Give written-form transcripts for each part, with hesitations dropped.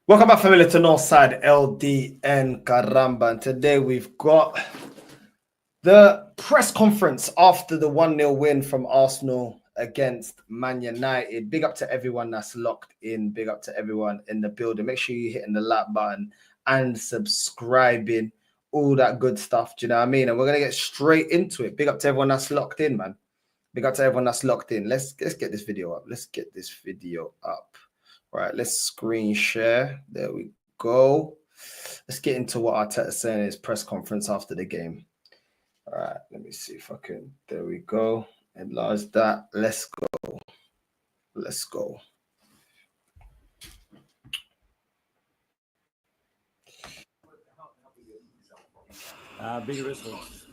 Welcome back, family, to Northside LDN Caramba. And today we've got the press conference after the 1-0 win from Arsenal against Man United. Big up to everyone that's locked in. Big up to everyone in the building. Make sure you're hitting the like button and subscribing. All that good stuff. Do you know what I mean? And we're going to get straight into it. Big up to everyone that's locked in, man. Big up to everyone that's locked in. Let's get this video up. Let's get this video up. Right, let's screen share. There we go. Let's get into what Arteta saying in his press conference after the game. All right, let me see if I can. There we go. Enlarge that. Let's go. Let's go. Big results.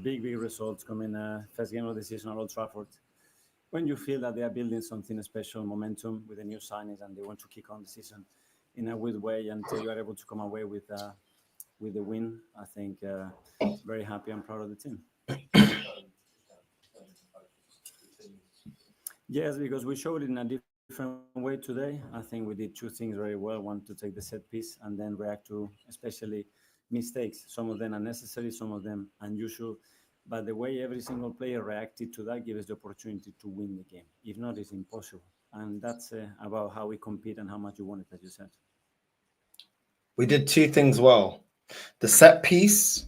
Big results coming first game of the season at Old Trafford. When you feel that they are building something special, momentum with the new signings, and they want to kick on the season in a good way, and you are able to come away with the win, I think very happy and proud of the team. Yes, because we showed it in a different way today. I think we did two things very well. One, to take the set piece and then react to especially mistakes. Some of them unnecessary, some of them unusual. But the way every single player reacted to that gives us the opportunity to win the game. If not, it's impossible. And that's about how we compete and how much you want it, as you said. We did two things well. The set piece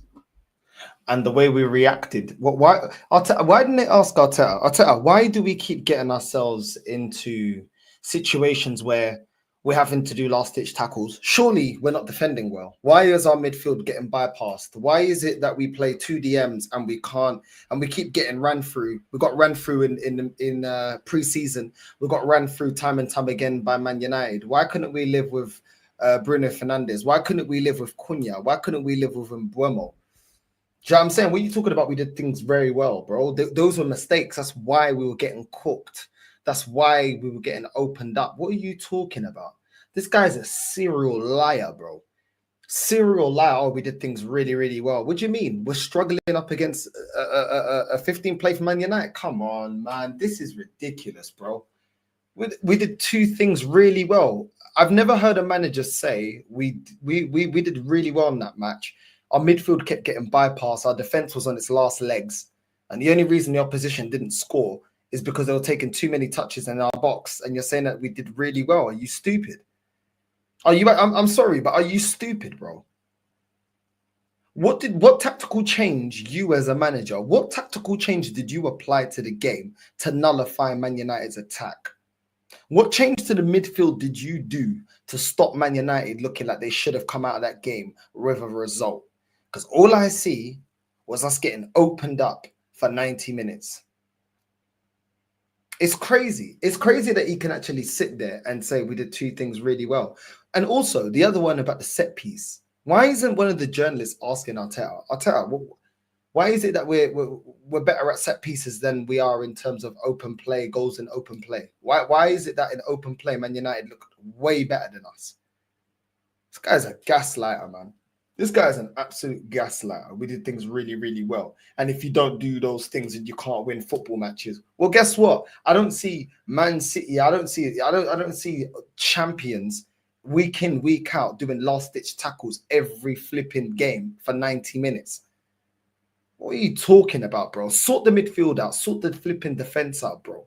and the way we reacted. Why didn't they ask Arteta, why do we keep getting ourselves into situations where we're having to do last-ditch tackles? Surely we're not defending well. Why is our midfield getting bypassed? Why is it that we play two DMs and we can't, and we keep getting ran through? We got ran through in pre-season. We got ran through time and time again by Man United. Why couldn't we live with Bruno Fernandes? Why couldn't we live with Cunha? Why couldn't we live with Mbeumo? Do you know what I'm saying? What are you talking about? We did things very well, bro. Those were mistakes. That's why we were getting cooked. That's why we were getting opened up. What are you talking about? This guy's a serial liar, bro. Serial liar. Oh, we did things really, really well. What do you mean? We're struggling up against a 15 play for Man United. Come on, man. This is ridiculous, bro. We did two things really well. I've never heard a manager say we did really well in that match. Our midfield kept getting bypassed. Our defense was on its last legs. And the only reason the opposition didn't score is because they were taking too many touches in our box. And you're saying that we did really well. Are you stupid? I'm sorry, but are you stupid, bro? What tactical change you as a manager, what tactical change did you apply to the game to nullify Man United's attack? What change to the midfield did you do to stop Man United looking like they should have come out of that game with a result? Because all I see was us getting opened up for 90 minutes. It's crazy. It's crazy that he can actually sit there and say we did two things really well. And also the other one about the set piece. Why isn't one of the journalists asking Arteta, why is it that we're better at set pieces than we are in terms of open play, goals in open play? Why is it that in open play, Man United look way better than us? This guy's a gaslighter, man. This guy's an absolute gaslighter. We did things really, really well. And if you don't do those things and you can't win football matches, well, guess what? I don't see Man City. I don't see champions week in, week out doing last-ditch tackles every flipping game for 90 minutes. What are you talking about, bro? Sort the midfield out. Sort the flipping defense out, bro.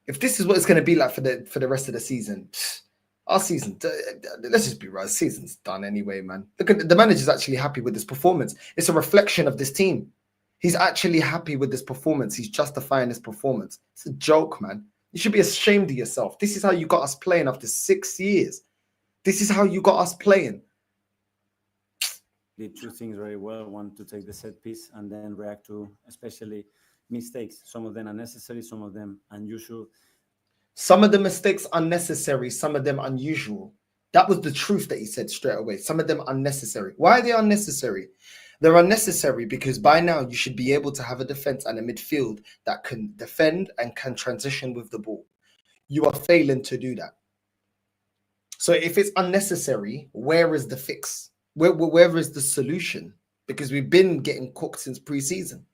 If this is what it's going to be like for the rest of the season, our season, let's just be right, season's done anyway, man. Look at the manager's actually happy with this performance. It's a reflection of this team. He's actually happy with this performance. He's justifying this performance. It's a joke, man. You should be ashamed of yourself. This is how you got us playing after 6 years. This is how you got us playing. Did two things very well. One, to take the set piece and then react to especially mistakes. Some of them unnecessary, some of them unusual. Some of the mistakes unnecessary, some of them unusual. That was the truth that he said straight away. Some of them unnecessary. Why are they unnecessary? They're unnecessary because by now you should be able to have a defense and a midfield that can defend and can transition with the ball. You are failing to do that. So if it's unnecessary, where is the fix? Where is the solution? Because we've been getting cooked since pre-season.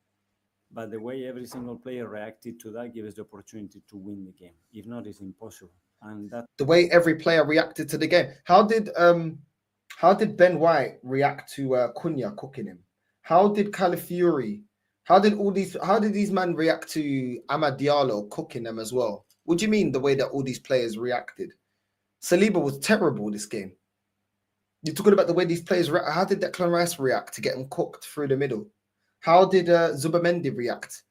But the way every single player reacted to that gives us the opportunity to win the game. If not, it's impossible. and that The way every player reacted to the game. How did Ben White react to Cunha cooking him? How did Calafiori? How did these men react to Amad Diallo cooking them as well? What do you mean the way that all these players reacted? Saliba was terrible this game. You're talking about the way these players react. How did Declan Rice react to getting cooked through the middle? How did Zubamendi react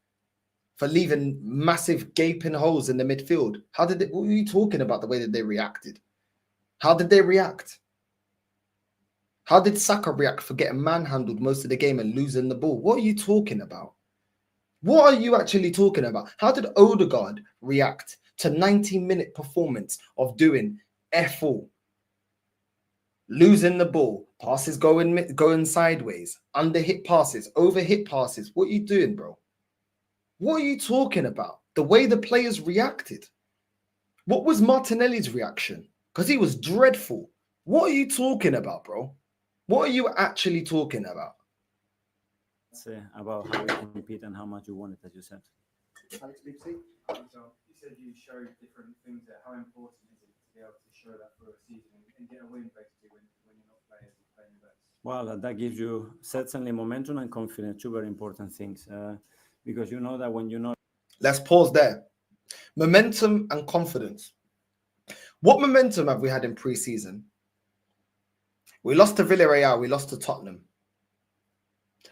for leaving massive gaping holes in the midfield? What are you talking about the way that they reacted? How did they react? How did Saka react for getting manhandled most of the game and losing the ball? What are you talking about? What are you actually talking about? How did Odegaard react to 90-minute performance of doing F all? Losing the ball, passes going sideways, under hit passes, over hit passes. What are you doing, bro? What are you talking about? The way the players reacted. What was Martinelli's reaction? Because he was dreadful. What are you talking about, bro? What are you actually talking about? about how we compete and how much you want it, as you said. Alex Lipsy. So you said you showed different things there. How important is it to be able to show that for a season and get a win basically when you're not playing as you're playing your best? Well, that gives you certainly momentum and confidence, two very important things. Because you know that when you're not. Let's pause there. Momentum and confidence. What momentum have we had in pre-season? We lost to Villarreal, we lost to Tottenham.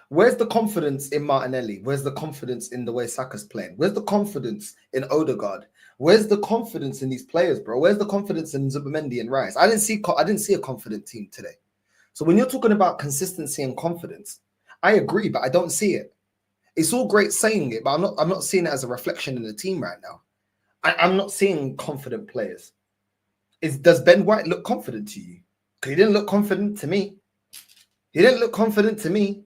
Where's the confidence in Martinelli? Where's the confidence in the way Saka's playing? Where's the confidence in Odegaard? Where's the confidence in these players, bro? Where's the confidence in Zubamendi and Rice? I didn't see a confident team today. So when you're talking about consistency and confidence, I agree, but I don't see it. It's all great saying it, but I'm not seeing it as a reflection in the team right now. I'm not seeing confident players. Does Ben White look confident to you? Because he didn't look confident to me. He didn't look confident to me.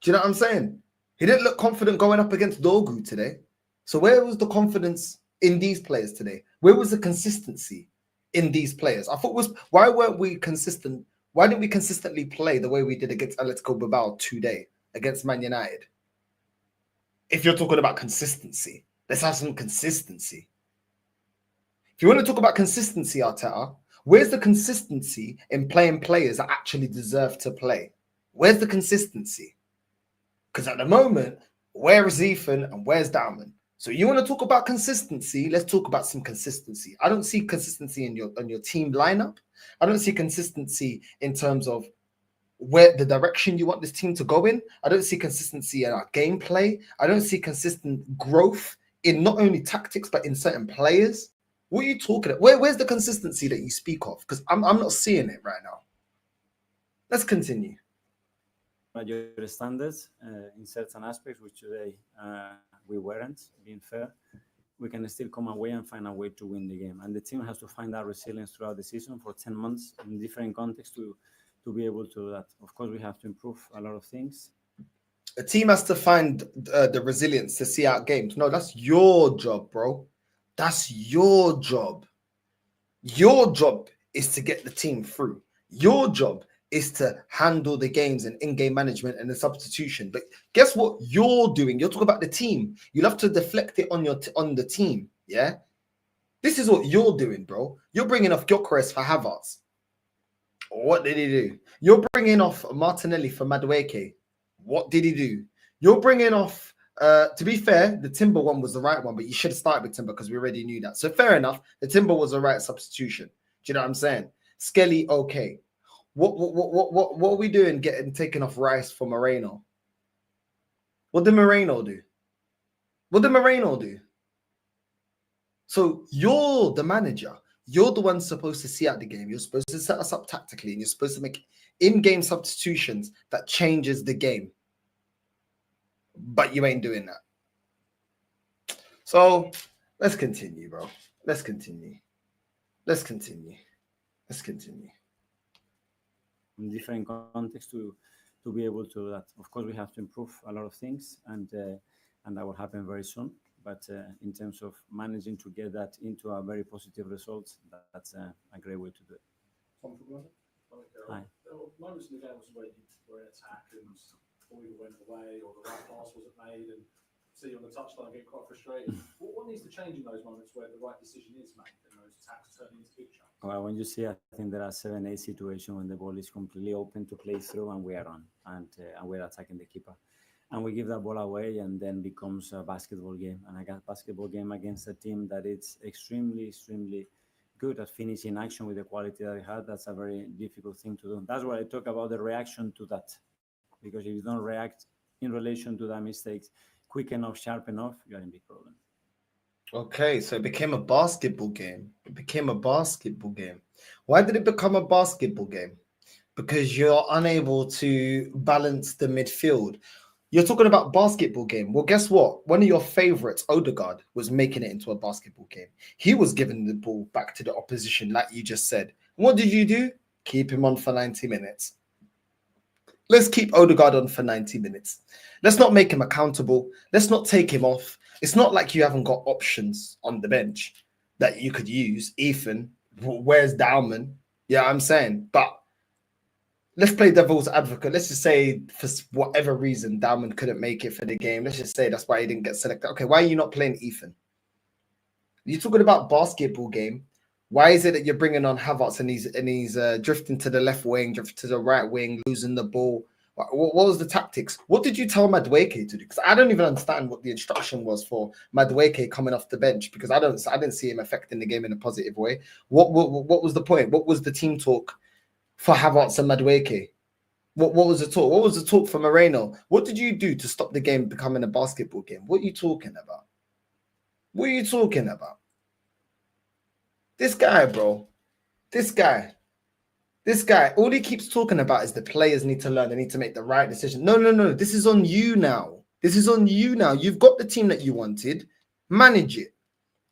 Do you know what I'm saying? He didn't look confident going up against Dogu today. So where was the confidence in these players today? Where was the consistency in these players? I thought why weren't we consistent? Why didn't we consistently play the way we did against Atletico Bilbao today against Man United? If you're talking about consistency, let's have some consistency. If you want to talk about consistency, Arteta, where's the consistency in playing players that actually deserve to play? Where's the consistency? Because at the moment, where is Ethan and where's Diamond? So you want to talk about consistency? Let's talk about some consistency. I don't see consistency in your team lineup. I don't see consistency in terms of where the direction you want this team to go in. I don't see consistency in our gameplay. I don't see consistent growth in not only tactics but in certain players. What are you talking about? Where's the consistency that you speak of? Because I'm not seeing it right now. Let's continue. Your standards in certain aspects, which today we weren't, being fair, we can still come away and find a way to win the game. And the team has to find that resilience throughout the season for 10 months in different contexts to be able to do that. Of course, we have to improve a lot of things. A team has to find the resilience to see out games. No, that's your job, bro. That's your job. Your job is to get the team through. Your job is to handle the games and in-game management and the substitution. But guess what you're doing? You're talking about the team. You'll have to deflect it on the team. Yeah, this is what you're doing, bro. You're bringing off Gyökeres for Havertz. What did he do? You're bringing off Martinelli for Madueke. What did he do? You're bringing off. To be fair, the Timber one was the right one, but you should have started with Timber because we already knew that. So fair enough. The Timber was the right substitution. Do you know what I'm saying? Skelly, okay. What are we doing getting taken off Rice for Moreno? What did Moreno do? What did Moreno do? So you're the manager. You're the one supposed to see out the game. You're supposed to set us up tactically, and you're supposed to make in-game substitutions that changes the game. But you ain't doing that. So let's continue, bro. Let's continue. In different contexts to be able to do that. Of course, we have to improve a lot of things, and that will happen very soon. But in terms of managing to get that into a very positive results, that's a great way to do it. Hi. There were moments in the game where you were in attack and ball went away or the right pass wasn't made, and see you on the touchline get quite frustrated. What needs to change in those moments where the right decision is made and those attacks turn into big chunks? Well, when you see, I think there are 7-8 situations when the ball is completely open to play through, and we are on, and we're attacking the keeper, and we give that ball away, and then becomes a basketball game. And I got basketball game against a team that is extremely good at finishing action with the quality that it had. That's a very difficult thing to do. That's why I talk about the reaction to that, because if you don't react in relation to that mistakes quick enough, sharp enough, you're in big problem. Okay, so it became a basketball game. It became a basketball game. Why did it become a basketball game? Because you're unable to balance the midfield. You're talking about basketball game. Well, guess what? One of your favorites, Odegaard, was making it into a basketball game. He was giving the ball back to the opposition, like you just said. What did you do? Keep him on for 90 minutes. Let's keep Odegaard on for 90 minutes. Let's not make him accountable. Let's not take him off. It's not like you haven't got options on the bench that you could use. Ethan, where's Dalman? Yeah, I'm saying. But let's play devil's advocate. Let's just say for whatever reason, Dalman couldn't make it for the game. Let's just say that's why he didn't get selected. Okay, why are you not playing Ethan? You're talking about basketball game. Why is it that you're bringing on Havertz and he's drifting to the left wing, drifting to the right wing, losing the ball? What was the tactics? What did you tell Madueke to do? Because I don't even understand what the instruction was for Madueke coming off the bench, because I didn't see him affecting the game in a positive way. What was the point? What was the team talk for Havertz and Madueke? What was the talk? What was the talk for Moreno? What did you do to stop the game becoming a basketball game? What are you talking about? What are you talking about? This guy, bro. This guy, all he keeps talking about is the players need to learn. They need to make the right decision. No. This is on you now. This is on you now. You've got the team that you wanted. Manage it.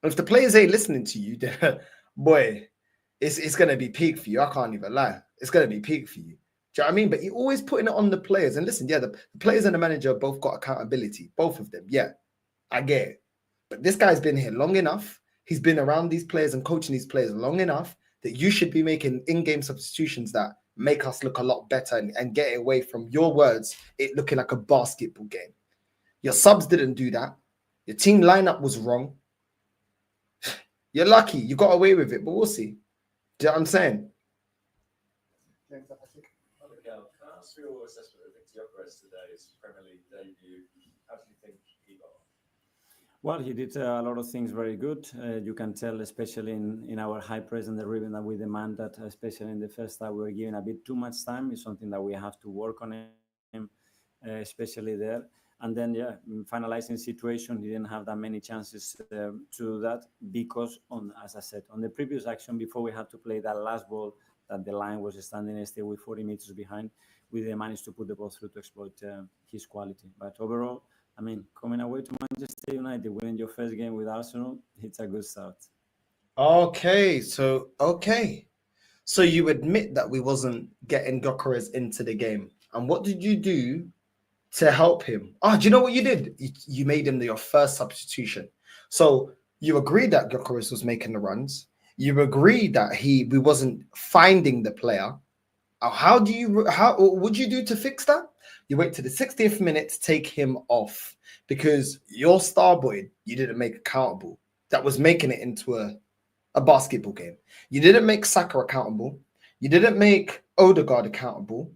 If the players ain't listening to you, then, boy, it's going to be peak for you. I can't even lie. It's going to be peak for you. Do you know what I mean? But you're always putting it on the players. And listen, yeah, the players and the manager both got accountability. Both of them. Yeah, I get it. But this guy's been here long enough. He's been around these players and coaching these players long enough that you should be making in-game substitutions that make us look a lot better and get away from your words, it looking like a basketball game. Your subs didn't do that. Your team lineup was wrong. You're lucky. You got away with it, but we'll see. Do you know what I'm saying? Miguel, can I ask for your assessment of Gyökeres today's Premier League debut? How do you think he got on? Well, he did a lot of things very good. You can tell, especially in our high press and the rhythm that we demand, that especially in the first half, we were giving a bit too much time. It's something that we have to work on him, especially there. And then, yeah, finalizing situation, he didn't have that many chances to do that because, as I said, on the previous action, before we had to play that last ball, that the line was standing still with 40 meters behind, we didn't manage to put the ball through to exploit his quality. But overall, I mean, coming away to Manchester United, winning your first game with Arsenal, it's a good start. Okay, so you admit that we wasn't getting Gyökeres into the game. And what did you do to help him? Oh, do you know what you did? You made him your first substitution. So you agreed that Gyökeres was making the runs. You agreed that we wasn't finding the player. What would you do to fix that? You wait to the 60th minute to take him off because your star boy you didn't make accountable. That was making it into a basketball game. You didn't make Saka accountable. You didn't make Odegaard accountable.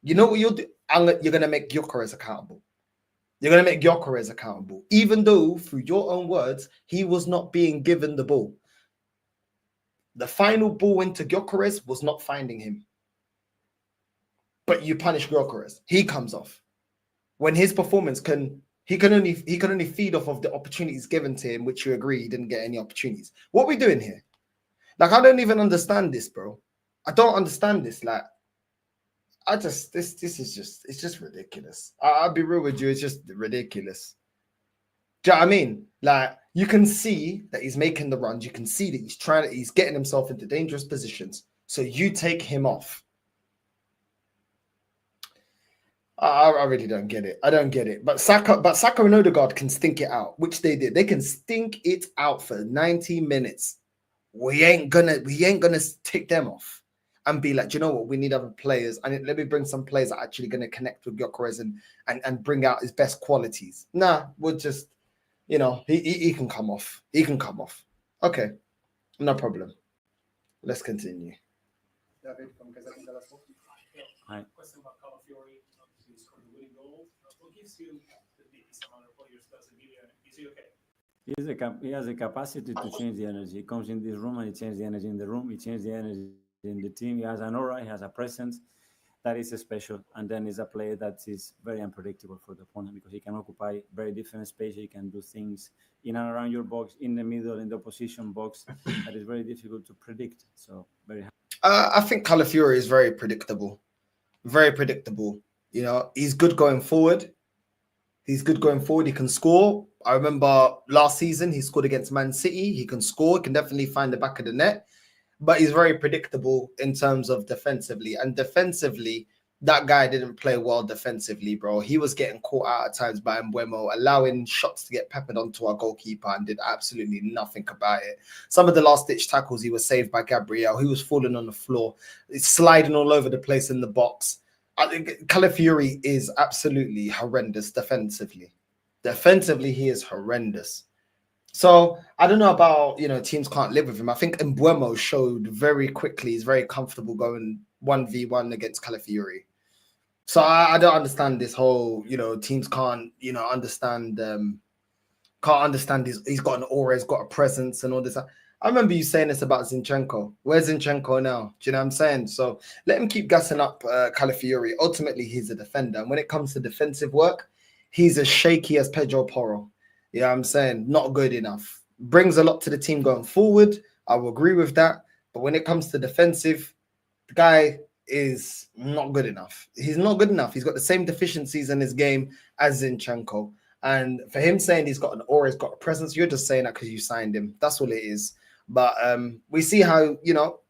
You know what you'll do? You're going to make Gyökeres accountable. You're going to make Gyökeres accountable, even though, through your own words, he was not being given the ball. The final ball into Gyökeres was not finding him. But you punish Gyökeres. He comes off. When his performance he can only feed off of the opportunities given to him, which you agree he didn't get any opportunities. What are we doing here? Like, I don't even understand this, bro. I don't understand this. Like, this is just ridiculous. I'll be real with you, it's just ridiculous. Do you know what I mean? Like, you can see that he's making the runs, you can see that he's getting himself into dangerous positions. So you take him off. I really don't get it. I don't get it. But Saka and Odegaard can stink it out, which they did. They can stink it out for 90 minutes. We ain't gonna take them off. and be like, do you know what? We need other players, and let me bring some players that are actually going to connect with Gyökeres and bring out his best qualities. Nah, we'll just, he can come off. He can come off. Okay, no problem. Let's continue. David from Gazette dello Sport. Hi. Question about Calafiori. Obviously, he scored the winning goal. What gives you some other players doesn't give you? Is he okay? He has the capacity to change the energy. He comes in this room and he changes the energy in the room. He changes the energy in the team. He has an aura. He has a presence that is special. And then he's a player that is very unpredictable for the opponent because he can occupy very different space. He can do things in and around your box, in the middle, in the opposition box. That is very difficult to predict. So very happy. I think Calafiori is very predictable. Very predictable. He's good going forward. He can score. I remember last season he scored against Man City. He can score. He can definitely find the back of the net. But he's very predictable in terms of defensively. And defensively, that guy didn't play well defensively, bro. He was getting caught out at times by Mbeumo, allowing shots to get peppered onto our goalkeeper and did absolutely nothing about it. Some of the last-ditch tackles, he was saved by Gabriel. He was falling on the floor, sliding all over the place in the box. I think Calafiori is absolutely horrendous defensively. Defensively, he is horrendous. So I don't know about, teams can't live with him. I think Mbeumo showed very quickly he's very comfortable going 1v1 against Calafiori. So I don't understand this whole, teams can't, understand he's got an aura, he's got a presence and all this. I remember you saying this about Zinchenko. Where's Zinchenko now? Do you know what I'm saying? So let him keep gassing up Calafiori. Ultimately, he's a defender. And when it comes to defensive work, he's as shaky as Pedro Porro. You know what I'm saying? Not good enough. Brings a lot to the team going forward. I will agree with that. But when it comes to defensive, the guy is not good enough. He's not good enough. He's got the same deficiencies in his game as Zinchenko. And for him saying he's got an aura, he's got a presence, you're just saying that because you signed him. That's all it is. But we see how,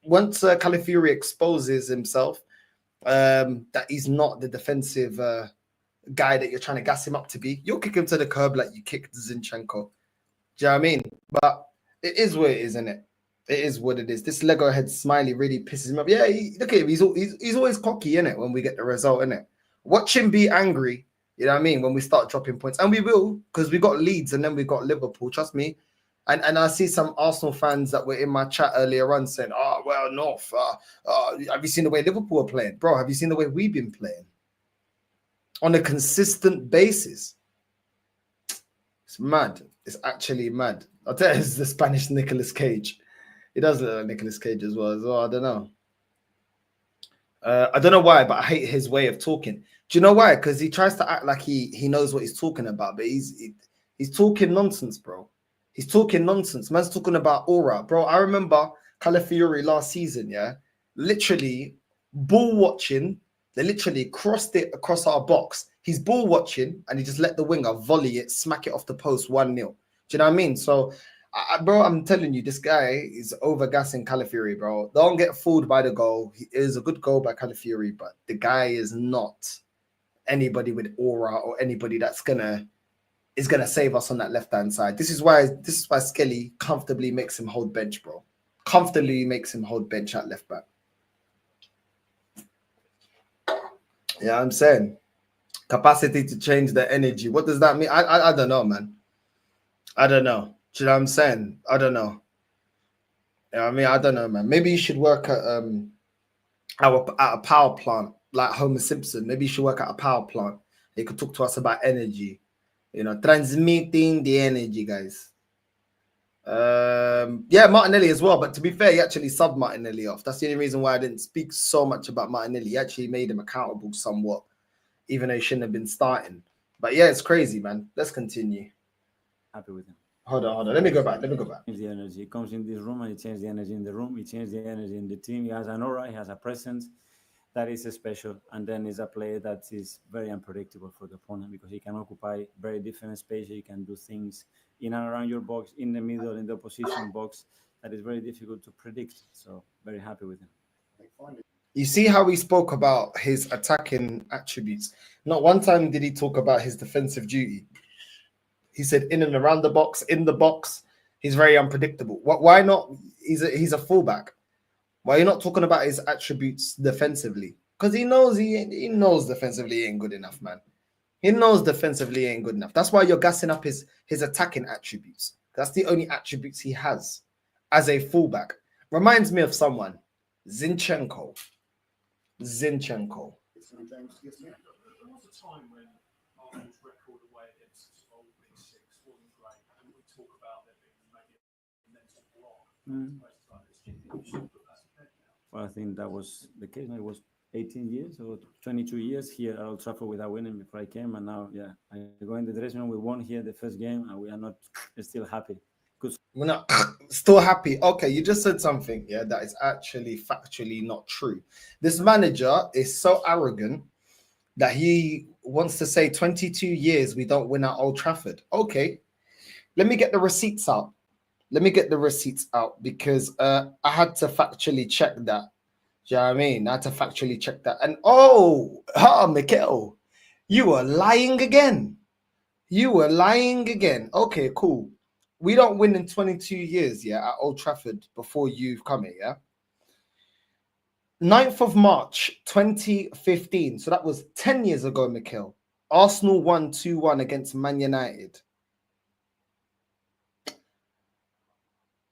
once Calafiori exposes himself, that he's not the defensive guy that you're trying to gas him up to be, you'll kick him to the curb like you kicked Zinchenko. Do you know what I mean? But it is what it is, isn't it? It is what it is. This Lego head smiley really pisses him off. Yeah, look at him. He's always cocky, innit, when we get the result, innit? Watch him be angry, you know what I mean, when we start dropping points. And we will, because we got Leeds and then we got Liverpool, trust me. And I see some Arsenal fans that were in my chat earlier on saying, North, have you seen the way Liverpool are playing? Bro, have you seen the way we've been playing? On a consistent basis. It's mad. It's actually mad. I'll tell you, it's the Spanish Nicolas Cage. He does look like Nicolas Cage as well. I don't know. I don't know why, but I hate his way of talking. Do you know why? Because he tries to act like he knows what he's talking about, but he's talking nonsense, bro. He's talking nonsense. Man's talking about aura, bro. I remember Calafiori last season, yeah? Literally, ball watching. They literally crossed it across our box. He's ball watching, and he just let the winger volley it, smack it off the post 1-0. Do you know what I mean? So, bro, I'm telling you, this guy is over-gassing Calafiori, bro. Don't get fooled by the goal. It is a good goal by Calafiori, but the guy is not anybody with aura or anybody that's gonna save us on that left-hand side. This is why Skelly comfortably makes him hold bench, bro. Comfortably makes him hold bench at left back. Yeah, I'm saying capacity to change the energy. What does that mean? I don't know, man. I don't know. Do you know what I'm saying? I don't know. Yeah, I mean, I don't know, man. Maybe you should work at a power plant like Homer Simpson. Maybe you should work at a power plant. He could talk to us about energy. Transmitting the energy, guys. Yeah, Martinelli as well. But to be fair, he actually subbed Martinelli off. That's the only reason why I didn't speak so much about Martinelli. He actually made him accountable somewhat, even though he shouldn't have been starting. But yeah, it's crazy, man. Let's continue. Happy with him. Hold on. Let me go back. Change the energy. He comes in this room and he changes the energy in the room. He changes the energy in the team. He has an aura. He has a presence that is special. And then he's a player that is very unpredictable for the opponent because he can occupy very different space. He can do things in and around your box, in the middle, in the opposition box. That is very difficult to predict. So very happy with him. You see how he spoke about his attacking attributes. Not one time did he talk about his defensive duty. He said in and around the box, in the box. He's very unpredictable. Why not? He's a fullback. Why you're not talking about his attributes defensively? Because he knows he knows defensively he ain't good enough, man. He knows defensively he ain't good enough. That's why you're gassing up his attacking attributes. That's the only attributes he has as a fullback. Reminds me of someone, Zinchenko. Zinchenko. There was a time when Arsenal's record away against old Big Six wasn't great, and we talk about there being maybe a mental block. Places like this. Do you think you should put that to bed now? Well, I think that was the case. It was 18 years or 22 years here at Old Trafford without winning before I came, and now, yeah, I go in the dressing room. We won here the first game, and we are not still happy. We're not still happy. Okay, you just said something, yeah, that is actually factually not true. This manager is so arrogant that he wants to say 22 years we don't win at Old Trafford. Okay, let me get the receipts out. Let me get the receipts out because I had to factually check that. Do you know what I mean? I had to factually check that. And Mikel, you were lying again. You were lying again. Okay, cool. We don't win in 22 years, yeah, at Old Trafford before you've come here, yeah? 9th of March, 2015. So that was 10 years ago, Mikel. Arsenal won 2-1 against Man United.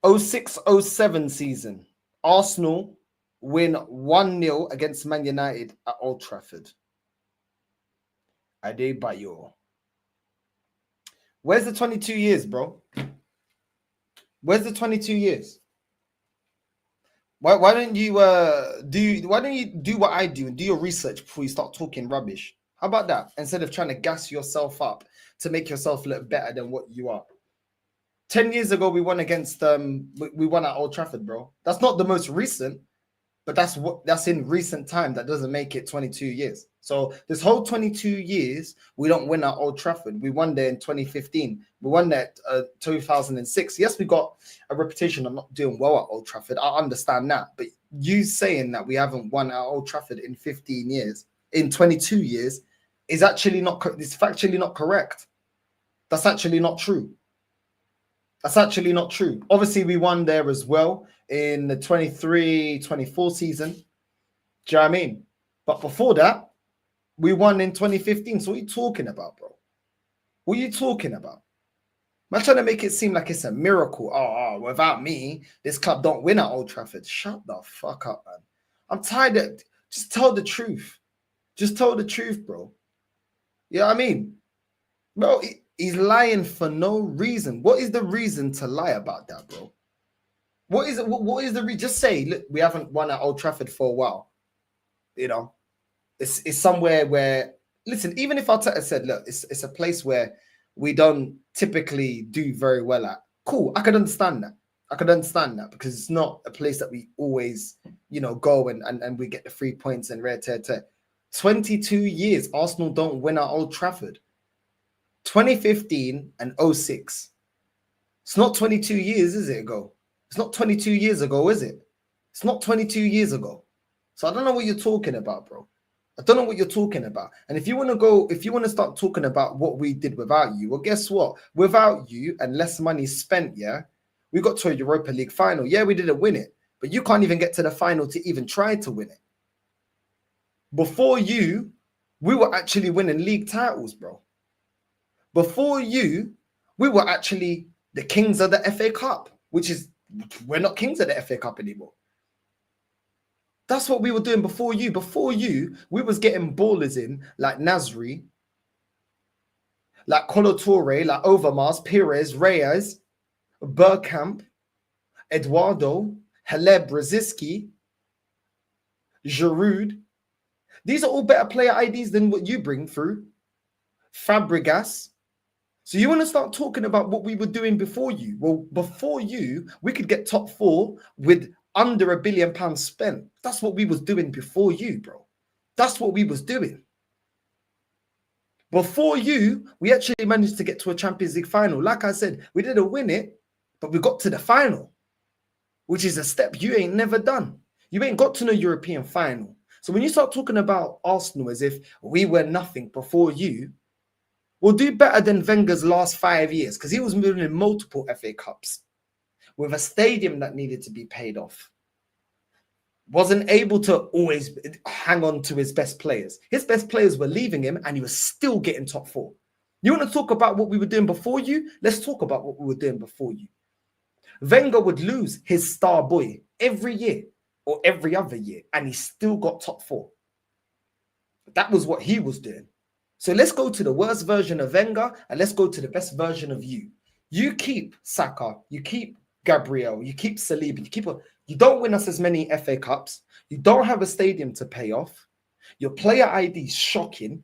06-07 season. Arsenal win 1-0 against Man United at Old Trafford. Adebayo. Where's the 22 years, bro? Where's the 22 years? Why don't you do what I do and do your research before you start talking rubbish? How about that? Instead of trying to gas yourself up to make yourself look better than what you are. 10 years ago, we won against we won at Old Trafford, bro. That's not the most recent, but that's in recent time. That doesn't make it 22 years. So this whole 22 years, we don't win at Old Trafford. We won there in 2015. We won there 2006. Yes, we got a reputation of not doing well at Old Trafford. I understand that. But you saying that we haven't won at Old Trafford in 15 years, in 22 years, is actually not, it's factually not correct. That's actually not true. That's actually not true. Obviously, we won there as well in the 23-24 season. Do you know what I mean? But before that, we won in 2015. So what are you talking about, bro? What are you talking about? I'm trying to make it seem like it's a miracle. Oh, without me, this club don't win at Old Trafford. Shut the fuck up, man. I'm tired of it. Just tell the truth. Just tell the truth, bro. You know what I mean? Bro, he's lying for no reason. What is the reason to lie about that, bro? What is it? What is the reason? Just say, look, we haven't won at Old Trafford for a while. You know, it's somewhere where, listen, even if Arteta said, look, it's a place where we don't typically do very well at. Cool, I could understand that. I could understand that because it's not a place that we always, you know, go and we get the 3 points and rare tear. 22 years, Arsenal don't win at Old Trafford. 2015 and 06. It's not 22 years, is it, ago? It's not 22 years ago, is it? It's not 22 years ago. So I don't know what you're talking about, bro. I don't know what you're talking about. And if you want to start talking about what we did without you, well, guess what? Without you and less money spent, yeah, we got to a Europa League final. Yeah, we didn't win it, but you can't even get to the final to even try to win it. Before you, we were actually winning league titles, bro. Before you, we were actually the kings of the FA Cup, which is, we're not kings of the FA Cup anymore. That's what we were doing before you. Before you, we was getting ballers in like Nasri, like Colo Touré, like Overmars, Pires, Reyes, Bergkamp, Eduardo, Haleb, Brzezinski, Giroud. These are all better player IDs than what you bring through. Fabregas. So you want to start talking about what we were doing before you? Well, before you, we could get top 4 with under £1 billion spent. That's what we was doing before you, bro. That's what we was doing. Before you, we actually managed to get to a Champions League final. Like I said, we didn't win it, but we got to the final, which is a step you ain't never done. You ain't got to no European final. So when you start talking about Arsenal as if we were nothing before you, we'll do better than Wenger's last 5 years because he was winning multiple FA Cups with a stadium that needed to be paid off. wasn't able to always hang on to his best players. His best players were leaving him and he was still getting top four. You want to talk about what we were doing before you? Let's talk about what we were doing before you. Wenger would lose his star boy every year or every other year and he still got top four. That was what he was doing. So let's go to the worst version of Wenger and let's go to the best version of you. You keep Saka, you keep Gabriel, you keep Saliba, you don't win us as many FA Cups. You don't have a stadium to pay off. Your player ID is shocking.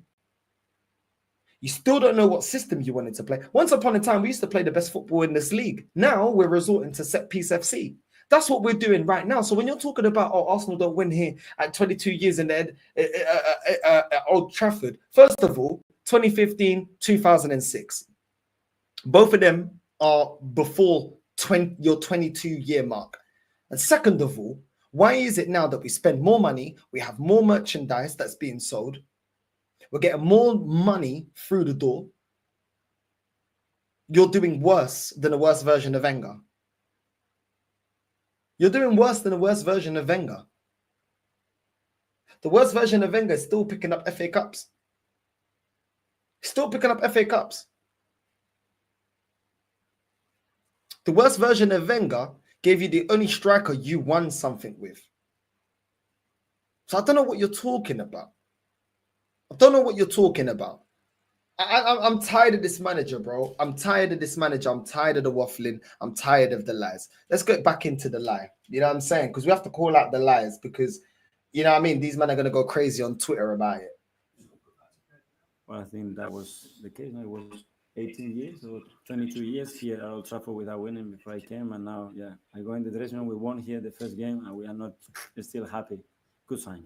You still don't know what system you wanted to play. Once upon a time, we used to play the best football in this league. Now we're resorting to set piece FC. That's what we're doing right now. So when you're talking about, oh, Arsenal don't win here at 22 years in the Old Trafford, first of all, 2015, 2006. Both of them are before your 22-year mark. And second of all, why is it now that we spend more money, we have more merchandise that's being sold, we're getting more money through the door, you're doing worse than a worse version of Wenger? You're doing worse than a worse version of Wenger. The worst version of Wenger is still picking up FA Cups. Still picking up FA Cups. The worst version of Wenger gave you the only striker you won something with. So I don't know what you're talking about. I don't know what you're talking about. I'm tired of this manager, bro. I'm tired of this manager. I'm tired of the waffling. I'm tired of the lies. Let's get back into the lie. You know what I'm saying? Because we have to call out the lies because, you know what I mean? These men are going to go crazy on Twitter about it. Well, I think that was the case. It was 18 years or 22 years here at Old Trafford without winning before I came. And now, yeah, I go in the dressing room. We won here the first game and we are not still happy. Good sign.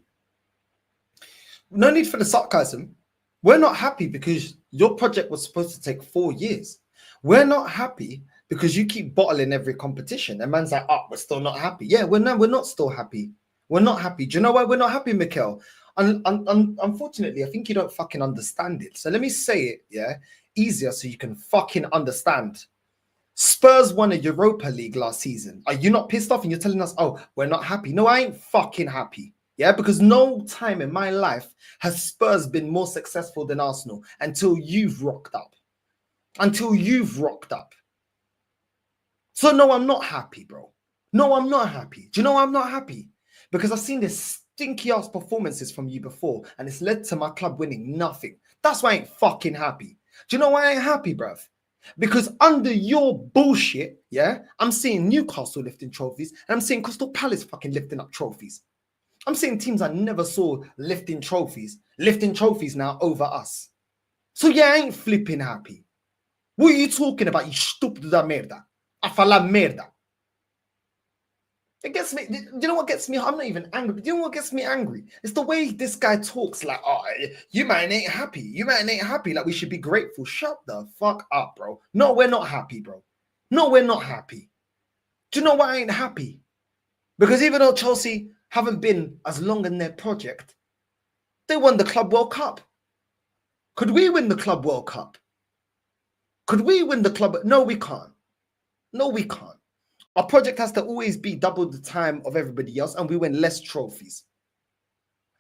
No need for the sarcasm. We're not happy because your project was supposed to take 4 years. We're not happy because you keep bottling every competition. And man's like, oh, we're still not happy. Yeah, we're not still happy. We're not happy. Do you know why we're not happy, Mikel? Unfortunately, I think you don't fucking understand it. So let me say it, yeah, easier so you can fucking understand. Spurs won a Europa League last season. Are you not pissed off and you're telling us, oh, we're not happy? No, I ain't fucking happy. Yeah, because no time in my life has Spurs been more successful than Arsenal until you've rocked up. Until you've rocked up. So no, I'm not happy, bro. No, I'm not happy. Do you know why I'm not happy? Because I've seen this stinky ass performances from you before and it's led to my club winning nothing. That's why I ain't fucking happy. Do you know why I ain't happy, bruv? Because under your bullshit, yeah, I'm seeing Newcastle lifting trophies and I'm seeing Crystal Palace fucking lifting up trophies. I'm seeing teams I never saw lifting trophies now over us. So yeah, I ain't flipping happy. What are you talking about, you estúpida merda? A falar merda. It gets me, do you know what gets me? I'm not even angry, but do you know what gets me angry? It's the way this guy talks like, oh, you man ain't happy. You man ain't happy. Like we should be grateful. Shut the fuck up, bro. No, we're not happy, bro. No, we're not happy. Do you know why I ain't happy? Because even though Chelsea haven't been as long in their project, they won the Club World Cup. Could we win the Club World Cup? Could we win the club? No, we can't. No, we can't. Our project has to always be double the time of everybody else and we win less trophies.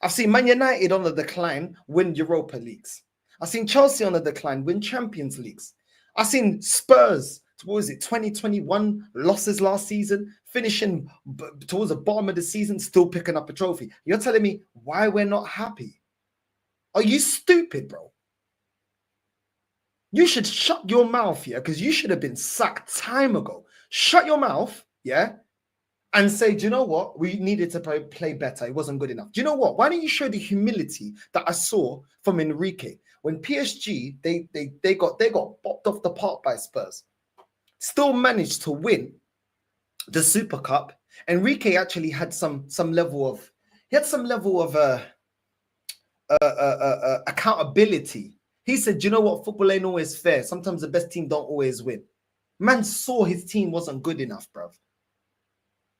I've seen Man United on the decline win Europa Leagues. I've seen Chelsea on the decline win Champions Leagues. I've seen Spurs, what was it, 2021 losses last season, finishing towards the bottom of the season, still picking up a trophy. You're telling me why we're not happy? Are you stupid, bro? You should shut your mouth, yeah, because you should have been sacked time ago. Shut your mouth, yeah, and say, do you know what? We needed to play better. It wasn't good enough. Do you know what? Why don't you show the humility that I saw from Enrique when PSG they got bopped off the park by Spurs, still managed to win the Super Cup. Enrique actually had some level of accountability. He said, do you know what? Football ain't always fair. Sometimes the best team don't always win. Man saw his team wasn't good enough, bruv.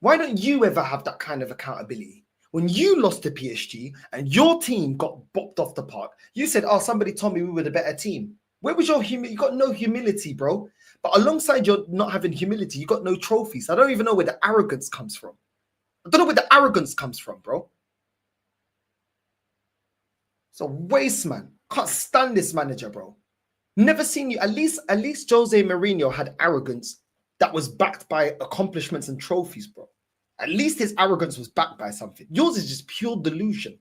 Why don't you ever have that kind of accountability? When you lost to PSG and your team got bopped off the park, you said, oh, somebody told me we were the better team. Where was your humility? You got no humility, bro. But alongside your not having humility, you got no trophies. I don't even know where the arrogance comes from. I don't know where the arrogance comes from, bro. It's a waste, man. Can't stand this manager, bro. Never seen you. At least Jose Mourinho had arrogance that was backed by accomplishments and trophies, bro. At least his arrogance was backed by something. Yours is just pure delusion.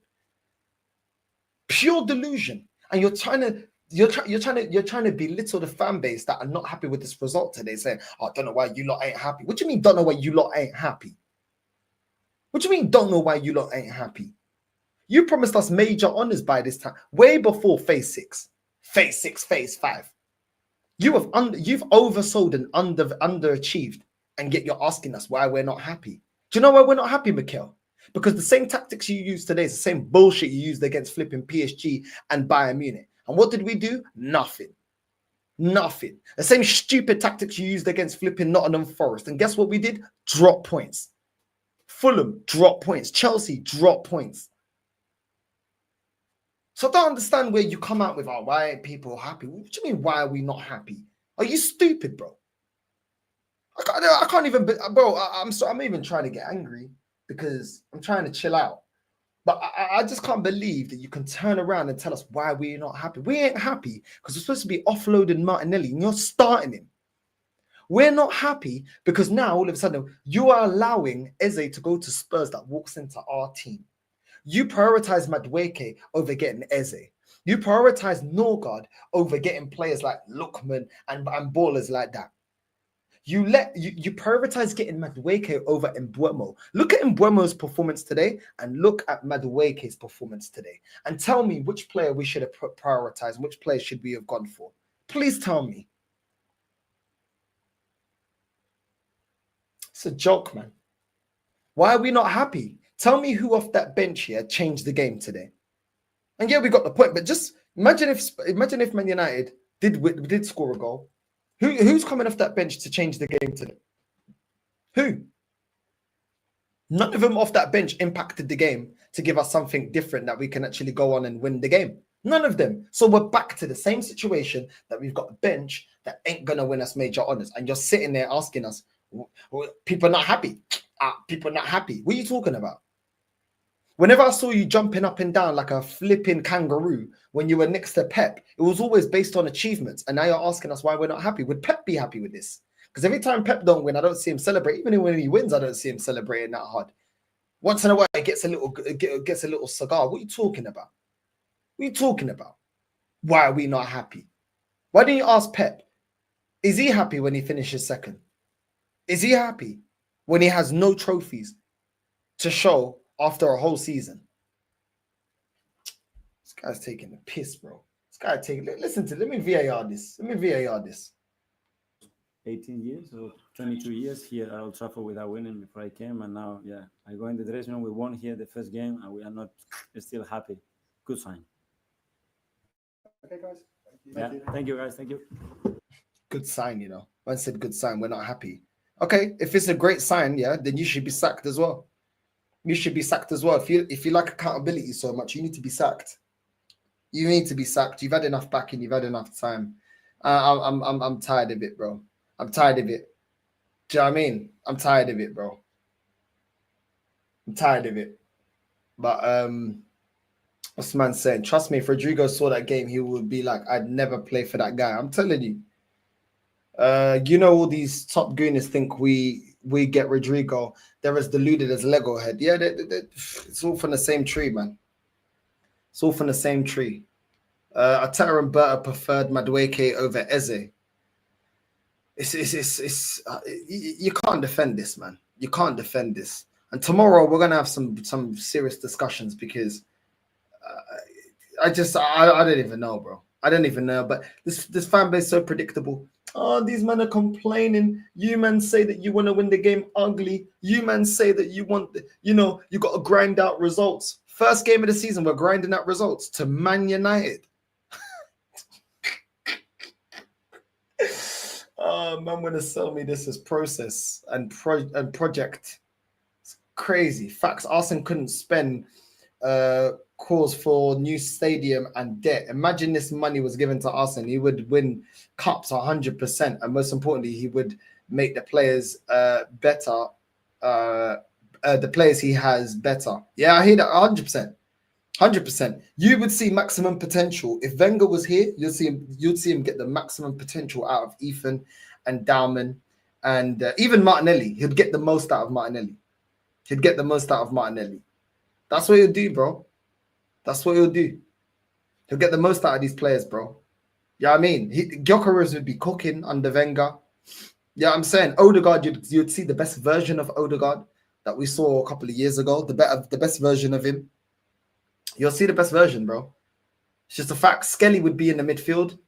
Pure delusion. And you're trying to belittle the fan base that are not happy with this result today, saying, "Oh, I don't know why you lot ain't happy." What do you mean, don't know why you lot ain't happy? What do you mean, don't know why you lot ain't happy? You promised us major honors by this time, way before phase 6, phase 5. You've oversold and underachieved, and yet you're asking us why we're not happy. Do you know why we're not happy, Mikel? Because the same tactics you use today is the same bullshit you used against flipping PSG and Bayern Munich. And what did we do? Nothing. Nothing. The same stupid tactics you used against flipping Nottingham Forest. And guess what we did? Drop points. Fulham, drop points. Chelsea, drop points. So I don't understand where you come out with, "Oh, why ain't people happy?" What do you mean, why are we not happy? Are you stupid, bro? I can't even, bro. I'm even trying to get angry because I'm trying to chill out. But I just can't believe that you can turn around and tell us why we're not happy. We ain't happy because we're supposed to be offloading Martinelli and you're starting him. We're not happy because now all of a sudden you are allowing Eze to go to Spurs that walks into our team. You prioritize Madueke over getting Eze. You prioritize Norgard over getting players like Lookman and ballers like that. You prioritize getting Madueke over Mbeumo. Look at Mbeumo's performance today and look at Madueke's performance today. And tell me which player we should have prioritized, which player should we have gone for. Please tell me. It's a joke, man. Why are we not happy? Tell me who off that bench here changed the game today. And yeah, we got the point, but just imagine if Man United did score a goal. Who's coming off that bench to change the game today? Who? None of them off that bench impacted the game to give us something different that we can actually go on and win the game. None of them. So we're back to the same situation that we've got a bench that ain't going to win us major honors. And you're sitting there asking us, people are not happy. People are not happy. What are you talking about? Whenever I saw you jumping up and down like a flipping kangaroo when you were next to Pep, it was always based on achievements. And now you're asking us why we're not happy. Would Pep be happy with this? Because every time Pep don't win, I don't see him celebrate. Even when he wins, I don't see him celebrating that hard. Once in a while, he gets a little cigar. What are you talking about? What are you talking about? Why are we not happy? Why didn't you ask Pep? Is he happy when he finishes second? Is he happy when he has no trophies to show after a whole season? This guy's taking the piss, bro. This guy listen to, let me VAR this. 18 years or 22 years here at Old Trafford without winning before I came, and now, yeah, I go in the dressing room. We won here the first game, and we are not still happy. Good sign. Okay, guys. Thank you, guys. Thank you. Good sign, you know. One said good sign. We're not happy. Okay, if it's a great sign, yeah, then you should be sacked as well. You should be sacked as well. If you like accountability so much, you need to be sacked. You need to be sacked. You've had enough backing. You've had enough time. I'm tired of it, bro. I'm tired of it. Do you know what I mean? I'm tired of it, bro. I'm tired of it. But what's the man saying? Trust me, if Rodrigo saw that game, he would be like, "I'd never play for that guy." I'm telling you. You know, all these top gooners think we get Rodrigo. They're as deluded as Lego head. Yeah, it's all from the same tree, man. It's all from the same tree. Arteta and Berta preferred Madueke over Eze. You can't defend this, man. You can't defend this. And tomorrow we're gonna have some serious discussions because I don't even know, bro. I don't even know. But this fan base is so predictable. Oh, these men are complaining. You men say that you want to win the game ugly. You men say that you want, you got to grind out results. First game of the season, we're grinding out results to Man United. Oh, man, want to sell me this as process and project. It's crazy. Facts. Arsenal couldn't spend cause for new stadium and debt. Imagine this money was given to Arsenal. He would win cups 100%, and most importantly, he would make the players better the players he has better. Yeah, I hear that 100%. 100%. You would see maximum potential if Wenger was here. You'd see him get the maximum potential out of Ethan and Dowman and even Martinelli. He'd get the most out of Martinelli. He'd get the most out of Martinelli. That's what he'll do, bro. That's what he'll do. He'll get the most out of these players, bro. Yeah, I mean, Gyökeres would be cooking under Wenger. Yeah, I'm saying Odegaard. You'd see the best version of Odegaard that we saw a couple of years ago. The best version of him. You'll see the best version, bro. It's just a fact. Skelly would be in the midfield.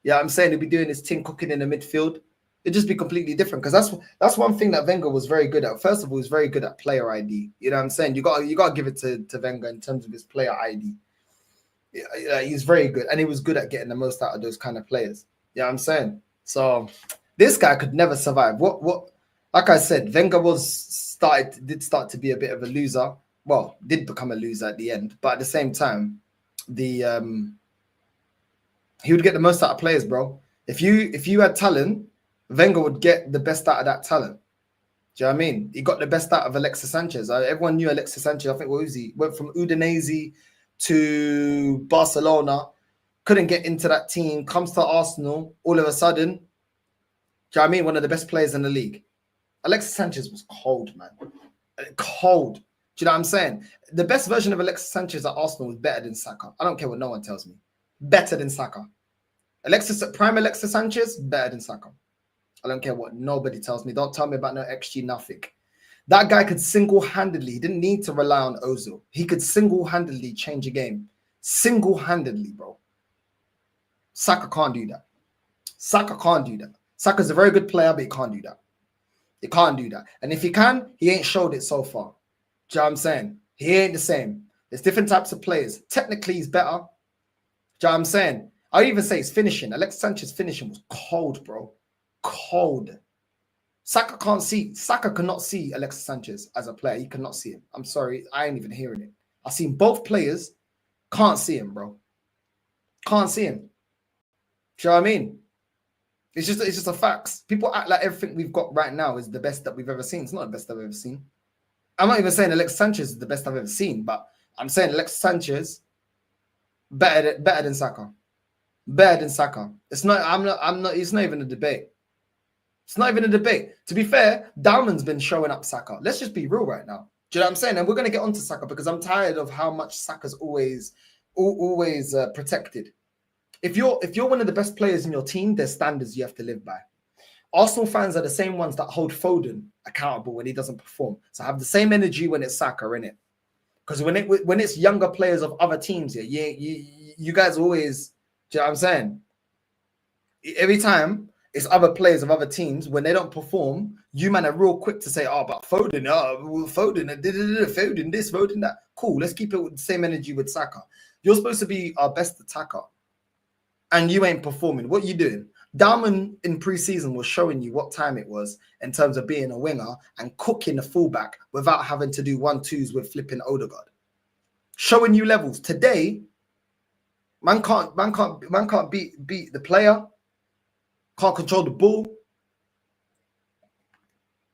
Yeah, I'm saying he'd be doing his thing, cooking in the midfield. It'd just be completely different because that's one thing that Wenger was very good at. First of all, he's very good at player ID. You know what I'm saying? You got to give it to Wenger in terms of his player ID. Yeah, he's very good, and he was good at getting the most out of those kind of players. Yeah, I'm saying. So this guy could never survive. What? Like I said, Wenger did start to be a bit of a loser. Well, did become a loser at the end, but at the same time, he would get the most out of players, bro. If you had talent, Wenger would get the best out of that talent. Do you know what I mean? He got the best out of Alexis Sanchez. Everyone knew Alexis Sanchez. I think what was he? Went from Udinese to Barcelona, couldn't get into that team, comes to Arsenal, all of a sudden, do you know what I mean? One of the best players in the league. Alexis Sanchez was cold, man. Cold. Do you know what I'm saying? The best version of Alexis Sanchez at Arsenal was better than Saka. I don't care what no one tells me. Better than Saka. Prime Alexis Sanchez, better than Saka. I don't care what nobody tells me. Don't tell me about no XG, nothing. That guy could single-handedly, he didn't need to rely on Ozil. He could single-handedly change a game. Single-handedly, bro. Saka can't do that. Saka can't do that. Saka's a very good player, but he can't do that. He can't do that. And if he can, he ain't showed it so far. Do you know what I'm saying? He ain't the same. There's different types of players. Technically, he's better. Do you know what I'm saying? I even say his finishing. Alexis Sanchez's finishing was cold, bro. Cold. Saka cannot see Alexis Sanchez as a player. He cannot see him. I'm sorry. I ain't even hearing it. I've seen both players. Can't see him, bro. Can't see him. Do you know what I mean? It's just a fact. People act like everything we've got right now is the best that we've ever seen. It's not the best I've ever seen. I'm not even saying Alexis Sanchez is the best I've ever seen, but I'm saying Alexis Sanchez better than Saka. Better than Saka. It's not even a debate. It's not even a debate. To be fair, Dowman's been showing up Saka. Let's just be real right now. Do you know what I'm saying? And we're going to get onto Saka because I'm tired of how much Saka's always protected. If you're one of the best players in your team, there's standards you have to live by. Arsenal fans are the same ones that hold Foden accountable when he doesn't perform. So have the same energy when it's Saka, innit? Because when it's younger players of other teams, you guys always, do you know what I'm saying? Every time it's other players of other teams, when they don't perform, you man are real quick to say, oh, but Foden, Foden this, Foden that. Cool, let's keep it with the same energy with Saka. You're supposed to be our best attacker, and you ain't performing. What are you doing? Dowman in pre-season was showing you what time it was in terms of being a winger and cooking a fullback without having to do 1-2s with flipping Odegaard. Showing you levels. Today, man can't beat the player. Can't control the ball.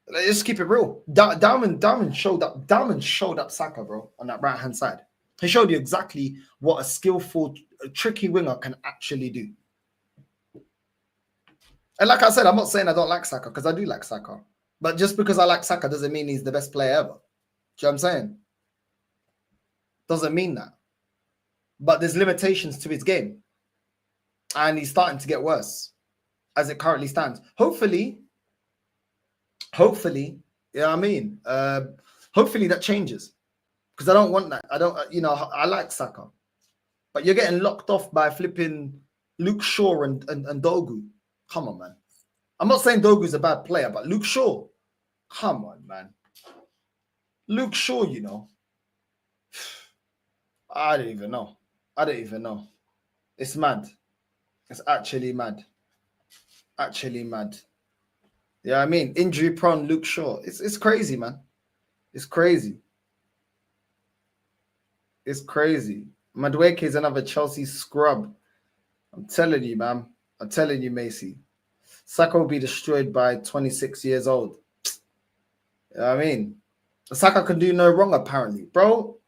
Let's keep it real. Dowman showed up Saka, bro, on that right-hand side. He showed you exactly what a skillful, tricky winger can actually do. And like I said, I'm not saying I don't like Saka, because I do like Saka. But just because I like Saka doesn't mean he's the best player ever. Do you know what I'm saying? Doesn't mean that. But there's limitations to his game. And he's starting to get worse as it currently stands. Hopefully, you know what I mean? Hopefully that changes. Because I don't want that. I like Saka. But you're getting locked off by flipping Luke Shaw and Dogu. Come on, man. I'm not saying Dogu's a bad player, but Luke Shaw. Come on, man. Luke Shaw, you know. I don't even know. It's mad. It's actually mad. Yeah, I mean, injury prone Luke Shaw. It's crazy, man. It's crazy. Madueke is another Chelsea scrub. I'm telling you, man. I'm telling you, Macy. Saka will be destroyed by 26 years old. You know what I mean? Saka can do no wrong, apparently, bro.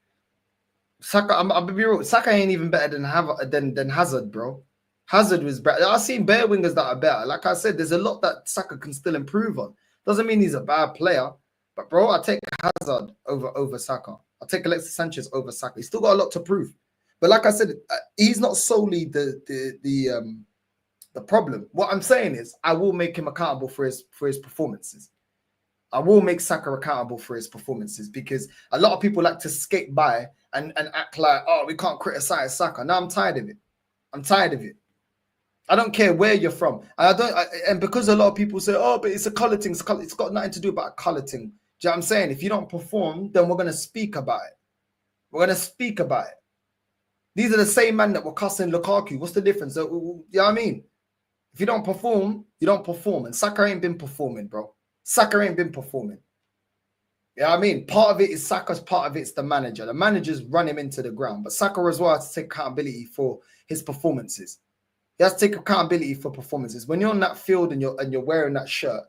Saka, I'll be real. Saka ain't even better than Hazard, bro. Hazard was better. I've seen better wingers that are better. Like I said, there's a lot that Saka can still improve on. Doesn't mean he's a bad player, but bro, I take Hazard over Saka. I take Alexis Sanchez over Saka. He's still got a lot to prove. But like I said, he's not solely the problem. What I'm saying is, I will make him accountable for his performances. I will make Saka accountable for his performances, because a lot of people like to skate by and act like, oh, we can't criticize Saka. No, I'm tired of it. I'm tired of it. I don't care where you're from. And because a lot of people say, oh, but it's a colour thing. It's got nothing to do about a colour thing. Do you know what I'm saying? If you don't perform, then we're going to speak about it. We're going to speak about it. These are the same men that were cussing Lukaku. What's the difference? You know what I mean? If you don't perform, you don't perform. And Saka ain't been performing, bro. Saka ain't been performing. You know what I mean? Part of it is Saka's, part of it's the manager. The managers run him into the ground. But Saka as well has to take accountability for his performances. He has to take accountability for performances. When you're on that field and you're wearing that shirt,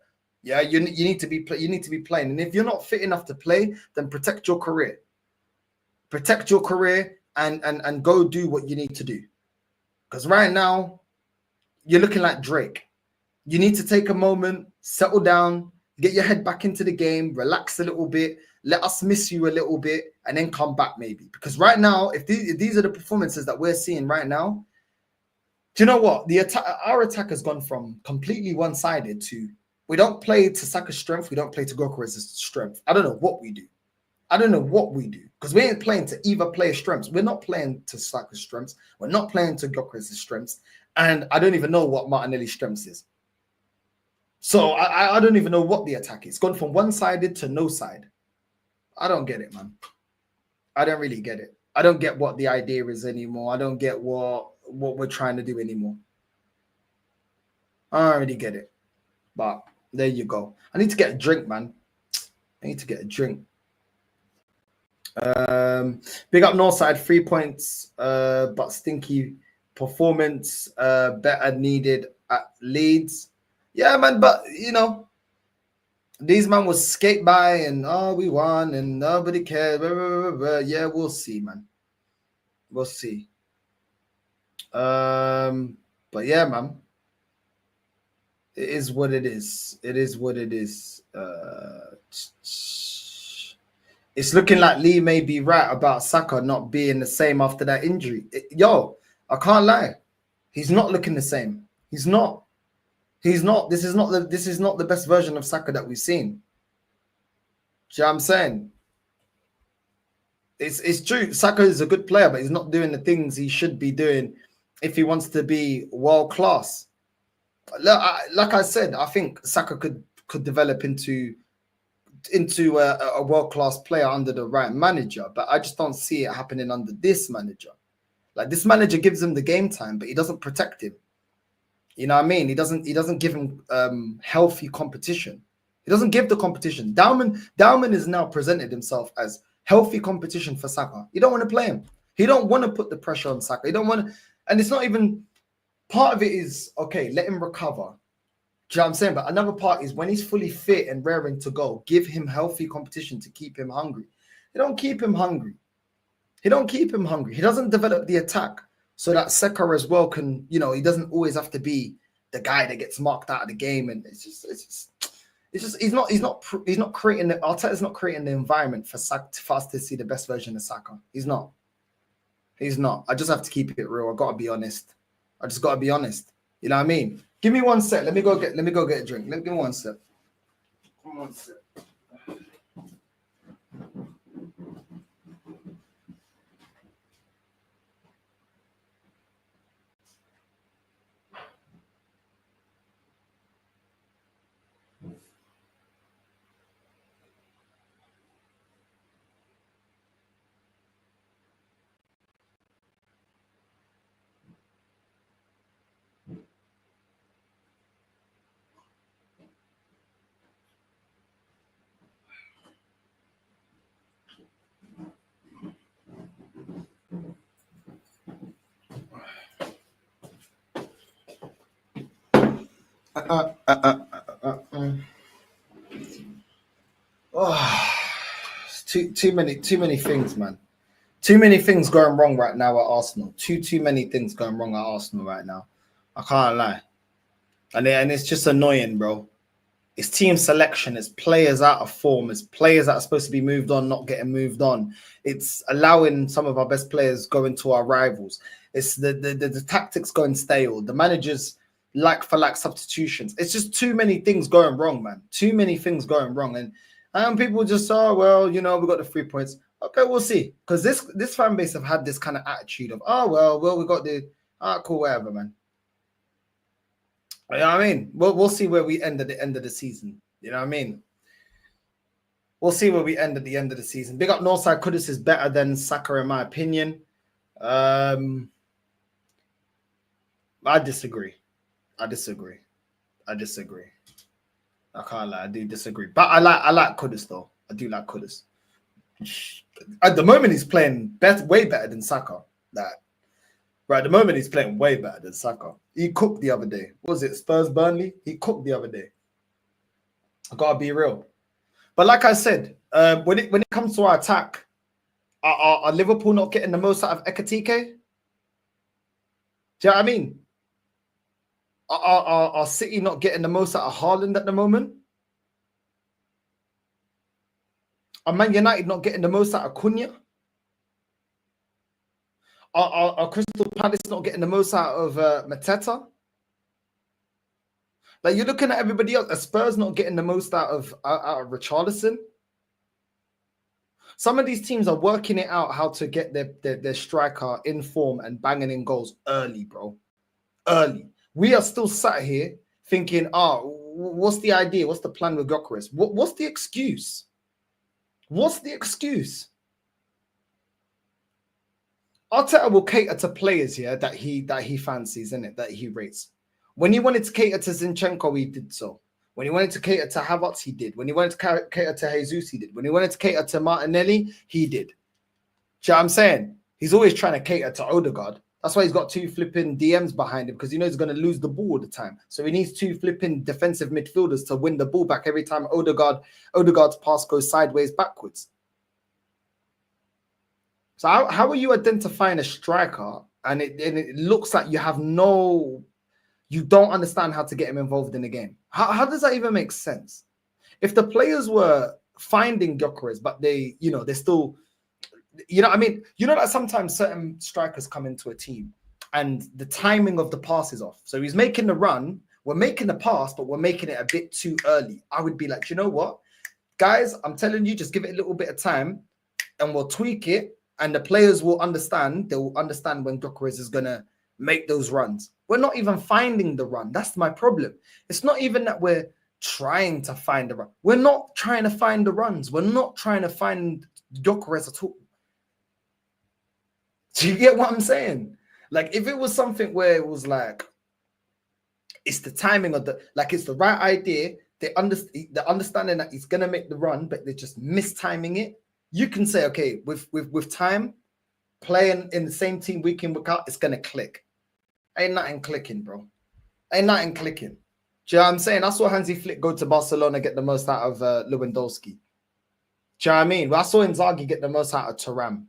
yeah, you need to be playing. And if you're not fit enough to play, then protect your career. Protect your career and go do what you need to do. Because right now, you're looking like Drake. You need to take a moment, settle down, get your head back into the game, relax a little bit, let us miss you a little bit, and then come back maybe. Because right now, if these are the performances that we're seeing right now, do you know what? Our attack has gone from completely one-sided to, we don't play to Saka's strength, we don't play to Gyökeres' strength. I don't know what we do. I don't know what we do. Because we ain't playing to either player's strengths. We're not playing to Saka's strengths. We're not playing to Gyökeres' strengths. And I don't even know what Martinelli's strengths is. So I don't even know what the attack is. It's gone from one-sided to no side. I don't get it, man. I don't really get it. I don't get what the idea is anymore. I don't get what we're trying to do anymore. I don't really get it. But there you go. I need to get a drink, man. I need to get a drink. Big up Northside, 3 points, but stinky performance, better needed at Leeds. Yeah, man, but you know, these man was skate by and we won and nobody cares. Blah, blah, blah, blah. Yeah, we'll see, man. We'll see. But yeah, man. It is what it is. It is what it is. It's looking like Lee may be right about Saka not being the same after that injury. Yo, I can't lie. He's not looking the same. He's not. He's not. This is not the best version of Saka that we've seen. Do you know what I'm saying? It's true. Saka is a good player, but he's not doing the things he should be doing if he wants to be world class. Like I said, I think Saka could develop into a world class player under the right manager, but I just don't see it happening under this manager. Like, this manager gives him the game time, but he doesn't protect him. You know what I mean? He doesn't give him healthy competition. He doesn't give the competition. Dauman has now presented himself as healthy competition for Saka. You don't want to play him. He don't want to put the pressure on Saka. You don't want to, and it's not even, part of it is, okay, let him recover. Do you know what I'm saying? But another part is when he's fully fit and raring to go, give him healthy competition to keep him hungry. He don't keep him hungry. He don't keep him hungry. He doesn't develop the attack so that Saka as well can, you know, he doesn't always have to be the guy that gets marked out of the game. And it's just he's not creating the, Arteta's not creating the environment for us to see the best version of Saka. He's not. I just have to keep it real. I gotta be honest. I just gotta be honest. You know what I mean? Give me 1 sec. Let me go get a drink. Give me 1 sec. Come on, sec. Too many things, man. Too many things going wrong right now at Arsenal. Too many things going wrong at Arsenal right now. I can't lie. And it's just annoying, bro. It's team selection. It's players out of form. It's players that are supposed to be moved on, not getting moved on. It's allowing some of our best players go into our rivals. It's the tactics going stale. The managers like for like substitutions. It's just too many things going wrong, man. Too many things going wrong. And people just, oh, well, you know, we got the 3 points. Okay, we'll see. Because this fan base have had this kind of attitude of, oh, well, we got the, cool, whatever, man. You know what I mean? We'll see where we end at the end of the season. You know what I mean? We'll see where we end at the end of the season. Big up Northside Kudus is better than Saka, in my opinion. I disagree. I can't lie. I do disagree. But I like Kudus, though. I do like Kudus. At the moment, he's playing way better than Saka. Right, at the moment, he's playing way better than Saka. He cooked the other day. What was it, Spurs Burnley? He cooked the other day. I gotta be real. But like I said, when it comes to our attack, are Liverpool not getting the most out of Ekatike? Do you know what I mean? Are City not getting the most out of Haaland at the moment? Are Man United not getting the most out of Cunha? Are Crystal Palace not getting the most out of Mateta? Like, you're looking at everybody else. Are Spurs not getting the most out of Richarlison? Some of these teams are working it out how to get their striker in form and banging in goals early, bro. Early. We are still sat here thinking, what's the idea? What's the plan with Gyökeres? What's the excuse? What's the excuse? Arteta will cater to players here that he fancies, innit? That he rates. When he wanted to cater to Zinchenko, he did so. When he wanted to cater to Havertz, he did. When he wanted to cater to Jesus, he did. When he wanted to cater to Martinelli, he did. Do you know what I'm saying? He's always trying to cater to Odegaard. That's why he's got 2 flipping DMs behind him, because he knows he's going to lose the ball all the time. So he needs 2 flipping defensive midfielders to win the ball back every time Odegaard's pass goes sideways backwards. So how are you identifying a striker and it looks like you don't understand how to get him involved in the game? How does that even make sense? If the players were finding Gyökeres, but they're still, I mean, that sometimes certain strikers come into a team and the timing of the pass is off. So he's making the run, we're making the pass, but we're making it a bit too early. I would be like, you know what, guys, I'm telling you, just give it a little bit of time and we'll tweak it. And the players will understand. They will understand when Gyökeres is going to make those runs. We're not even finding the run. That's my problem. It's not even that we're trying to find the run. We're not trying to find the runs. We're not trying to find Gyökeres at all. Do you get what I'm saying? Like, if it was something where it was like, it's the timing of it's the right idea. The understanding that he's going to make the run, but they're just mistiming it. You can say, okay, with time, playing in the same team week in, week out, it's going to click. Ain't nothing clicking, bro. Ain't nothing clicking. Do you know what I'm saying? I saw Hansi Flick go to Barcelona, get the most out of Lewandowski. Do you know what I mean? Well, I saw Inzaghi get the most out of Thuram.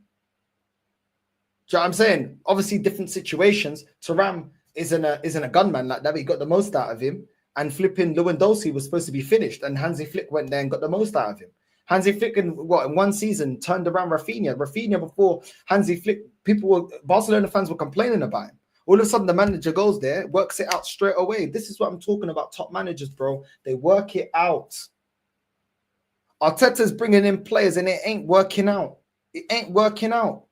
Do you know what I'm saying? Obviously, different situations. Thuram isn't a gunman like that, but he got the most out of him. And flipping Lewandowski was supposed to be finished, and Hansi Flick went there and got the most out of him. Hansi Flick in one season turned around Rafinha. Rafinha, before Hansi Flick, Barcelona fans were complaining about him. All of a sudden, the manager goes there, works it out straight away. This is what I'm talking about. Top managers, bro. They work it out. Arteta's bringing in players and it ain't working out. It ain't working out.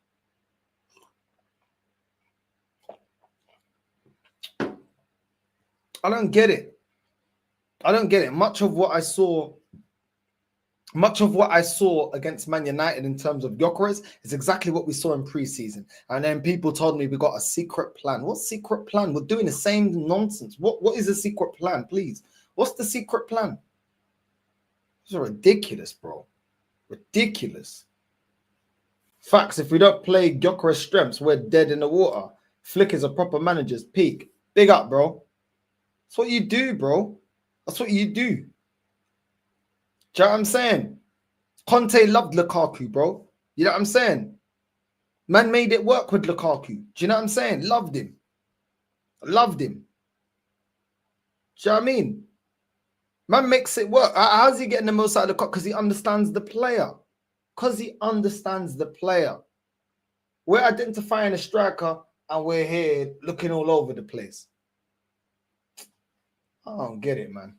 I don't get it. Much of what I saw against Man United in terms of Gyökeres is exactly what we saw in pre-season. And then people told me we got a secret plan. What secret plan? We're doing the same nonsense. What is the secret plan, please? What's the secret plan? This is ridiculous, bro. Ridiculous. Facts, if we don't play Gyökeres' strengths, we're dead in the water. Flick is a proper manager's peak. Big up, bro. That's what you do, bro. That's what you do. Do you know what I'm saying? Conte loved Lukaku, bro. You know what I'm saying? Man made it work with Lukaku. Do you know what I'm saying? Loved him. Loved him. Do you know what I mean? Man makes it work. How's he getting the most out of the cut? Because he understands the player. Because he understands the player. We're identifying a striker and we're here looking all over the place. I don't get it, man.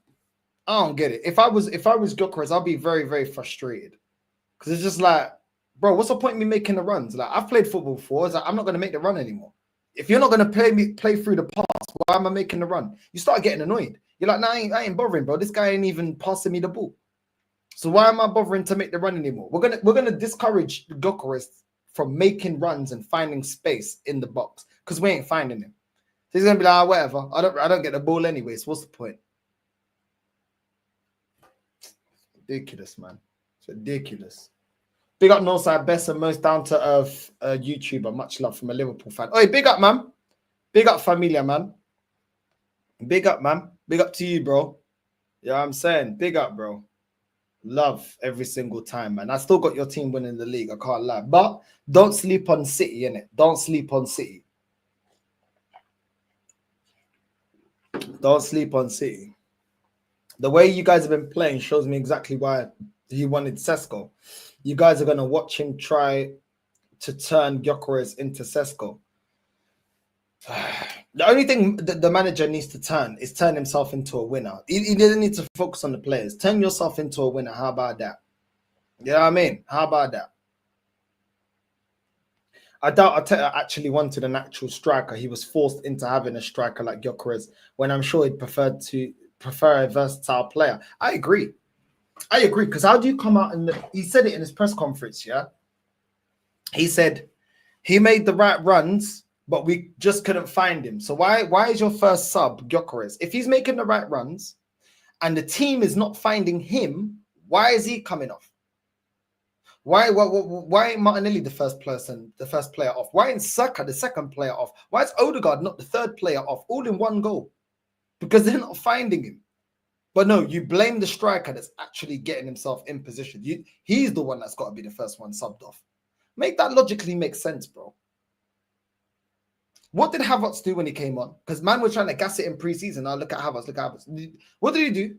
I don't get it. If I was Gyökeres, I'd be very, very frustrated. Because it's just like, bro, what's the point of me making the runs? Like, I've played football before. It's like, I'm not going to make the run anymore. If you're not going to play through the pass, why am I making the run? You start getting annoyed. You're like, nah, I ain't bothering, bro. This guy ain't even passing me the ball. So why am I bothering to make the run anymore? We're gonna discourage Gyökeres from making runs and finding space in the box because we ain't finding him. So he's gonna be like, whatever. I don't get the ball anyway. So what's the point? Ridiculous, man. It's ridiculous. Big up Northside, best and most down to earth YouTuber. Much love from a Liverpool fan. Oh, big up, man. Big up, familia, man. Big up, man. Big up to you, bro. Yeah, you know I'm saying, big up, bro. Love every single time, man. I still got your team winning the league. I can't lie. But don't sleep on City, innit? Don't sleep on City. Don't sleep on City. The way you guys have been playing shows me exactly why he wanted Sesko. You guys are going to watch him try to turn Gyökeres into Sesko. The only thing that the manager needs to turn himself into a winner. He doesn't need to focus on the players. Turn yourself into a winner. How about that? You know what I mean? How about that? I doubt Arteta actually wanted an actual striker. He was forced into having a striker like Gyökeres when I'm sure he'd prefer a versatile player. I agree. Because how do you come out he said it in his press conference, yeah? He said he made the right runs, but we just couldn't find him. So why is your first sub Gyökeres? If he's making the right runs and the team is not finding him, why is he coming off? Why ain't Martinelli the first player off? Why ain't Saka the second player off? Why is Odegaard not the third player off? All in one goal. Because they're not finding him. But no, you blame the striker that's actually getting himself in position. He's the one that's got to be the first one subbed off. Make that logically make sense, bro. What did Havertz do when he came on? Because man was trying to gas it in preseason. Now look at Havertz. What did he do?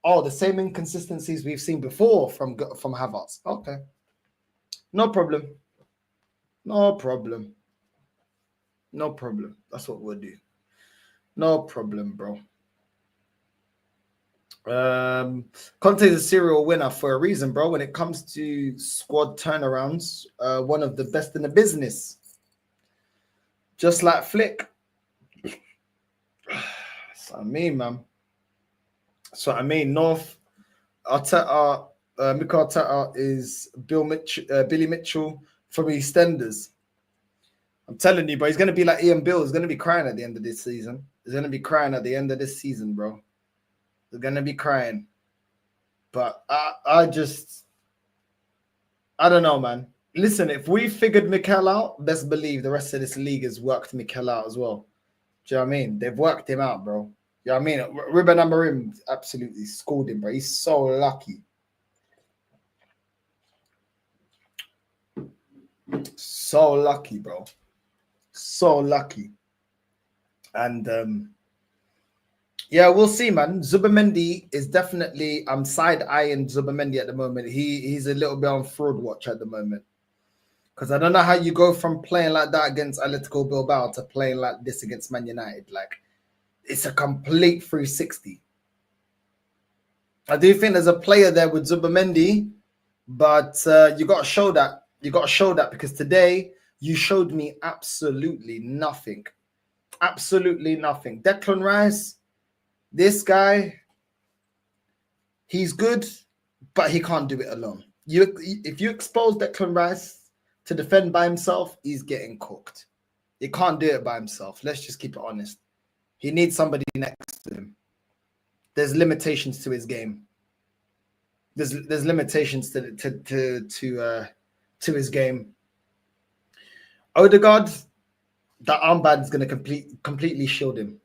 Oh, the same inconsistencies we've seen before from Havertz. Okay. No problem. That's what we'll do. No problem, bro. Conte is a serial winner for a reason, bro. When it comes to squad turnarounds, one of the best in the business. Just like Flick. That's what I mean, man. That's what I mean. North Arteta, Mikel Arteta is Billy Mitchell from EastEnders. I'm telling you, bro, he's going to be like Ian Bill. He's going to be crying at the end of this season. He's going to be crying at the end of this season, bro. He's going to be crying. But I don't know, man. Listen, if we figured Mikel out, best believe the rest of this league has worked Mikel out as well. Do you know what I mean? They've worked him out, bro. You know what I mean? Ruben Amorim absolutely scored him, bro. He's so lucky. So lucky, bro. So lucky. And yeah, we'll see, man. Zubimendi is definitely, I'm side-eyeing Zubimendi at the moment. He's a little bit on fraud watch at the moment. Because I don't know how you go from playing like that against Atletico Bilbao to playing like this against Man United. Like, it's a complete 360. I do think there's a player there with Zubimendi, but you got to show that. You got to show that because today you showed me absolutely nothing. Absolutely nothing. Declan Rice, this guy, he's good, but he can't do it alone. If you expose Declan Rice to defend by himself, he's getting cooked. He can't do it by himself. Let's just keep it honest. He needs somebody next to him. There's limitations to his game. There's limitations to his game. Odegaard, that armband is going to completely shield him.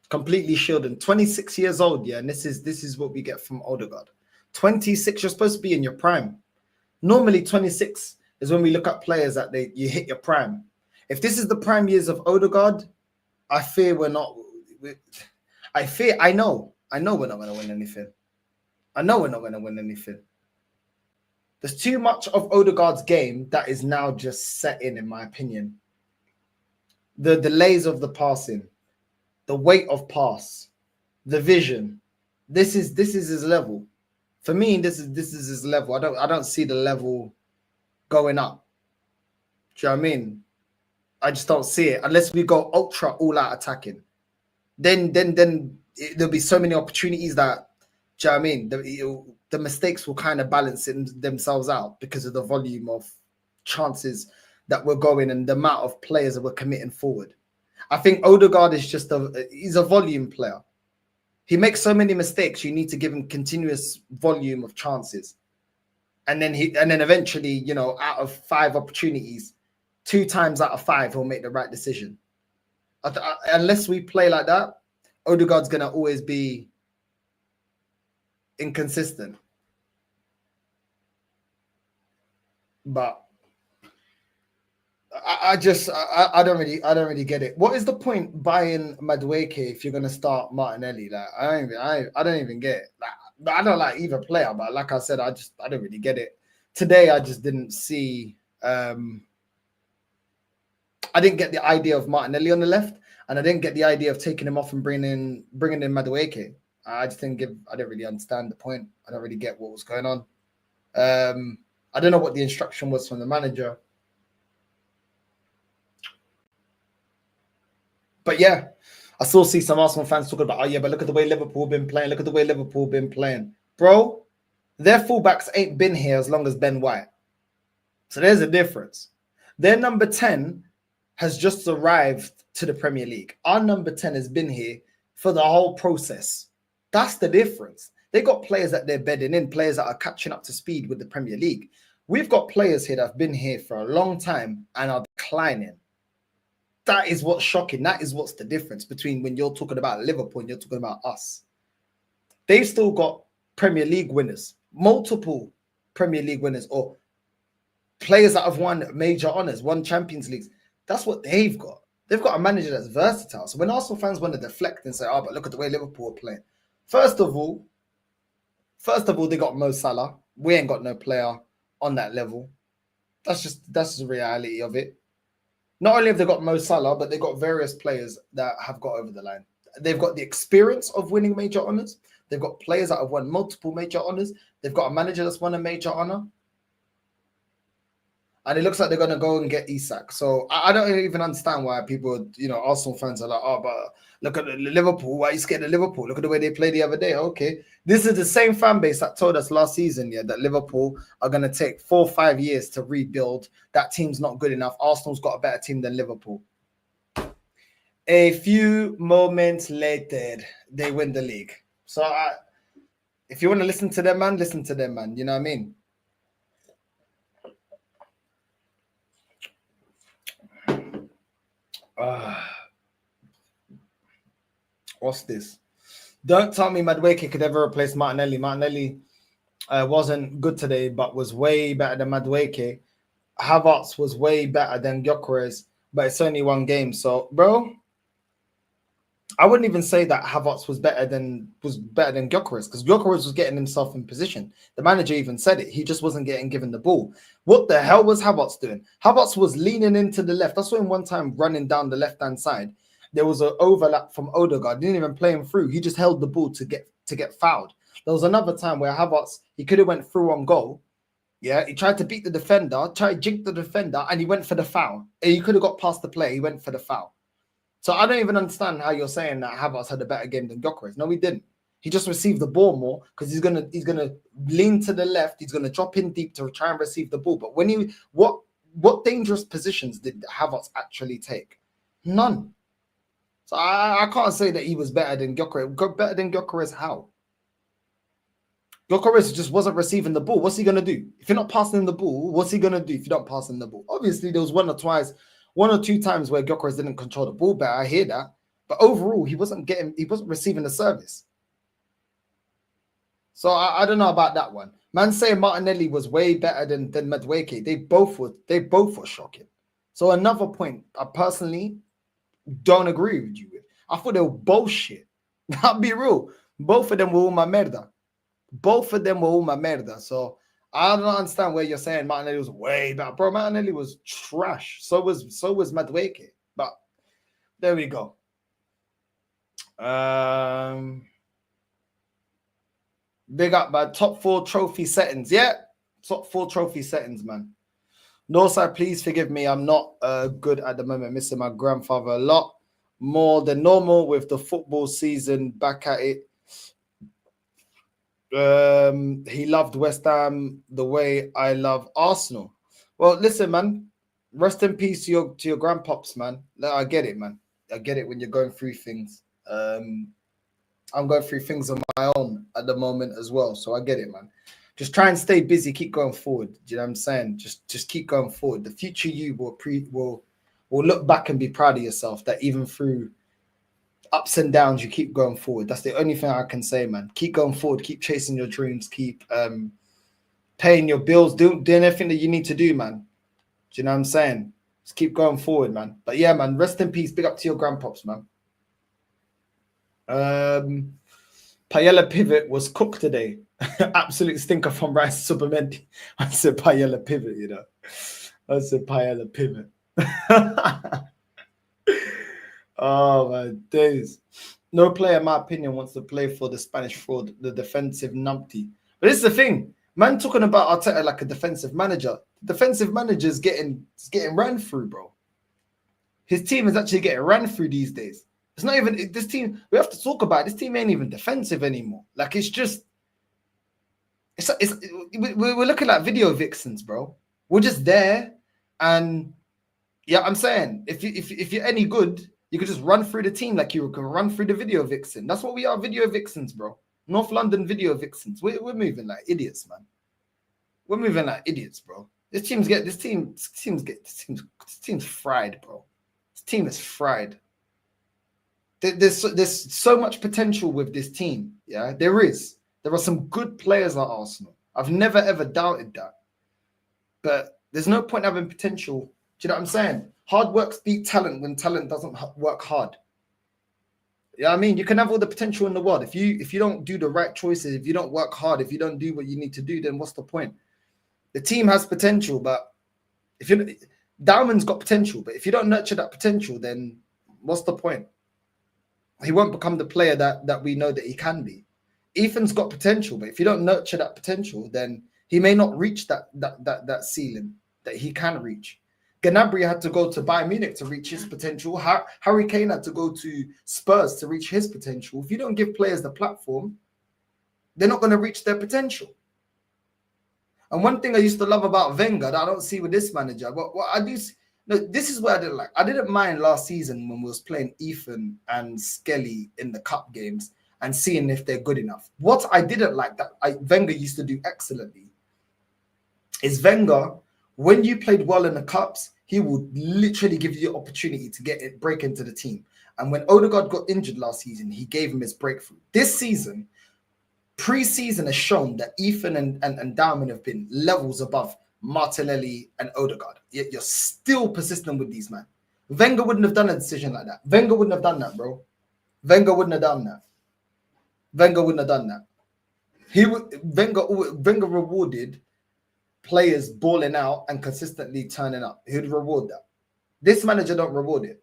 Completely shield him. 26 years old, yeah, and this is what we get from Odegaard. 26, you're supposed to be in your prime. Normally 26 is when we look at players that you hit your prime. If this is the prime years of Odegaard, I fear we're not. I know we're not going to win anything. I know we're not going to win anything. There's too much of Odegaard's game that is now just set in my opinion. The delays of the passing, the weight of pass, the vision. This is his level. For me, this is his level. I don't see the level going up. Do you know what I mean? I just don't see it unless we go ultra all out attacking. Then there'll be so many opportunities that, do you know what I mean? The mistakes will kind of balance themselves out because of the volume of chances that we're going and the amount of players that we're committing forward. I think Odegaard is he's a volume player. He makes so many mistakes. You need to give him continuous volume of chances, and then eventually, you know, out of 5 opportunities, 2 times out of 5 he'll make the right decision. Unless we play like that, Odegaard's gonna always be inconsistent. But I don't really get it. What is the point buying Madueke if you're gonna start Martinelli? Like I don't even get it. Like I don't like either player, but like I said, I don't really get it. Today I just didn't see. I didn't get the idea of Martinelli on the left, and I didn't get the idea of taking him off and bringing in Madueke. I didn't really understand the point. I don't really get what was going on. I don't know what the instruction was from the manager. But yeah, I still see some Arsenal fans talking about, oh yeah, but look at the way Liverpool been playing. Look at the way Liverpool been playing. Bro, their fullbacks ain't been here as long as Ben White. So there's a difference. Their number 10 has just arrived to the Premier League. Our number 10 has been here for the whole process. That's the difference. They got players that they're bedding in, players that are catching up to speed with the Premier League. We've got players here that have been here for a long time and are declining. That is what's shocking. That is what's the difference between when you're talking about Liverpool and you're talking about us. They've still got Premier League winners, multiple Premier League winners, or players that have won major honours, won Champions Leagues. That's what they've got. They've got a manager that's versatile. So when Arsenal fans want to deflect and say, oh, but look at the way Liverpool are playing. First of all, they got Mo Salah. We ain't got no player on that level. That's the reality of it. Not only have they got Mo Salah, but they've got various players that have got over the line. They've got the experience of winning major honours. They've got players that have won multiple major honours. They've got a manager that's won a major honour. And it looks like they're going to go and get Isak. So I don't even understand why people, you know, Arsenal fans are like, oh, but look at Liverpool. Why are you scared of Liverpool? Look at the way they played the other day. Okay. This is the same fan base that told us last season, yeah, that Liverpool are going to take 4 or 5 years to rebuild. That team's not good enough. Arsenal's got a better team than Liverpool. A few moments later, they win the league. So if you want to listen to them, man, listen to them, man. You know what I mean? What's this? Don't tell me Madueke could ever replace Martinelli. Martinelli wasn't good today, but was way better than Madueke. Havertz was way better than Gyökeres, but it's only 1 game. So, bro, I wouldn't even say that Havertz was better than Gyökeres, because Gyökeres was getting himself in position. The manager even said it. He just wasn't getting given the ball. What the hell was Havertz doing? Havertz was leaning into the left. That's when one time running down the left-hand side, there was an overlap from Odegaard. Didn't even play him through. He just held the ball to get fouled. There was another time where Havertz, he could have went through on goal. Yeah, he tried to beat the defender, tried to jink the defender, and he went for the foul. And he could have got past the player. He went for the foul. So I don't even understand how you're saying that Havertz had a better game than Gyökeres. No, he didn't. He just received the ball more because he's gonna lean to the left. He's gonna drop in deep to try and receive the ball. But when what dangerous positions did Havertz actually take? None. So I can't say that he was better than Gyökeres. Better than Gyökeres how? Gyökeres just wasn't receiving the ball. What's he gonna do? If you're not passing him the ball, what's he gonna do if you don't pass him the ball? Obviously, there was 1 or 2 times where Gyökeres didn't control the ball better. I hear that. But overall, he wasn't receiving the service. So I don't know about that one. Man saying Martinelli was way better than Madueke. They both were shocking. So another point, I personally don't agree with you with. I thought they were bullshit. I'll be real. Both of them were uma merda. Both of them were uma merda. So I don't understand where you're saying Martinelli was way better. Bro, Martinelli was trash. So was Madueke. But there we go. Big up, man. Top 4 trophy settings. Yeah, top 4 trophy settings, man. Northside, please forgive me. I'm not good at the moment. Missing my grandfather a lot more than normal with the football season back at it. He loved West Ham the way I love Arsenal. Well, listen, man. Rest in peace to your grandpops, man. I get it, man. I get it when you're going through things. I'm going through things on my own at the moment as well. So I get it, man. Just try and stay busy, keep going forward. Do you know what I'm saying? Just keep going forward. The future you will look back and be proud of yourself that even through ups and downs, you keep going forward. That's the only thing I can say, man. Keep going forward, keep chasing your dreams, keep paying your bills, doing everything that you need to do, man. Do you know what I'm saying? Just keep going forward, man. But yeah, man, rest in peace. Big up to your grandpops, man. Paella pivot was cooked today. Absolute stinker from Rice Supermenti. I said Paella pivot, you know. I said Paella pivot. Oh my days. No player, in my opinion, wants to play for the Spanish fraud, the defensive numpty. But this is the thing. Man talking about Arteta like a defensive manager. The defensive manager is getting ran through, bro. His team is actually getting ran through these days. It's not even this team. We have to talk about it. This team ain't even defensive anymore. Like it's just, we're looking at video vixens, bro. We're just there, and yeah, I'm saying if you're any good, you could just run through the team like you can run through the video vixen. That's what we are, video vixens, bro. North London video vixens. We're moving like idiots, man. We're moving like idiots, bro. This team's fried, bro. This team is fried. There's so much potential with this team. Yeah, there is. There are some good players at Arsenal. I've never ever doubted that. But there's no point having potential. Do you know what I'm saying? Hard work beats talent when talent doesn't work hard. Yeah, I mean, you can have all the potential in the world. If you don't do the right choices, if you don't work hard, if you don't do what you need to do, then what's the point? The team has potential, but Dowman's got potential, but if you don't nurture that potential, then what's the point? He won't become the player that we know that he can be. Ethan's got potential, but if you don't nurture that potential, then he may not reach that ceiling that he can reach. Gnabry had to go to Bayern Munich to reach his potential. Harry Kane had to go to Spurs to reach his potential. If you don't give players the platform, they're not going to reach their potential. And one thing I used to love about Wenger that I don't see with this manager, but what I do see, no, this is what I didn't like. I didn't mind last season when we was playing Ethan and Skelly in the cup games and seeing if they're good enough. What I didn't like that Wenger used to do excellently is Wenger, when you played well in the cups, he would literally give you the opportunity to break into the team. And when Odegaard got injured last season, he gave him his breakthrough. This season, pre-season has shown that Ethan and Dowman have been levels above Martinelli and Odegaard. Yet you're still persistent with these, man. Wenger wouldn't have done a decision like that. Wenger wouldn't have done that, bro. Wenger wouldn't have done that. Wenger wouldn't have done that. Wenger rewarded players balling out and consistently turning up. He would reward that. This manager don't reward it.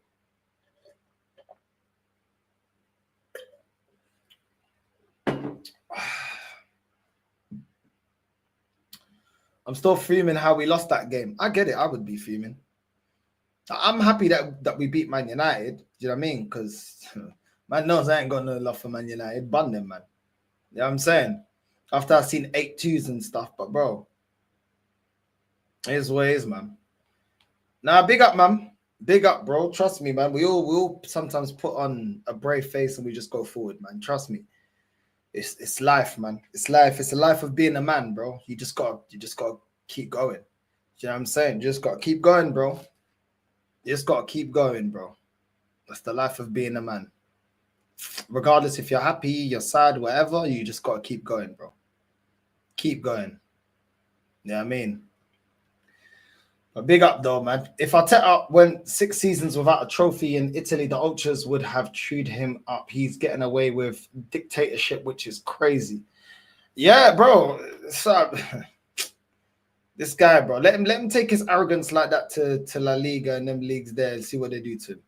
I'm still fuming how we lost that game. I get it. I would be fuming. I'm happy that we beat Man United. Do you know what I mean? Because man knows I ain't got no love for Man United. Bun them, man. You know what I'm saying? After I've seen 8-2s and stuff. But, bro, it is what it is, man. Nah, big up, man. Big up, bro. Trust me, man. We all sometimes put on a brave face and we just go forward, man. Trust me. It's life, man. It's life. It's the life of being a man, bro. You just gotta keep going. You know what I'm saying? You just gotta keep going, bro. You just gotta keep going, bro. That's the life of being a man. Regardless if you're happy, you're sad, whatever, you just gotta keep going, bro. keep going. Yeah, I mean. But big up though, man. If Arteta went 6 seasons without a trophy in Italy, the ultras would have chewed him up. He's getting away with dictatorship, which is crazy. Yeah, bro. So, this guy, bro. Let him take his arrogance like that to La Liga and them leagues there and see what they do to him.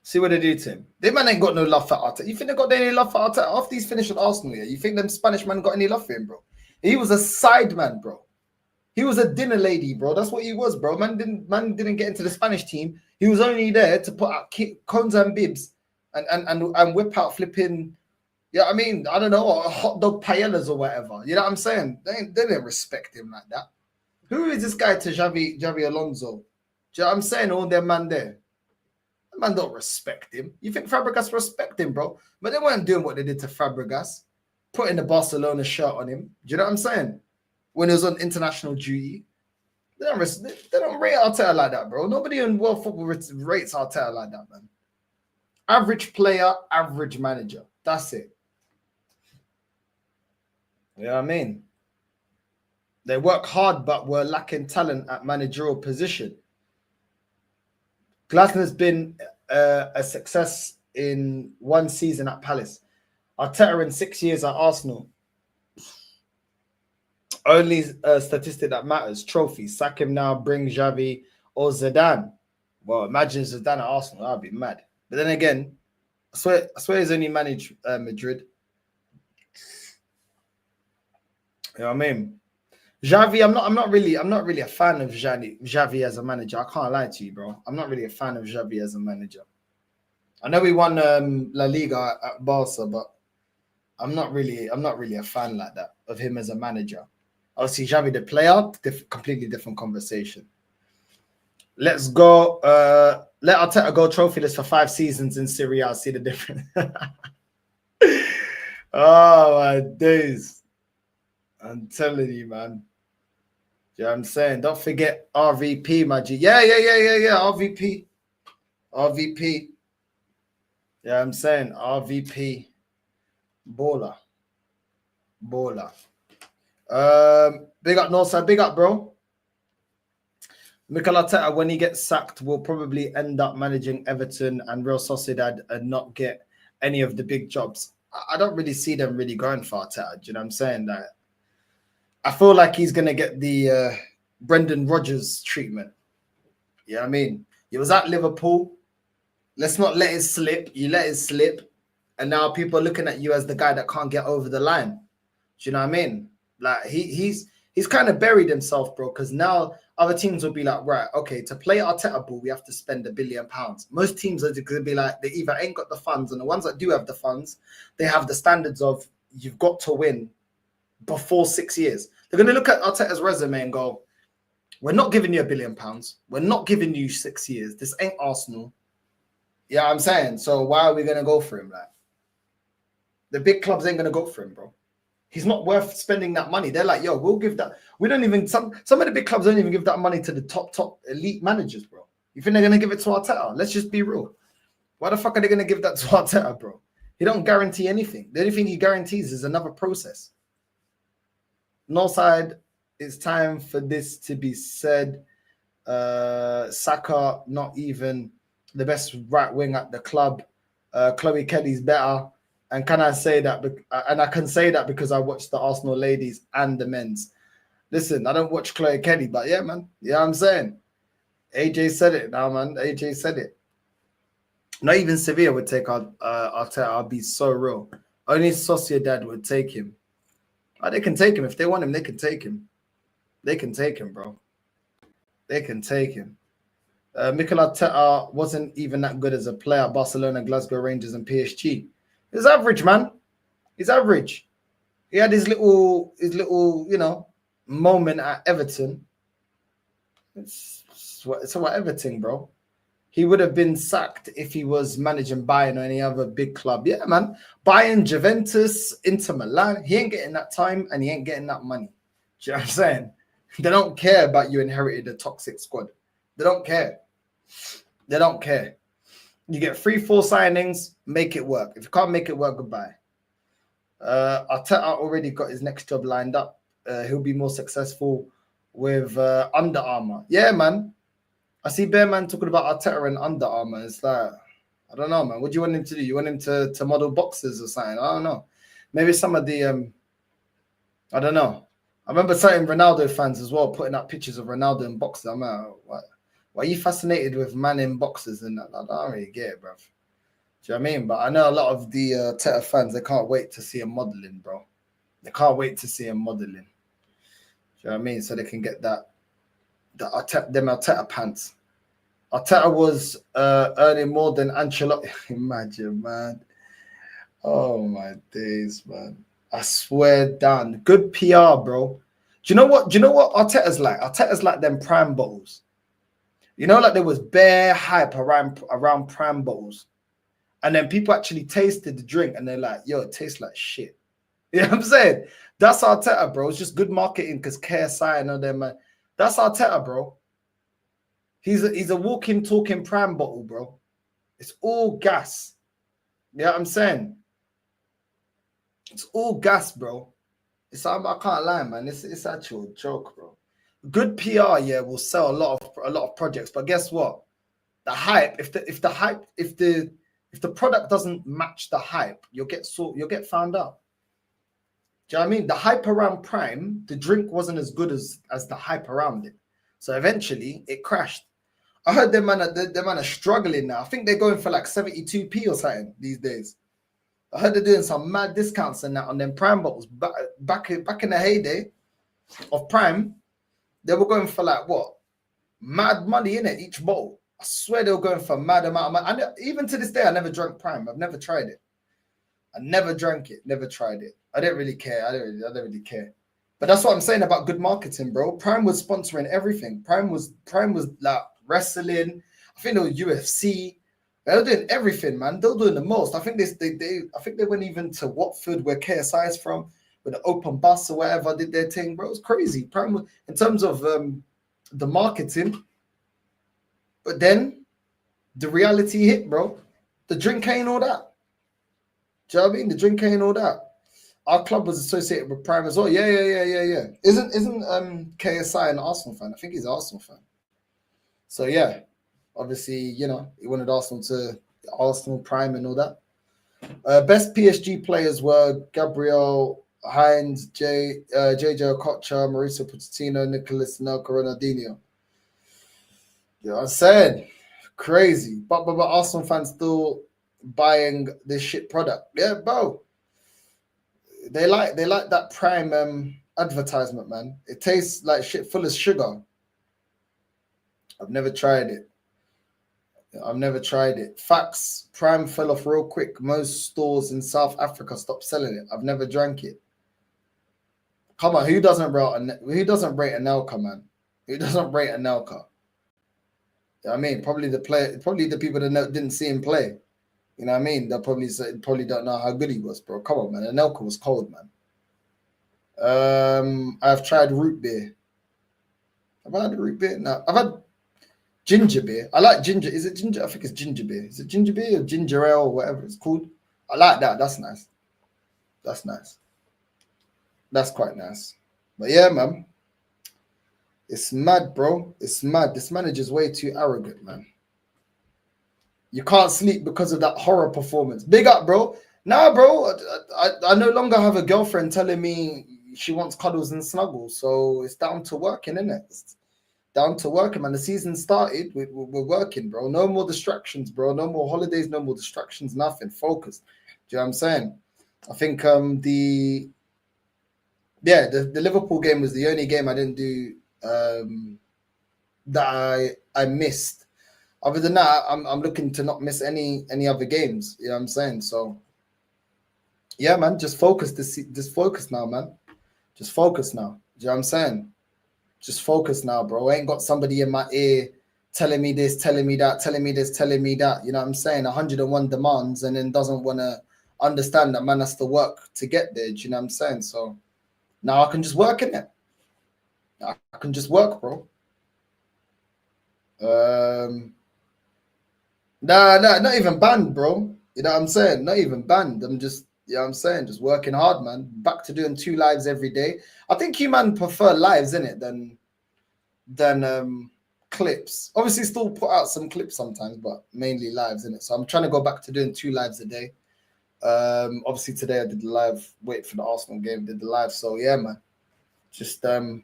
See what they do to him. They man ain't got no love for Arteta. You think they got any love for Arteta after he's finished at Arsenal? Yeah, you think them Spanish man got any love for him, bro? He was a side man, bro. He was a dinner lady, bro. That's what he was, bro. Man didn't get into the Spanish team. He was only there to put out cones and bibs and whip out flipping. Yeah, I mean, I don't know, hot dog paellas or whatever. You know what I'm saying? They didn't respect him like that. Who is this guy to Xavi Alonso? Do you know what I'm saying? All them man there. The man don't respect him. You think Fabregas respect him, bro? But they weren't doing what they did to Fabregas, putting the Barcelona shirt on him. Do you know what I'm saying? When he was on international duty. They don't rate Arteta like that, bro. Nobody in world football rates Arteta like that, man. Average player, average manager. That's it. You know what I mean? They work hard, but were lacking talent at managerial position. Glasner's been a success in 1 season at Palace. Arteta in 6 years at Arsenal. Only statistic that matters, trophies. Sack him now, bring Xavi or Zidane. Well, imagine Zidane at Arsenal. I'd be mad. But then again, I swear he's only managed Madrid. You know what I mean? Xavi, I'm not really a fan of Xavi as a manager. I can't lie to you, bro. I'm not really a fan of Xavi as a manager. I know we won La Liga at Barca, but I'm not really a fan like that of him as a manager. Obviously, Xavi the player, completely different conversation. Let's go. Let Arteta go trophyless for 5 seasons in Serie A. See the difference. Oh my days! I'm telling you, man. Yeah, I'm saying, don't forget RVP, my G. Yeah. RVP. Yeah, I'm saying RVP. Baller. Big up Northside, big up, bro. Mikel Arteta, when he gets sacked, will probably end up managing Everton and Real Sociedad and not get any of the big jobs. I don't really see them really going for Arteta. Do you know what I'm saying? That I feel like he's gonna get the Brendan Rodgers treatment. You know what I mean? He was at Liverpool. Let's not let it slip. You let it slip, and now people are looking at you as the guy that can't get over the line. Do you know what I mean? Like he's kind of buried himself, bro. Because now other teams will be like, right, okay, to play Arteta ball, we have to spend £1 billion. Most teams are going to be like, they either ain't got the funds, and the ones that do have the funds, they have the standards of you've got to win before 6 years. They're going to look at Arteta's resume and go, we're not giving you £1 billion. We're not giving you 6 years. This ain't Arsenal. Yeah, I'm saying. So why are we going to go for him? Like, the big clubs ain't going to go for him, bro. He's not worth spending that money. They're like, yo, we'll give that. We don't even, some of the big clubs don't even give that money to the top elite managers, bro. You think they're going to give it to Arteta? Let's just be real. Why the fuck are they going to give that to Arteta, bro? He don't guarantee anything. The only thing he guarantees is another process. Northside, it's time for this to be said. Saka, not even the best right wing at the club. Chloe Kelly's better. And can I say that? And I can say that because I watched the Arsenal ladies and the men's. Listen, I don't watch Chloe Kelly, but yeah, man. Yeah, I'm saying. AJ said it now, man. AJ said it. Not even Sevilla would take Arteta. I'll be so real. Only Sociedad would take him. Oh, they can take him. If they want him, they can take him. They can take him, bro. They can take him. Mikel Arteta wasn't even that good as a player at Barcelona, Glasgow Rangers, and PSG. He's average, man. He's average. He had his little, moment at Everton. It's whatever thing, bro. He would have been sacked if he was managing Bayern or any other big club. Yeah, man. Bayern, Juventus, Inter Milan. He ain't getting that time and he ain't getting that money. Do you know what I'm saying? They don't care about you inherited a toxic squad. They don't care. They don't care. You get 3-4 signings, make it work. If you can't make it work, goodbye. Arteta already got his next job lined up. He'll be more successful with Under Armour. Yeah, man. I see Bear Man talking about Arteta and Under Armour. It's like, I don't know, man. What do you want him to do? You want him to model boxes or something? I don't know. Maybe some of the I don't know. I remember certain Ronaldo fans as well putting up pictures of Ronaldo in boxes. I'm like, why are you fascinated with man in boxes and that? I don't really get it, bro. Do you know what I mean? But I know a lot of the Arteta fans, they can't wait to see him modeling, bro. They can't wait to see him modeling. Do you know what I mean? So they can get them Arteta pants. Arteta was earning more than Ancelotti. Imagine, man. Oh my days, man. I swear down. Good PR, bro. Do you know what Arteta's like? Arteta's like them prime bottles. You know, like there was bare hype around prime bottles. And then people actually tasted the drink and they're like, yo, it tastes like shit. You know what I'm saying? That's Arteta, bro. It's just good marketing because KSI and all them, man. That's Arteta, bro. He's a walking, talking prime bottle, bro. It's all gas. You know what I'm saying? It's all gas, bro. I can't lie, man. It's actual joke, bro. Good PR, yeah, will sell a lot of projects, but guess what? The hype, if the product doesn't match the hype, you'll get found out. Do you know what I mean? The hype around Prime, the drink wasn't as good as the hype around it. So eventually it crashed. I heard them man are struggling now. I think they're going for like 72p or something these days. I heard they're doing some mad discounts and that on them Prime bottles. Back in the heyday of Prime, they were going for like what? Mad money in it, each bottle. I swear they were going for a mad amount of money. Even to this day, I never drank Prime. I've never tried it. I never drank it, never tried it. I didn't really care. I don't really care. But that's what I'm saying about good marketing, bro. Prime was sponsoring everything. Prime was like wrestling. I think it was UFC. They were doing everything, man. They were doing the most. I think they went even to Watford, where KSI is from, with the open bus or whatever, did their thing, bro. It was crazy. Prime was, in terms of the marketing. But then the reality hit, bro. The drink ain't all that. Do you know what I mean? The drink ain't all that. Our club was associated with Prime as well. Yeah. Isn't KSI an Arsenal fan? I think he's an Arsenal fan. So yeah, obviously, you know, he wanted Arsenal Prime and all that. Best PSG players were Gabriel Hines, JJ Okocha, Mauricio Pochettino, Nicolas Anelka, Ronaldinho. You know what I'm saying? Crazy. But Arsenal fans still buying this shit product. Yeah, bro. They like that Prime advertisement, man. It tastes like shit full of sugar. I've never tried it. Facts. Prime fell off real quick. Most stores in South Africa stopped selling it. I've never drank it. Come on, who doesn't rate Anelka, man? Who doesn't rate Anelka? You know what I mean? Probably the people that didn't see him play. You know what I mean? They'll probably don't know how good he was, bro. Come on, man. Anelka was cold, man. I've tried root beer. Have I had root beer? No. I've had ginger beer. I like ginger. Is it ginger? I think it's ginger beer. Is it ginger beer or ginger ale or whatever it's called? I like that. That's nice. That's quite nice. But yeah, man. It's mad, bro. It's mad. This manager's way too arrogant, man. You can't sleep because of that horror performance. Big up, bro. Nah, bro. I no longer have a girlfriend telling me she wants cuddles and snuggles. So it's down to working, isn't it? It's down to working, man. The season started. We're working, bro. No more distractions, bro. No more holidays. No more distractions. Nothing. Focus. Do you know what I'm saying? I think the Liverpool game was the only game I didn't do that I missed. Other than that, I'm looking to not miss any other games. You know what I'm saying? So yeah, man, just focus now, man. Just focus now. Do you know what I'm saying? Just focus now, bro. I ain't got somebody in my ear telling me this, telling me that, telling me this, telling me that. You know what I'm saying? 101 demands and then doesn't want to understand that man has to work to get there. Do you know what I'm saying? So now I can just work in it. I can just work, bro. Nah, not even banned, bro. You know what I'm saying? Not even banned. I'm just, You know what I'm saying? Just working hard, man. Back to doing 2 lives every day. I think you man prefer lives, innit, than clips. Obviously, still put out some clips sometimes, but mainly lives, innit? So I'm trying to go back to doing 2 lives a day. Obviously today I did the live, wait for the Arsenal game, did the live. So yeah, man. Just you know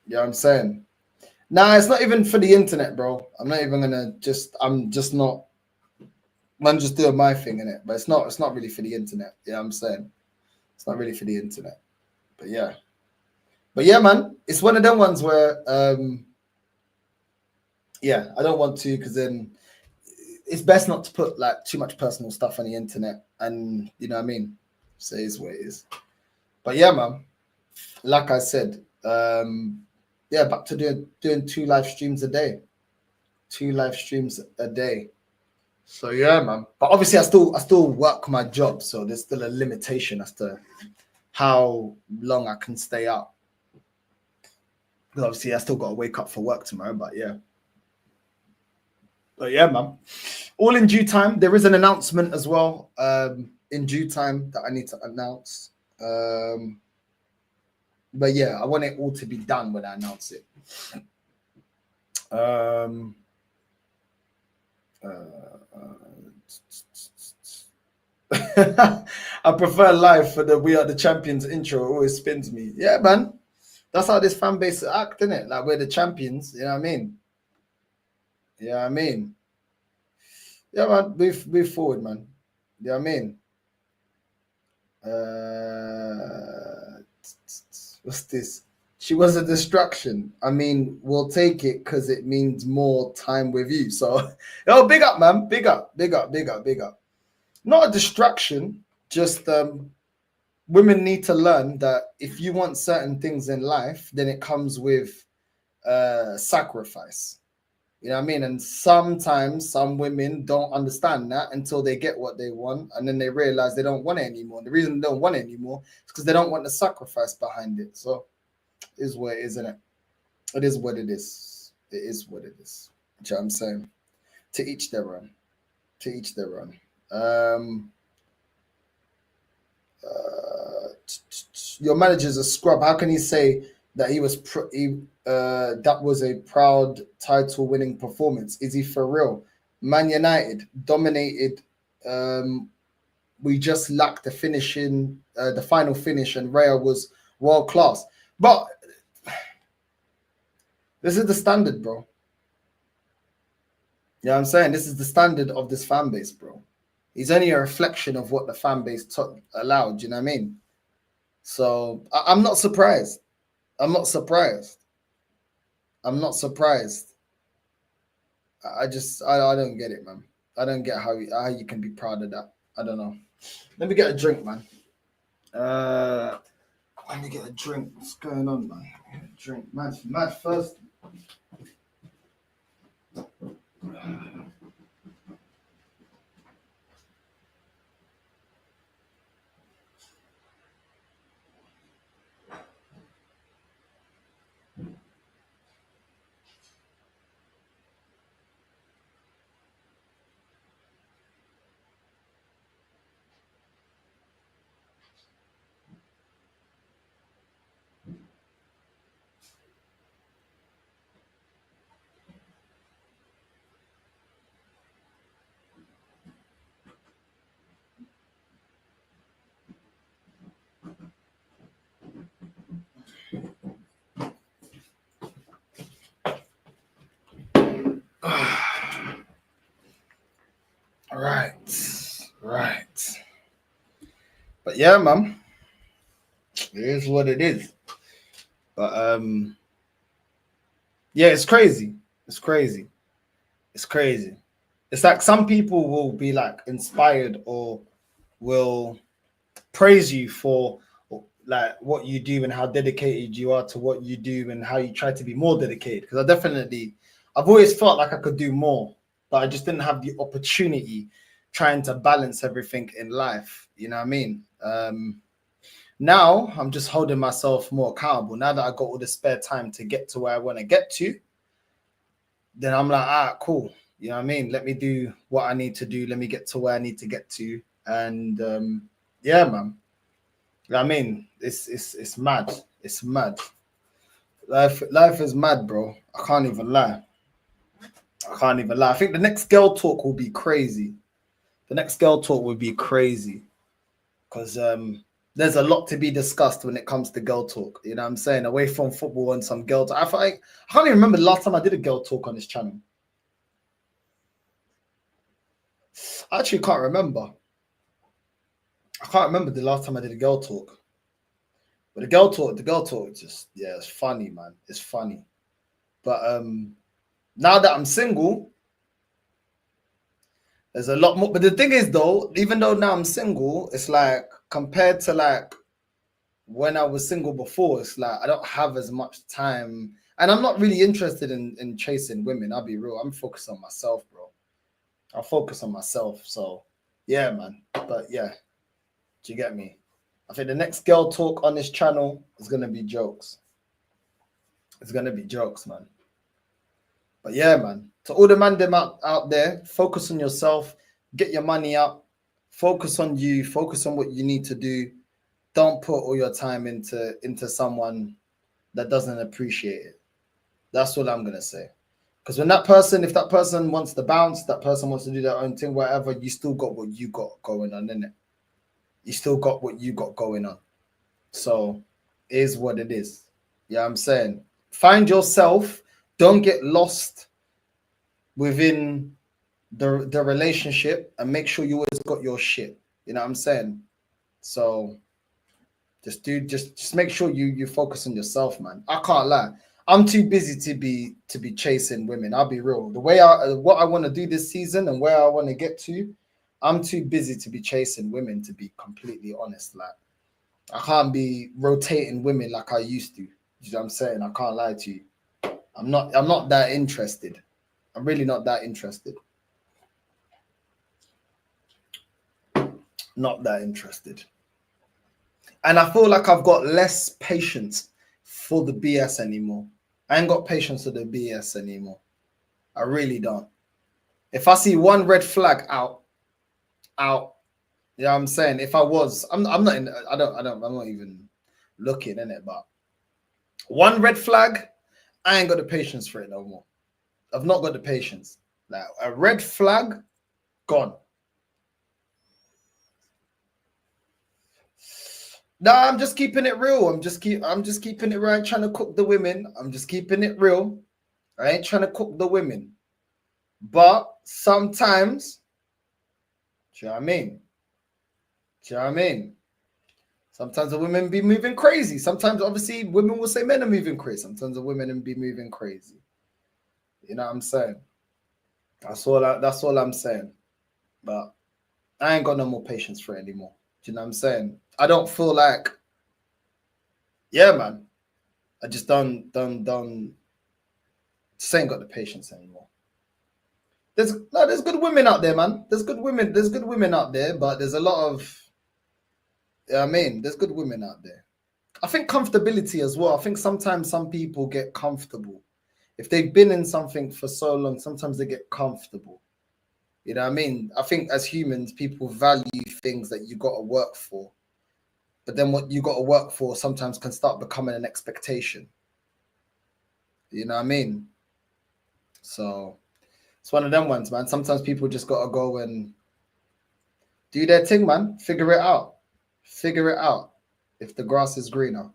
what I'm saying? Nah, it's not even for the internet, bro. I'm not even gonna I'm just not man, just doing my thing in it, but it's not really for the internet. Yeah, I'm saying it's not really for the internet. But yeah, man, it's one of them ones where yeah, I don't want to, because then it's best not to put like too much personal stuff on the internet, and you know what I mean. So it is what it is. But yeah, man, like I said, yeah, back to doing 2 live streams a day. 2 live streams a day. So yeah, man. But obviously, I still work my job, so there's still a limitation as to how long I can stay up. But obviously, I still got to wake up for work tomorrow. But yeah, man. All in due time. There is an announcement as well. In due time that I need to announce. But yeah, I want it all to be done when I announce it. I prefer live for the "We Are the Champions" intro. It always spins me. Yeah, man. That's how this fan base act, innit? Like, we're the champions. You know what I mean? Yeah, I mean. Yeah, man. Move forward, man. You know what I mean? What's this? She was a distraction. I mean, we'll take it because it means more time with you. So, yo, big up, man. Big up. Not a distraction, just women need to learn that if you want certain things in life, then it comes with sacrifice. You know what I mean? And sometimes some women don't understand that until they get what they want, and then they realize they don't want it anymore. The reason they don't want it anymore is because they don't want the sacrifice behind it. So it is what it is, isn't it? It is what it is. It is what it is. You know what I'm saying? To each their own. To each their own. Your manager's a scrub. How can he say that that was a proud title-winning performance? Is he for real? Man United dominated. We just lacked the finishing, the final finish, and Raya was world class. But this is the standard, bro. You know what I'm saying? This is the standard of this fan base, bro. He's only a reflection of what the fan base allowed. You know what I mean? So I'm not surprised. I'm not surprised. I don't get it, man. I don't get how you can be proud of that. I don't know. Let me get a drink, man. Let me get a drink. What's going on, man? Drink, mad first. Right. But yeah, man, it is what it is. But yeah, it's crazy. It's like some people will be like inspired or will praise you for like what you do and how dedicated you are to what you do and how you try to be more dedicated. Because I've always felt like I could do more, but I just didn't have the opportunity trying to balance everything in life. You know what I mean? Now I'm just holding myself more accountable. Now that I got all the spare time to get to where I want to get to, then I'm like, cool. You know what I mean? Let me do what I need to do. Let me get to where I need to get to. And Yeah, man. I mean, it's mad. It's mad. Life is mad, bro. I can't even lie. I can't even lie. I think the next girl talk will be crazy. The next girl talk will be crazy because there's a lot to be discussed when it comes to girl talk. You know what I'm saying? Away from football and some girl talk. I can't even remember the last time I did a girl talk on this channel. I actually can't remember. I can't remember the last time I did a girl talk. But the girl talk, just yeah, it's funny, man. It's funny. But now that I'm single, there's a lot more. But the thing is, though, even though now I'm single, it's like compared to like when I was single before, it's like I don't have as much time, and I'm not really interested in chasing women. I'll be real. I'm focused on myself, bro. I'll focus on myself. So yeah, man. But yeah, do you get me? I think the next girl talk on this channel is gonna be jokes. It's gonna be jokes, man. But yeah, man. To all the man them out there, focus on yourself, get your money up, focus on you, focus on what you need to do. Don't put all your time into someone that doesn't appreciate it. That's all I'm gonna say. Because when if that person wants to bounce, that person wants to do their own thing, whatever, you still got what you got going on, innit? You still got what you got going on. So it is what it is. Yeah, I'm saying. Find yourself. Don't get lost within the relationship, and make sure you always got your shit. You know what I'm saying? So just make sure you focus on yourself, man. I can't lie. I'm too busy to be chasing women. I'll be real. The way what I want to do this season and where I want to get to, I'm too busy to be chasing women, to be completely honest. Like I can't be rotating women like I used to. You know what I'm saying? I can't lie to you. I'm not that interested. I'm really not that interested. Not that interested. And I feel like I've got less patience for the BS anymore. I ain't got patience for the BS anymore. I really don't. If I see one red flag out. You know what I'm saying? If I was, I'm not even looking in it, but one red flag, I ain't got the patience for it no more. I've not got the patience. Like a red flag, gone. No, I'm just keeping it real. I'm just keeping it real. I ain't trying to cook the women. I'm just keeping it real. I ain't trying to cook the women. But sometimes, do you know what I mean? Do you know what I mean? Sometimes the women be moving crazy. Sometimes, obviously, women will say men are moving crazy. Sometimes the women be moving crazy. You know what I'm saying? That's all I'm saying. But I ain't got no more patience for it anymore. Do you know what I'm saying? I don't feel like, yeah, man. I just don't just ain't got the patience anymore. There's good women out there, man. There's good women out there, but there's a lot of, I mean, there's good women out there. I think comfortability as well. I think sometimes some people get comfortable. If they've been in something for so long, sometimes they get comfortable. You know what I mean? I think as humans, people value things that you got to work for. But then what you got to work for sometimes can start becoming an expectation. You know what I mean? So it's one of them ones, man. Sometimes people just got to go and do their thing, man. Figure it out. Figure it out. If the grass is greener.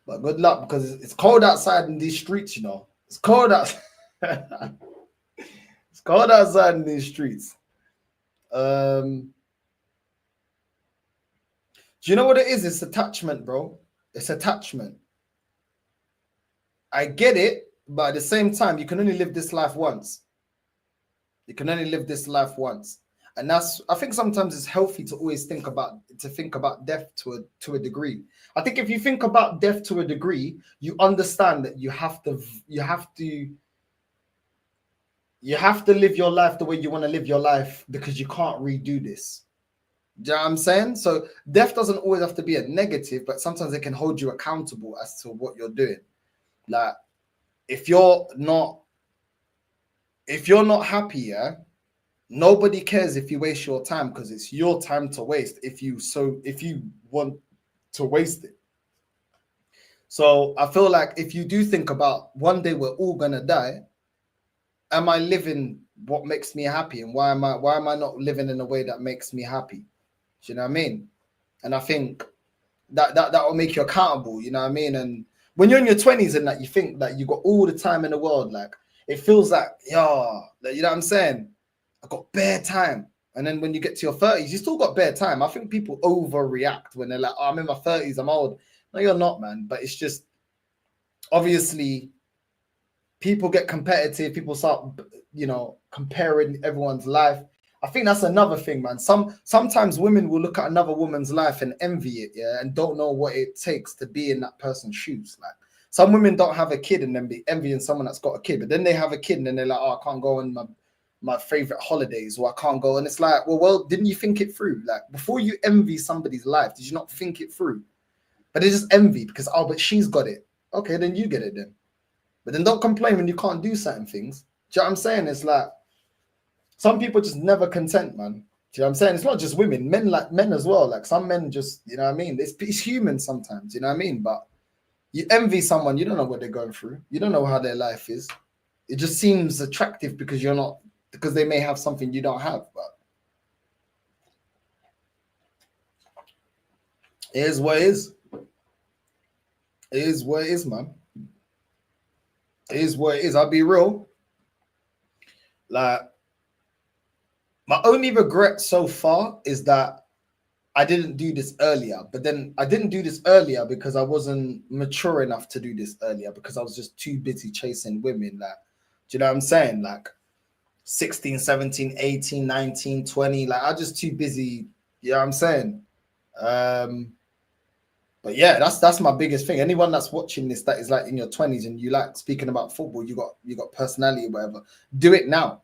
But good luck, because it's cold outside in these streets, you know. It's cold outside. It's cold outside in these streets. Do you know what it is? It's attachment, bro. It's attachment. I get it, but at the same time, you can only live this life once. You can only live this life once. And I think sometimes it's healthy to always think about death to a degree. I think if you think about death to a degree, you understand that you have to live your life the way you want to live your life, because you can't redo this. Do you know what I'm saying? So death doesn't always have to be a negative, but sometimes it can hold you accountable as to what you're doing. Like if you're not happy, yeah, nobody cares if you waste your time because it's your time to waste if you want to waste it. So I feel like if you do think about one day we're all gonna die, am I living what makes me happy, and why am I not living in a way that makes me happy? Do you know what I mean? And I think that will make you accountable, you know what I mean? And when you're in your 20s and that, you think that you got all the time in the world, like it feels like, yeah, like, you know what I'm saying? I got bare time. And then when you get to your 30s, you still got bare time. I think people overreact when they're like, oh, I'm in my 30s, I'm old. No, you're not, man. But it's just, obviously, people get competitive. People start, comparing everyone's life. I think that's another thing, man. Sometimes women will look at another woman's life and envy it, yeah, and don't know what it takes to be in that person's shoes. Like some women don't have a kid and then be envying someone that's got a kid, but then they have a kid and then they're like, oh, I can't go on my favorite holidays, or I can't go. And it's like, well, didn't you think it through? Like before you envy somebody's life, did you not think it through? But they just envy because, oh, but she's got it. Okay, then you get it then. But then don't complain when you can't do certain things. Do you know what I'm saying? It's like some people just never content, man. Do you know what I'm saying? It's not just women, men as well. Like some men just, you know what I mean? It's human sometimes, you know what I mean? But you envy someone, you don't know what they're going through. You don't know how their life is. It just seems attractive because because they may have something you don't have. But it is what it is. It is what it is, man. It is what it is. I'll be real. Like, my only regret so far is that I didn't do this earlier. But then I didn't do this earlier because I wasn't mature enough to do this earlier, because I was just too busy chasing women. Like, do you know what I'm saying? Like 16, 17, 18, 19, 20. Like, I was just too busy. You know what I'm saying? But yeah, that's my biggest thing. Anyone that's watching this that is like in your 20s and you like speaking about football, you got personality or whatever, do it now.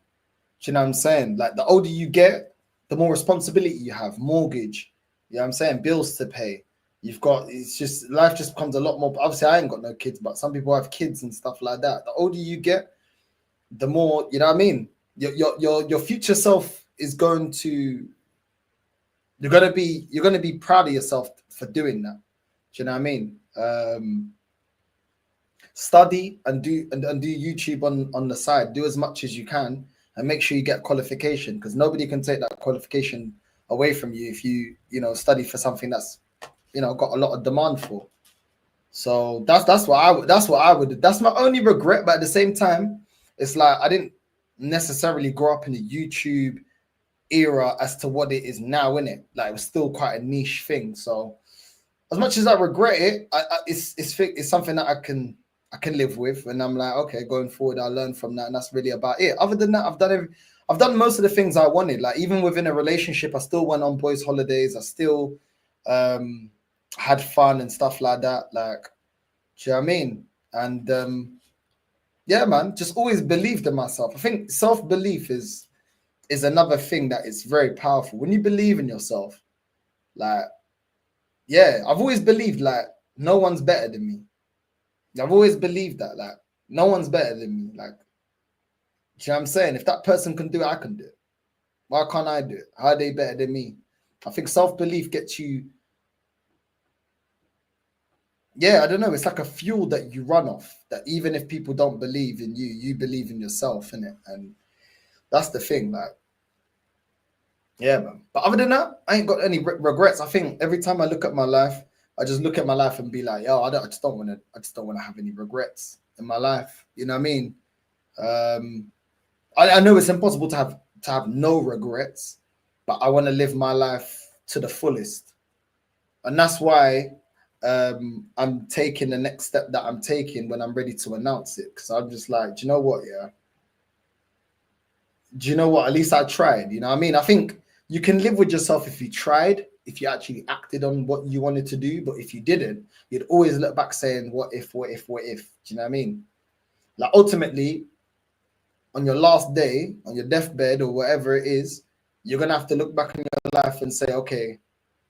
Do you know what I'm saying? Like the older you get, the more responsibility you have, mortgage, you know what I'm saying, bills to pay. It's just life just becomes a lot more. Obviously, I ain't got no kids, but some people have kids and stuff like that. The older you get, the more, you know what I mean? Your future self is going to, you're gonna be proud of yourself for doing that. Do you know what I mean? Study and do YouTube on the side. Do as much as you can and make sure you get qualification, because nobody can take that qualification away from you if you study for something that's got a lot of demand for. So that's what I would do. That's my only regret. But at the same time, it's like I didn't necessarily grow up in the YouTube era as to what it is now, innit? Like it was still quite a niche thing. So as much as I regret it, it's something that I can live with, and I'm like, okay, going forward, I'll learn from that, and that's really about it. Other than that, I've done most of the things I wanted. Like even within a relationship, I still went on boys' holidays. I still had fun and stuff like that. Like, do you know what I mean? And yeah, man, just always believed in myself. I think self-belief is another thing that is very powerful. When you believe in yourself, like, yeah, I've always believed like no one's better than me. I've always believed that like no one's better than me. Like, do you know what I'm saying? If that person can do it, I can do it. Why can't I do it? How are they better than me? I think self-belief gets you. Yeah, I don't know. It's like a fuel that you run off. That even if people don't believe in you, you believe in yourself, innit? And that's the thing. Like, yeah, man. But other than that, I ain't got any regrets. I think every time I look at my life, I just look at my life and be like, yo, I just don't want to have any regrets in my life. You know what I mean? I know it's impossible to have no regrets, but I want to live my life to the fullest, and that's why I'm taking the next step that I'm taking when I'm ready to announce it. Because I'm just like, do you know what? Yeah. Do you know what? At least I tried. You know what I mean? I think you can live with yourself if you tried, if you actually acted on what you wanted to do. But if you didn't, you'd always look back saying, what if? Do you know what I mean? Like ultimately, on your last day, on your deathbed or whatever it is, you're going to have to look back on your life and say, okay,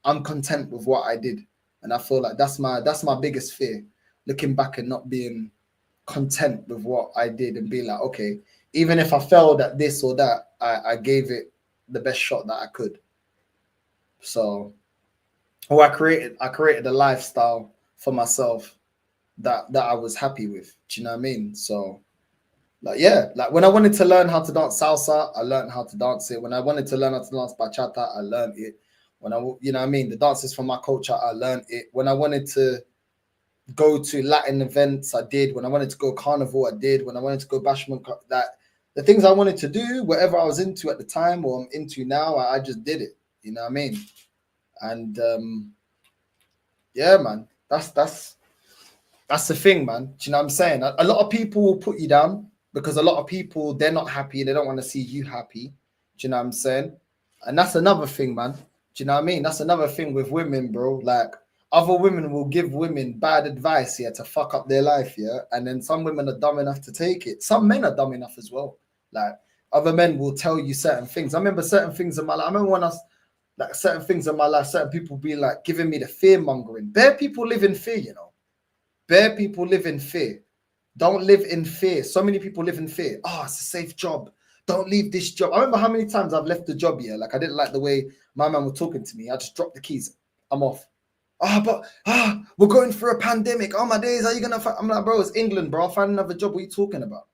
I'm content with what I did. And I feel like that's my biggest fear, looking back and not being content with what I did and being like, okay, even if I failed at this or that, I gave it the best shot that I could. So, I created a lifestyle for myself that I was happy with. Do you know what I mean? So, like, yeah, like when I wanted to learn how to dance salsa, I learned how to dance it. When I wanted to learn how to dance bachata, I learned it. When you know what I mean, the dances from my culture, I learned it. When I wanted to go to Latin events, I did. When I wanted to go carnival, I did. When I wanted to go bashment, that the things I wanted to do, whatever I was into at the time or I'm into now, I just did it. You know what I mean? And yeah, man, that's the thing, man. Do you know what I'm saying? A lot of people will put you down because a lot of people, they're not happy. They don't want to see you happy. Do you know what I'm saying? And that's another thing, man. Do you know what I mean? That's another thing with women, bro. Like, other women will give women bad advice, yeah, to fuck up their life, yeah. And then some women are dumb enough to take it. Some men are dumb enough as well. Like, other men will tell you certain things. I remember certain things in my life. I remember when I was, like, certain things in my life, certain people be like giving me the fear mongering. Bare people live in fear, you know. Bare people live in fear. Don't live in fear. So many people live in fear. Oh, it's a safe job. Don't leave this job. I remember how many times I've left the job here. Like, I didn't like the way my man was talking to me. I just dropped the keys. I'm off. We're going through a pandemic. Oh, my days, are you gonna find? I'm like, bro, it's England, bro. I'll find another job. What are you talking about?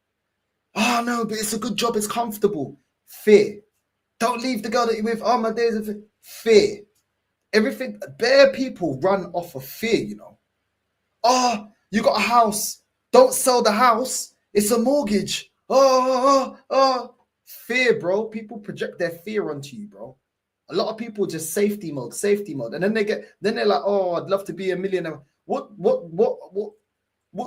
Oh, no, but it's a good job. It's comfortable. Fear. Don't leave the girl that you're with. Oh, my days of fear. Everything. Bare people run off of fear, you know. Oh, you got a house. Don't sell the house. It's a mortgage. Oh. Fear, bro. People project their fear onto you, bro. A lot of people just safety mode. And then they're like, oh, I'd love to be a millionaire. What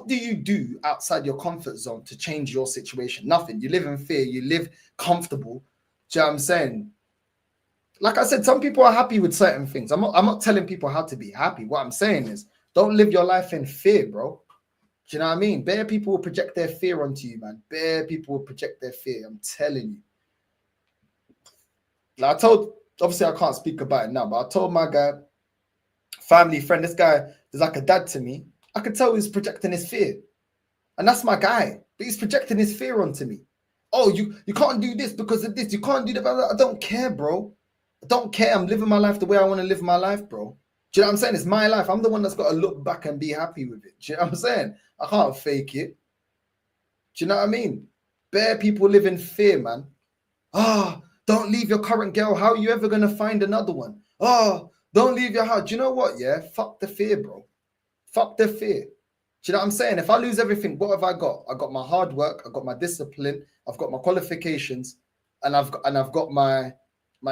do you do outside your comfort zone to change your situation? Nothing. You live in fear. You live comfortable. Do you know what I'm saying? Like I said, some people are happy with certain things. I'm not telling people how to be happy. What I'm saying is, don't live your life in fear, bro. Do you know what I mean? Bare people will project their fear onto you, man. Bare people will project their fear. I'm telling you. Like, obviously I can't speak about it now, but I told my guy, family friend, this guy is like a dad to me. I could tell he's projecting his fear. And that's my guy. But he's projecting his fear onto me. Oh, you can't do this because of this. You can't do that. I don't care, bro. I don't care. I'm living my life the way I want to live my life, bro. Do you know what I'm saying? It's my life. I'm the one that's got to look back and be happy with it. Do you know what I'm saying? I can't fake it. Do you know what I mean? Bare people live in fear, man. Don't leave your current girl. How are you ever going to find another one? Don't leave your house. Do you know what? Yeah, fuck the fear, bro. Fuck the fear. Do you know what I'm saying? If I lose everything, what have I got? I got my hard work. I got my discipline. I've got my qualifications, and I've got my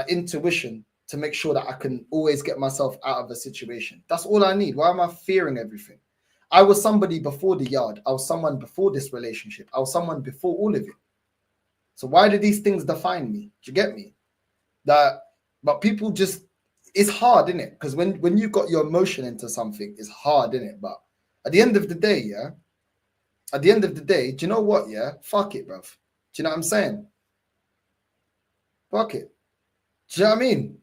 intuition to make sure that I can always get myself out of a situation. That's all I need. Why am I fearing everything? I was somebody before the yard. I was someone before this relationship. I was someone before all of it. So why do these things define me? Do you get me? But people just, it's hard, isn't it? Because when you got your emotion into something, it's hard, isn't it? But at the end of the day, yeah, do you know what? Yeah, fuck it, bruv. Do you know what I'm saying? Fuck it. Do you know what I mean?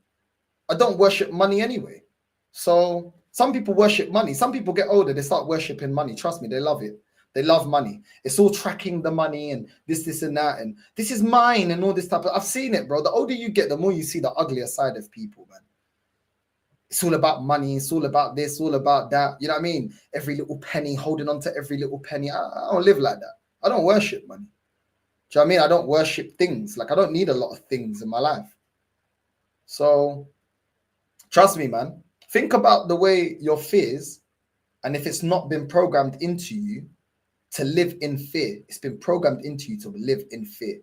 I don't worship money anyway. So some people worship money. Some people get older, they start worshiping money. Trust me, they love it. They love money. It's all tracking the money and this and that. And this is mine and all this type of, I've seen it, bro. The older you get, the more you see the uglier side of people, man. It's all about money. It's all about this, all about that. You know what I mean? Every little penny, holding on to every little penny. I don't live like that. I don't worship money. Do you know what I mean? I don't worship things. Like, I don't need a lot of things in my life. So, trust me, man. Think about the way your fears, and if it's not been programmed into you to live in fear, it's been programmed into you to live in fear.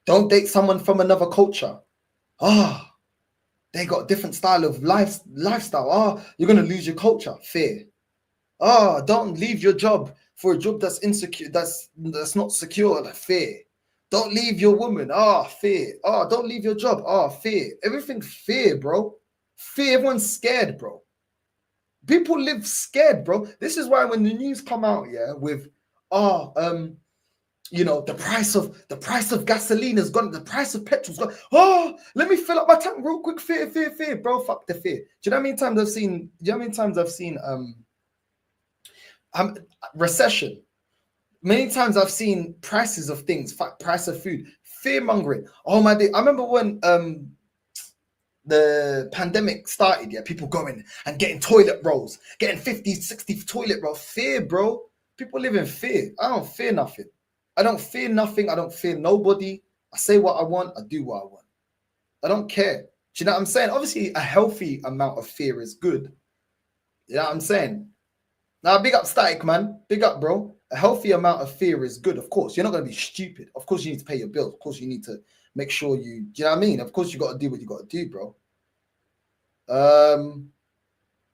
Don't date someone from another culture. They got a different style of lifestyle. You're going to lose your culture. Fear. Don't leave your job for a job that's insecure, that's not secure. Like, fear. Don't leave your woman. Fear. Don't leave your job. Fear. Everything fear, bro. Fear. Everyone's scared, bro. People live scared, bro. This is why when the news come out, yeah, with you know, the price of gasoline has gone, the price of petrol's gone. Let me fill up my tank real quick. Fear, bro. Fuck the fear. Do you know how many times I've seen recession? Many times I've seen prices of things, price of food, fear mongering. Oh my day! I remember when the pandemic started, yeah, people going and getting toilet rolls, getting 50, 60 toilet rolls. Fear, bro. People live in fear. I don't fear nothing. I don't fear nothing. I don't fear nobody. I say what I want. I do what I want. I don't care. Do you know what I'm saying? Obviously, a healthy amount of fear is good. You know what I'm saying? Now, big up Static, man. Big up, bro. A healthy amount of fear is good, of course. You're not going to be stupid. Of course, you need to pay your bills. Of course, you need to make sure you, do you know what I mean? Of course, you got to do what you got to do, bro.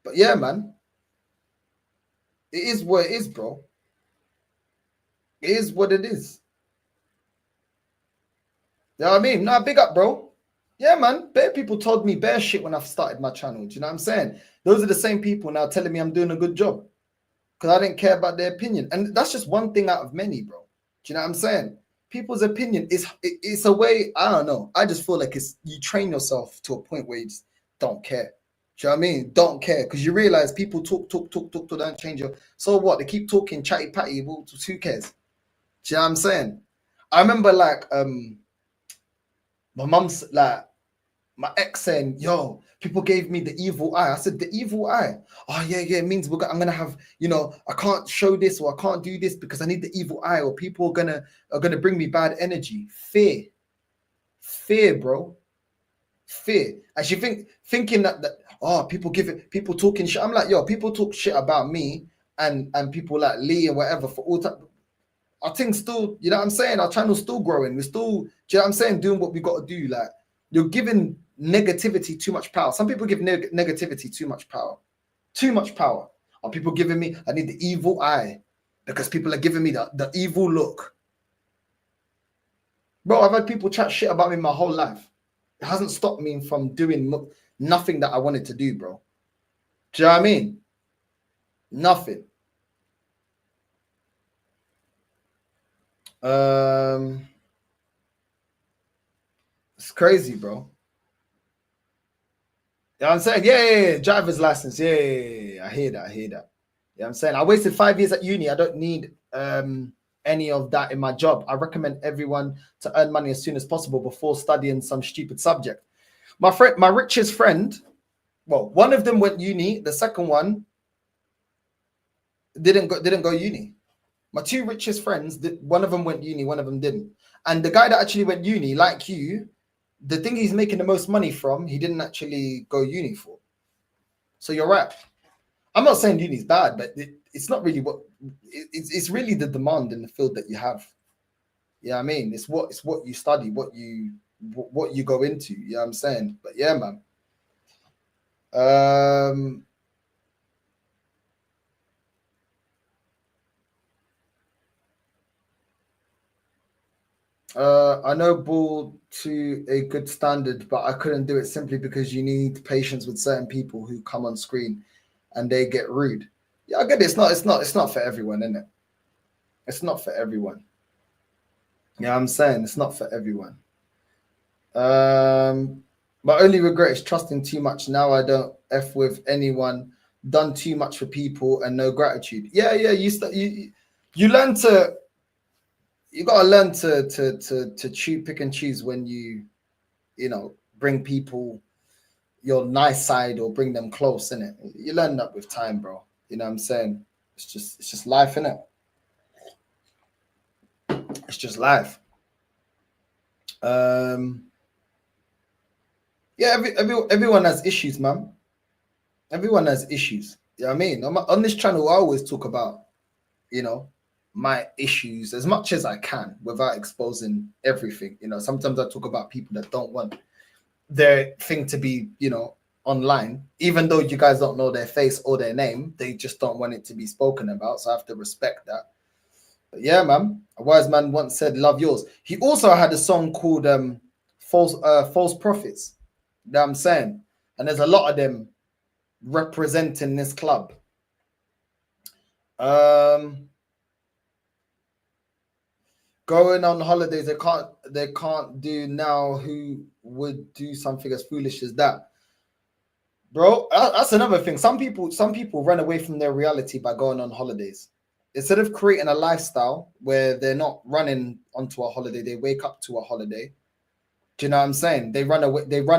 But yeah, man. It is what it is, bro. It is what it is. You know what I mean? Nah, big up, bro. Yeah, man. Bare people told me bare shit when I started my channel. Do you know what I'm saying? Those are the same people now telling me I'm doing a good job because I didn't care about their opinion. And that's just one thing out of many, bro. Do you know what I'm saying? People's opinion it's a way, I don't know. I just feel like it's you train yourself to a point where you just don't care. Do you know what I mean? Don't care because you realize people talk, don't change your. So what? They keep talking, chatty patty. Well, who cares? Do you know what I'm saying? I remember like my mum's like my ex saying, "Yo, people gave me the evil eye." I said, "The evil eye? Oh yeah, it means I'm gonna have, I can't show this or I can't do this because I need the evil eye or people are gonna bring me bad energy." Fear, bro. Fear. And she thinking that people talking shit. I'm like, yo, people talk shit about me and people like Lee and whatever for all time. Our thing's still, you know what I'm saying? Our channel's still growing. We're still, do you know what I'm saying? Doing what we got to do. Like, you're giving negativity too much power. Some people give negativity too much power. Too much power. Are people giving me, I need the evil eye because people are giving me the evil look. Bro, I've had people chat shit about me my whole life. It hasn't stopped me from doing nothing that I wanted to do, bro. Do you know what I mean? Nothing. It's crazy, bro. You know what I'm saying? Yeah, driver's license. Yeah, I hear that. You know what I'm saying? I wasted 5 years at uni. I don't need any of that in my job. I recommend everyone to earn money as soon as possible before studying some stupid subject. My richest friend, well, one of them went uni. The second one didn't go uni. My two richest friends, one of them went uni, one of them didn't. And the guy that actually went uni, like you, the thing he's making the most money from, he didn't actually go uni for. So you're right. I'm not saying uni's bad, but it's not really it's really the demand in the field that you have. Yeah, you know what I mean, it's what you study, what you go into. You know what I'm saying? But yeah, man. I know ball to a good standard, but I couldn't do it simply because you need patience with certain people who come on screen and they get rude. Yeah, I get it. It's not for everyone, isn't it? It's not for everyone. Yeah, I'm saying it's not for everyone. My only regret is trusting too much. Now I don't F with anyone, done too much for people and no gratitude. Yeah, you learn to. You gotta learn to pick and choose when you bring people your nice side or bring them close, innit? You learn that with time, bro. You know what I'm saying? It's just life, innit? It's just life. Yeah, everyone has issues, man. Everyone has issues. You know what I mean? On this channel, I always talk about, my issues as much as I can without exposing everything. Sometimes I talk about people that don't want their thing to be, online, even though you guys don't know their face or their name, they just don't want it to be spoken about. So I have to respect that. But yeah, man, a wise man once said, "Love yours." He also had a song called False Prophets. You know what I'm saying? And there's a lot of them representing this club. Going on holidays, they can't do now. Who would do something as foolish as that, bro? That's another thing. Some people run away from their reality by going on holidays. instead of creating a lifestyle where they're not running onto a holiday, they wake up to a holiday. Do you know what I'm saying? They run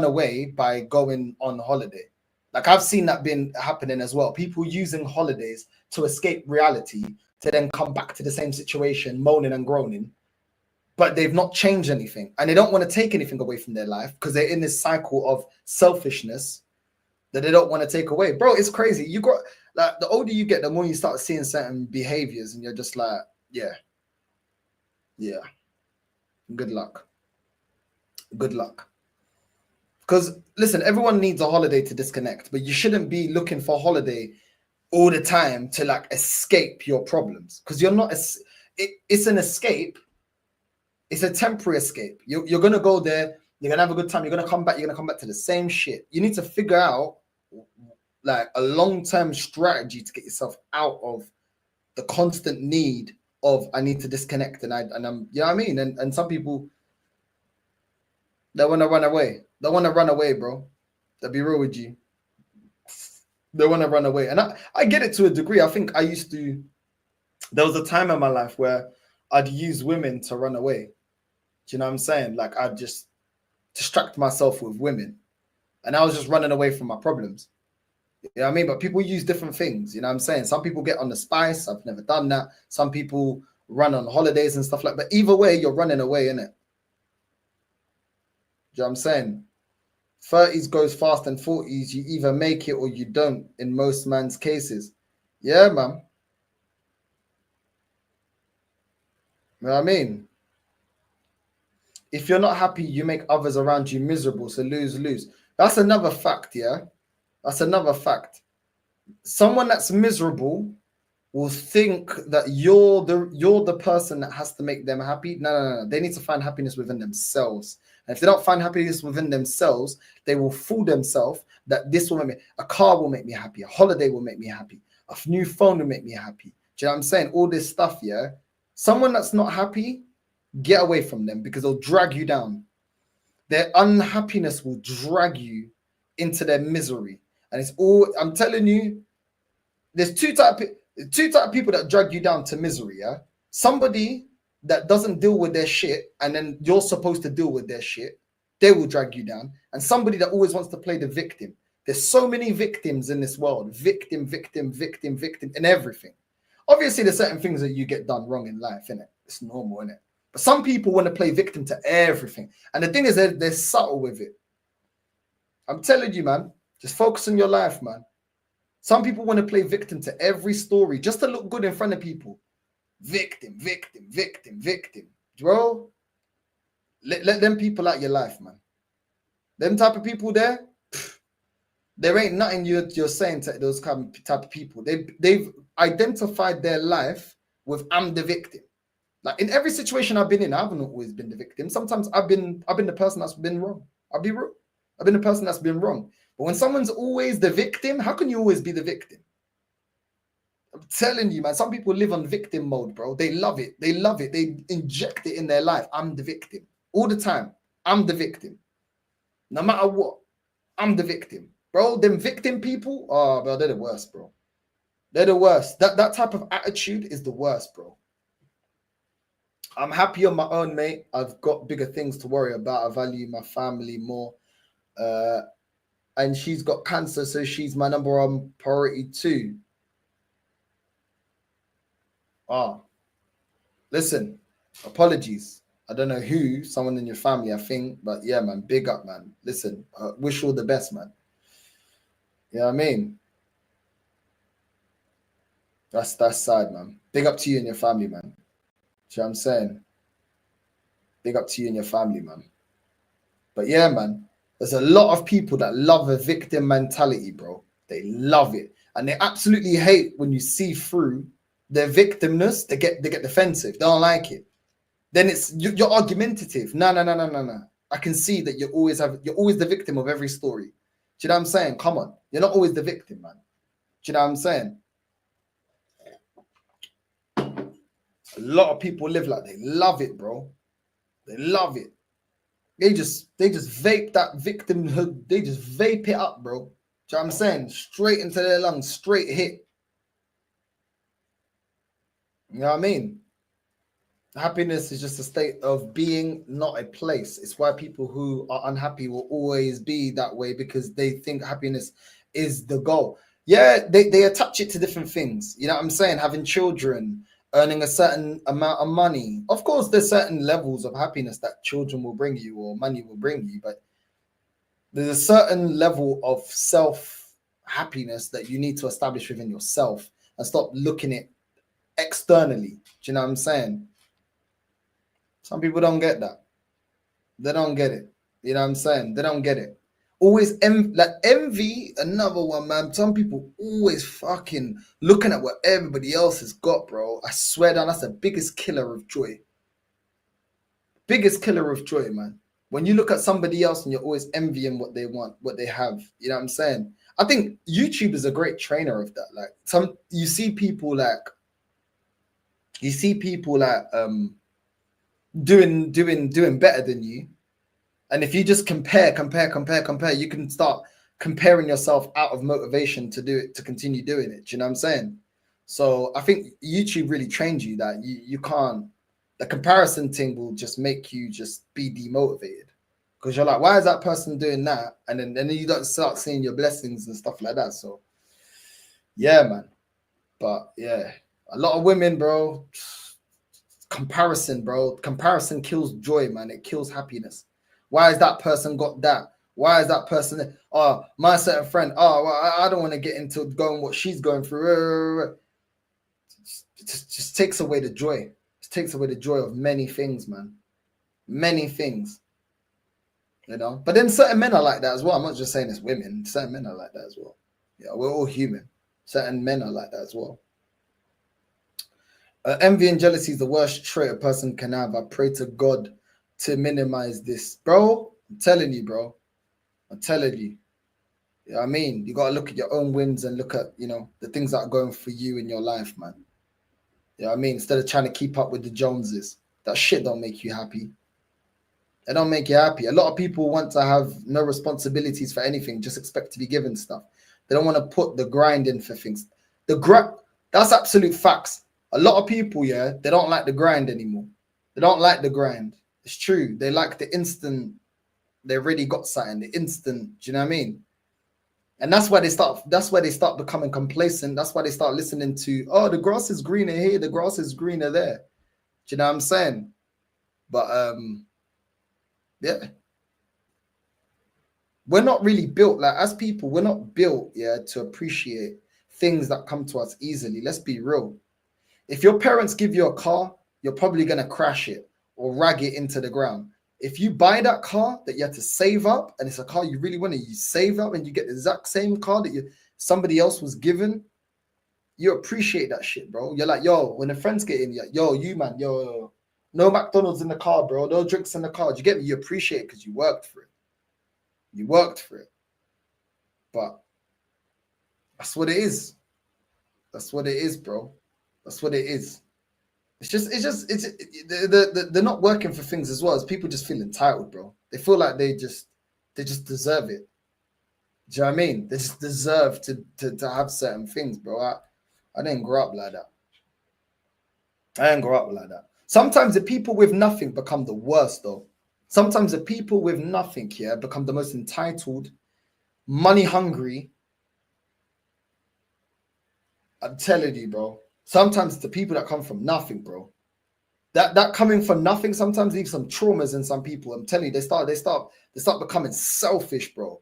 away by going on holiday. Like I've seen that been happening as well. People using holidays to escape reality to then come back to the same situation, moaning and groaning, but they've not changed anything. And they don't want to take anything away from their life because they're in this cycle of selfishness that they don't want to take away. Bro, it's crazy. You got like the older you get, the more you start seeing certain behaviors, and you're just like, yeah. Good luck. Because listen, everyone needs a holiday to disconnect, but you shouldn't be looking for a holiday all the time to like escape your problems. Because you're not it's an escape. It's a temporary escape. You're gonna go there, you're gonna have a good time, you're gonna come back to the same shit. You need to figure out like a long-term strategy to get yourself out of the constant need of I need to disconnect and I'm you know what I mean? And some people they want to run away. They want to run away, bro. To be real with you. They want to run away. And I get it to a degree. I think there was a time in my life where I'd use women to run away. Do you know what I'm saying? Like I'd just distract myself with women. And I was just running away from my problems. You know what I mean? But people use different things. You know what I'm saying? Some people get on the spice. I've never done that. Some people run on holidays and stuff like that. But either way, you're running away, innit? Do you know what I'm saying? 30s goes fast and 40s, you either make it or you don't in most man's cases. Yeah, man. You know what I mean? If you're not happy, you make others around you miserable. So lose. That's another fact, yeah? That's another fact. Someone that's miserable will think that you're the person that has to make them happy. No. They need to find happiness within themselves. And if they don't find happiness within themselves, they will fool themselves that this will make me, a car will make me happy, a holiday will make me happy, a new phone will make me happy. Do you know what I'm saying? All this stuff, yeah? Someone that's not happy, get away from them because they'll drag you down. Their unhappiness will drag you into their misery. And it's all, I'm telling you, there's two type of people that drag you down to misery, yeah? Somebody that doesn't deal with their shit and then you're supposed to deal with their shit, they will drag you down. And somebody that always wants to play the victim. There's so many victims in this world. Victim, in everything. Obviously, there's certain things that you get done wrong in life, innit? It's normal, innit? But some people want to play victim to everything. And the thing is, they're subtle with it. I'm telling you, man, just focus on your life, man. Some people want to play victim to every story just to look good in front of people. Victim. Bro, let them people out your life, man. Them type of people there, there ain't nothing you're saying to those type of people. They've identified their life with I'm the victim. Like in every situation I've been in, I haven't always been the victim. Sometimes I've been the person that's been wrong. I'll be real. I've been the person that's been wrong. But when someone's always the victim, how can you always be the victim? I'm telling you, man, some people live on victim mode, bro. They love it. They inject it in their life. I'm the victim. All the time. I'm the victim. No matter what. I'm the victim. Bro, them victim people, oh, bro, they're the worst, bro. They're the worst. That type of attitude is the worst, bro. I'm happy on my own, mate. I've got bigger things to worry about. I value my family more. And she's got cancer, so she's my number one priority too. Listen, apologies. I don't know who, someone in your family, I think, but yeah, man, big up, man. Listen, wish all the best, man. You know what I mean? That's sad, man. Big up to you and your family, man. You know what I'm saying? Big up to you and your family, man. But yeah, man, there's a lot of people that love a victim mentality, bro. They love it. And they absolutely hate when you see through their victimness. They get defensive. They don't like it. Then you're argumentative. No. I can see that you're always the victim of every story. Do you know what I'm saying? Come on. You're not always the victim, man. Do you know what I'm saying? A lot of people live like they love it, bro. They love it. They just vape that victimhood. They just vape it up, bro. Do you know what I'm saying? Straight into their lungs, straight hit. You know what I mean? Happiness is just a state of being, not a place. It's why people who are unhappy will always be that way, because they think happiness is the goal. Yeah, they attach it to different things. You know what I'm saying? Having children, earning a certain amount of money. Of course, there's certain levels of happiness that children will bring you or money will bring you, but there's a certain level of self happiness that you need to establish within yourself and stop looking at externally. Do you know what I'm saying? Some people don't get that. They don't get it. You know what I'm saying? They don't get it. Always like envy, another one, man. Some people always fucking looking at what everybody else has got, bro. I swear down, that's the biggest killer of joy. Biggest killer of joy, man. When you look at somebody else and you're always envying what they want, what they have. You know what I'm saying? I think YouTube is a great trainer of that. Like you see people like doing better than you. And if you just compare, you can start comparing yourself out of motivation to do it, to continue doing it. Do you know what I'm saying? So I think YouTube really trains you that you can't, the comparison thing will just make you just be demotivated, because you're like, why is that person doing that? And then you don't start seeing your blessings and stuff like that. So yeah, man. But yeah, a lot of women, bro, comparison kills joy, man. It kills happiness. Why has that person got that? Why is that person? Oh, my certain friend. Oh, well, I don't want to get into going what she's going through. It just takes away the joy. It takes away the joy of many things, man. Many things. You know. But then certain men are like that as well. I'm not just saying it's women. Certain men are like that as well. Yeah, we're all human. Certain men are like that as well. Envy and jealousy is the worst trait a person can have. I pray to God to minimize this, bro. I'm telling you, bro. I'm telling you. You know what I mean? You got to look at your own wins and look at, you know, the things that are going for you in your life, man. You know what I mean? Instead of trying to keep up with the Joneses. That shit don't make you happy. It don't make you happy. A lot of people want to have no responsibilities for anything, just expect to be given stuff. They don't want to put the grind in for things. That's absolute facts. A lot of people, yeah, they don't like the grind anymore. They don't like the grind. It's true. They like the instant. They already got something. The instant. Do you know what I mean? And that's why they start becoming complacent. That's why they start listening to, oh, the grass is greener here, the grass is greener there. Do you know what I'm saying? But yeah. We're not really built, like, as people, we're not built, yeah, to appreciate things that come to us easily. Let's be real. If your parents give you a car, you're probably going to crash it or rag it into the ground. If you buy that car that you had to save up, and it's a car you really want to, you save up and you get the exact same car that somebody else was given, you appreciate that shit, bro. You're like, yo, when the friends get in, you're like, yo, you man, yo, no McDonald's in the car, bro. No drinks in the car. Do you get me? You appreciate it because you worked for it. You worked for it. But that's what it is. That's what it is, bro. That's what it is. They're not working for things as well as people just feel entitled, bro. They feel like they just deserve it. Do you know what I mean? They just deserve to have certain things, bro. I didn't grow up like that. I didn't grow up like that. Sometimes the people with nothing become the worst, though. Sometimes the people with nothing here become the most entitled, money hungry. I'm telling you, bro. Sometimes the people that come from nothing, bro. That coming from nothing sometimes leaves some traumas in some people. I'm telling you, they start becoming selfish, bro.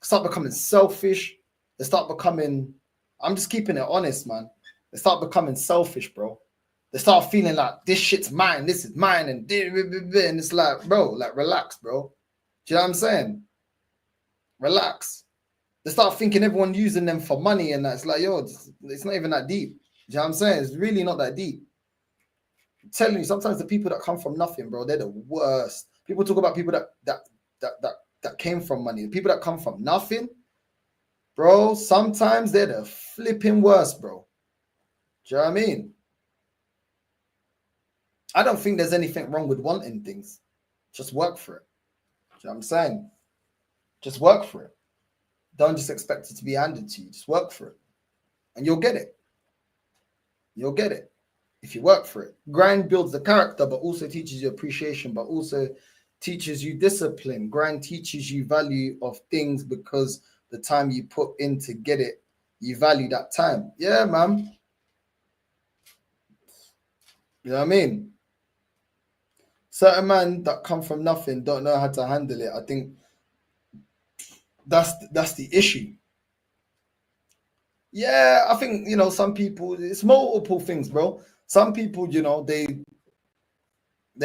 Start becoming selfish. They start becoming, I'm just keeping it honest, man. They start becoming selfish, bro. They start feeling like this shit's mine, this is mine, and it's like, bro, like, relax, bro. Do you know what I'm saying? Relax. They start thinking everyone using them for money, and that's like, yo, it's not even that deep. Do you know what I'm saying? It's really not that deep. I'm telling you, sometimes the people that come from nothing, bro, they're the worst. People talk about people that came from money. The people that come from nothing, bro, sometimes they're the flipping worst, bro. Do you know what I mean? I don't think there's anything wrong with wanting things. Just work for it. Do you know what I'm saying? Just work for it. Don't just expect it to be handed to you. Just work for it. And you'll get it. You'll get it. if you work for it. Grind builds the character, but also teaches you appreciation, but also teaches you discipline. Grind teaches you value of things because the time you put in to get it, you value that time. Yeah, man. You know what I mean? Certain men that come from nothing don't know how to handle it. I think that's the issue. Yeah, I think, you know, some people, it's multiple things, bro. Some people, you know, they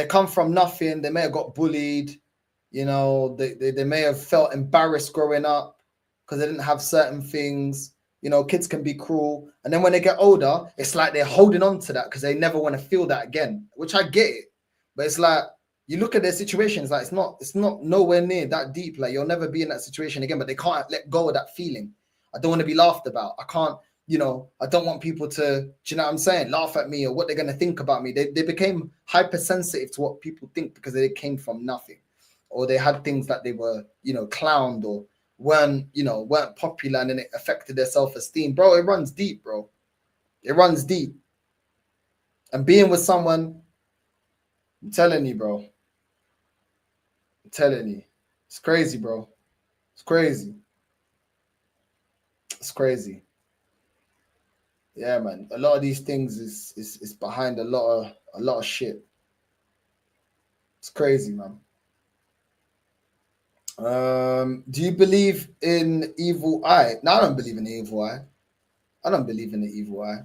come from nothing. They may have got bullied. You know, they may have felt embarrassed growing up because they didn't have certain things. You know, kids can be cruel. And then when they get older, it's like they're holding on to that because they never want to feel that again, which I get it. But it's like, you look at their situations, like it's not nowhere near that deep. Like, you'll never be in that situation again, but they can't let go of that feeling. I don't want to be laughed about. I can't, you know, I don't want people to, do you know what I'm saying, laugh at me or what they're going to think about me. They became hypersensitive to what people think because they came from nothing, or they had things that they were, you know, clowned or weren't popular, and then it affected their self-esteem. Bro, it runs deep, bro. It runs deep. And being with someone, I'm telling you, bro. I'm telling you. It's crazy, bro. It's crazy. It's crazy. Yeah, man. A lot of these things is behind a lot of shit. It's crazy, man. Do you believe in evil eye? No, I don't believe in the evil eye. I don't believe in the evil eye.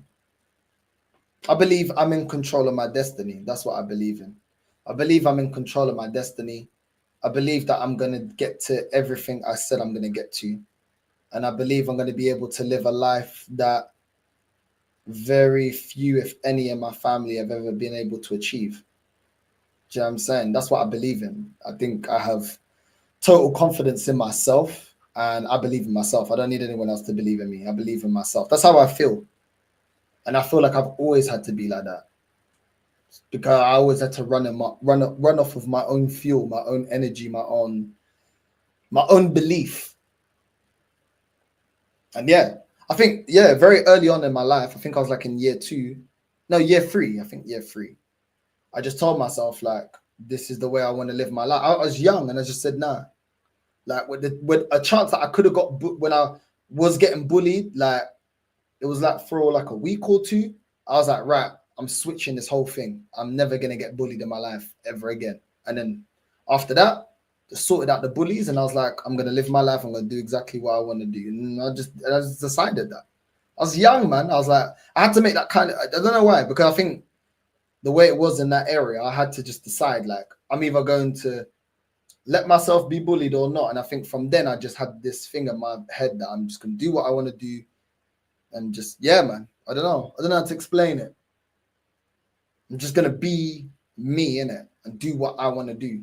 I believe I'm in control of my destiny. That's what I believe in. I believe I'm in control of my destiny. I believe that I'm going to get to everything I said I'm going to get to. And I believe I'm going to be able to live a life that very few, if any, in my family have ever been able to achieve. Do you know what I'm saying? That's what I believe in. I think I have total confidence in myself, and I believe in myself. I don't need anyone else to believe in me. I believe in myself. That's how I feel. And I feel like I've always had to be like that, because I always had to run off of my own fuel, my own energy, my own belief. And yeah, I think, very early on in my life, I think I was like in year 3. I think year 3. I just told myself, like, this is the way I want to live my life. I was young and I just said, nah. Like, with a chance that I could have got when I was getting bullied, like, it was like for like a week or 2, I was like, right, I'm switching this whole thing. I'm never going to get bullied in my life ever again. And then after that, just sorted out the bullies, and I was like, I'm going to live my life. I'm going to do exactly what I want to do. And I just decided that. I was young, man. I was like, I had to make that kind of, I don't know why, because I think the way it was in that area, I had to just decide, like, I'm either going to let myself be bullied or not. And I think from then I just had this thing in my head that I'm just going to do what I want to do. And just, yeah, man, I don't know how to explain it. I'm just going to be me, innit, and do what I want to do.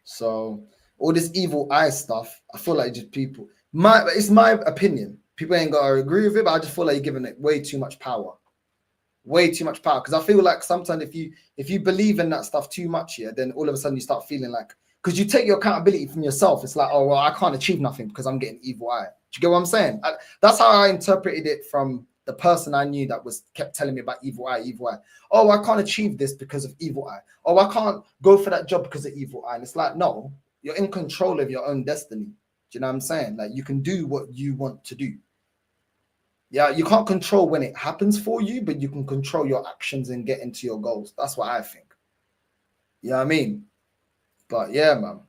So all this evil eye stuff, I feel like just people, it's my opinion. People ain't got to agree with it, but I just feel like you're giving it way too much power. Way too much power. Because I feel like sometimes if you believe in that stuff too much, then all of a sudden you start feeling like, because you take your accountability from yourself, it's like, oh, well, I can't achieve nothing because I'm getting evil eye. Do you get what I'm saying? That's how I interpreted it from the person I knew that kept telling me about evil eye, evil eye. Oh, I can't achieve this because of evil eye. Oh, I can't go for that job because of evil eye. And it's like, no, you're in control of your own destiny. Do you know what I'm saying? Like, you can do what you want to do. Yeah, you can't control when it happens for you, but you can control your actions and get into your goals. That's what I think. You know what I mean? But yeah, man.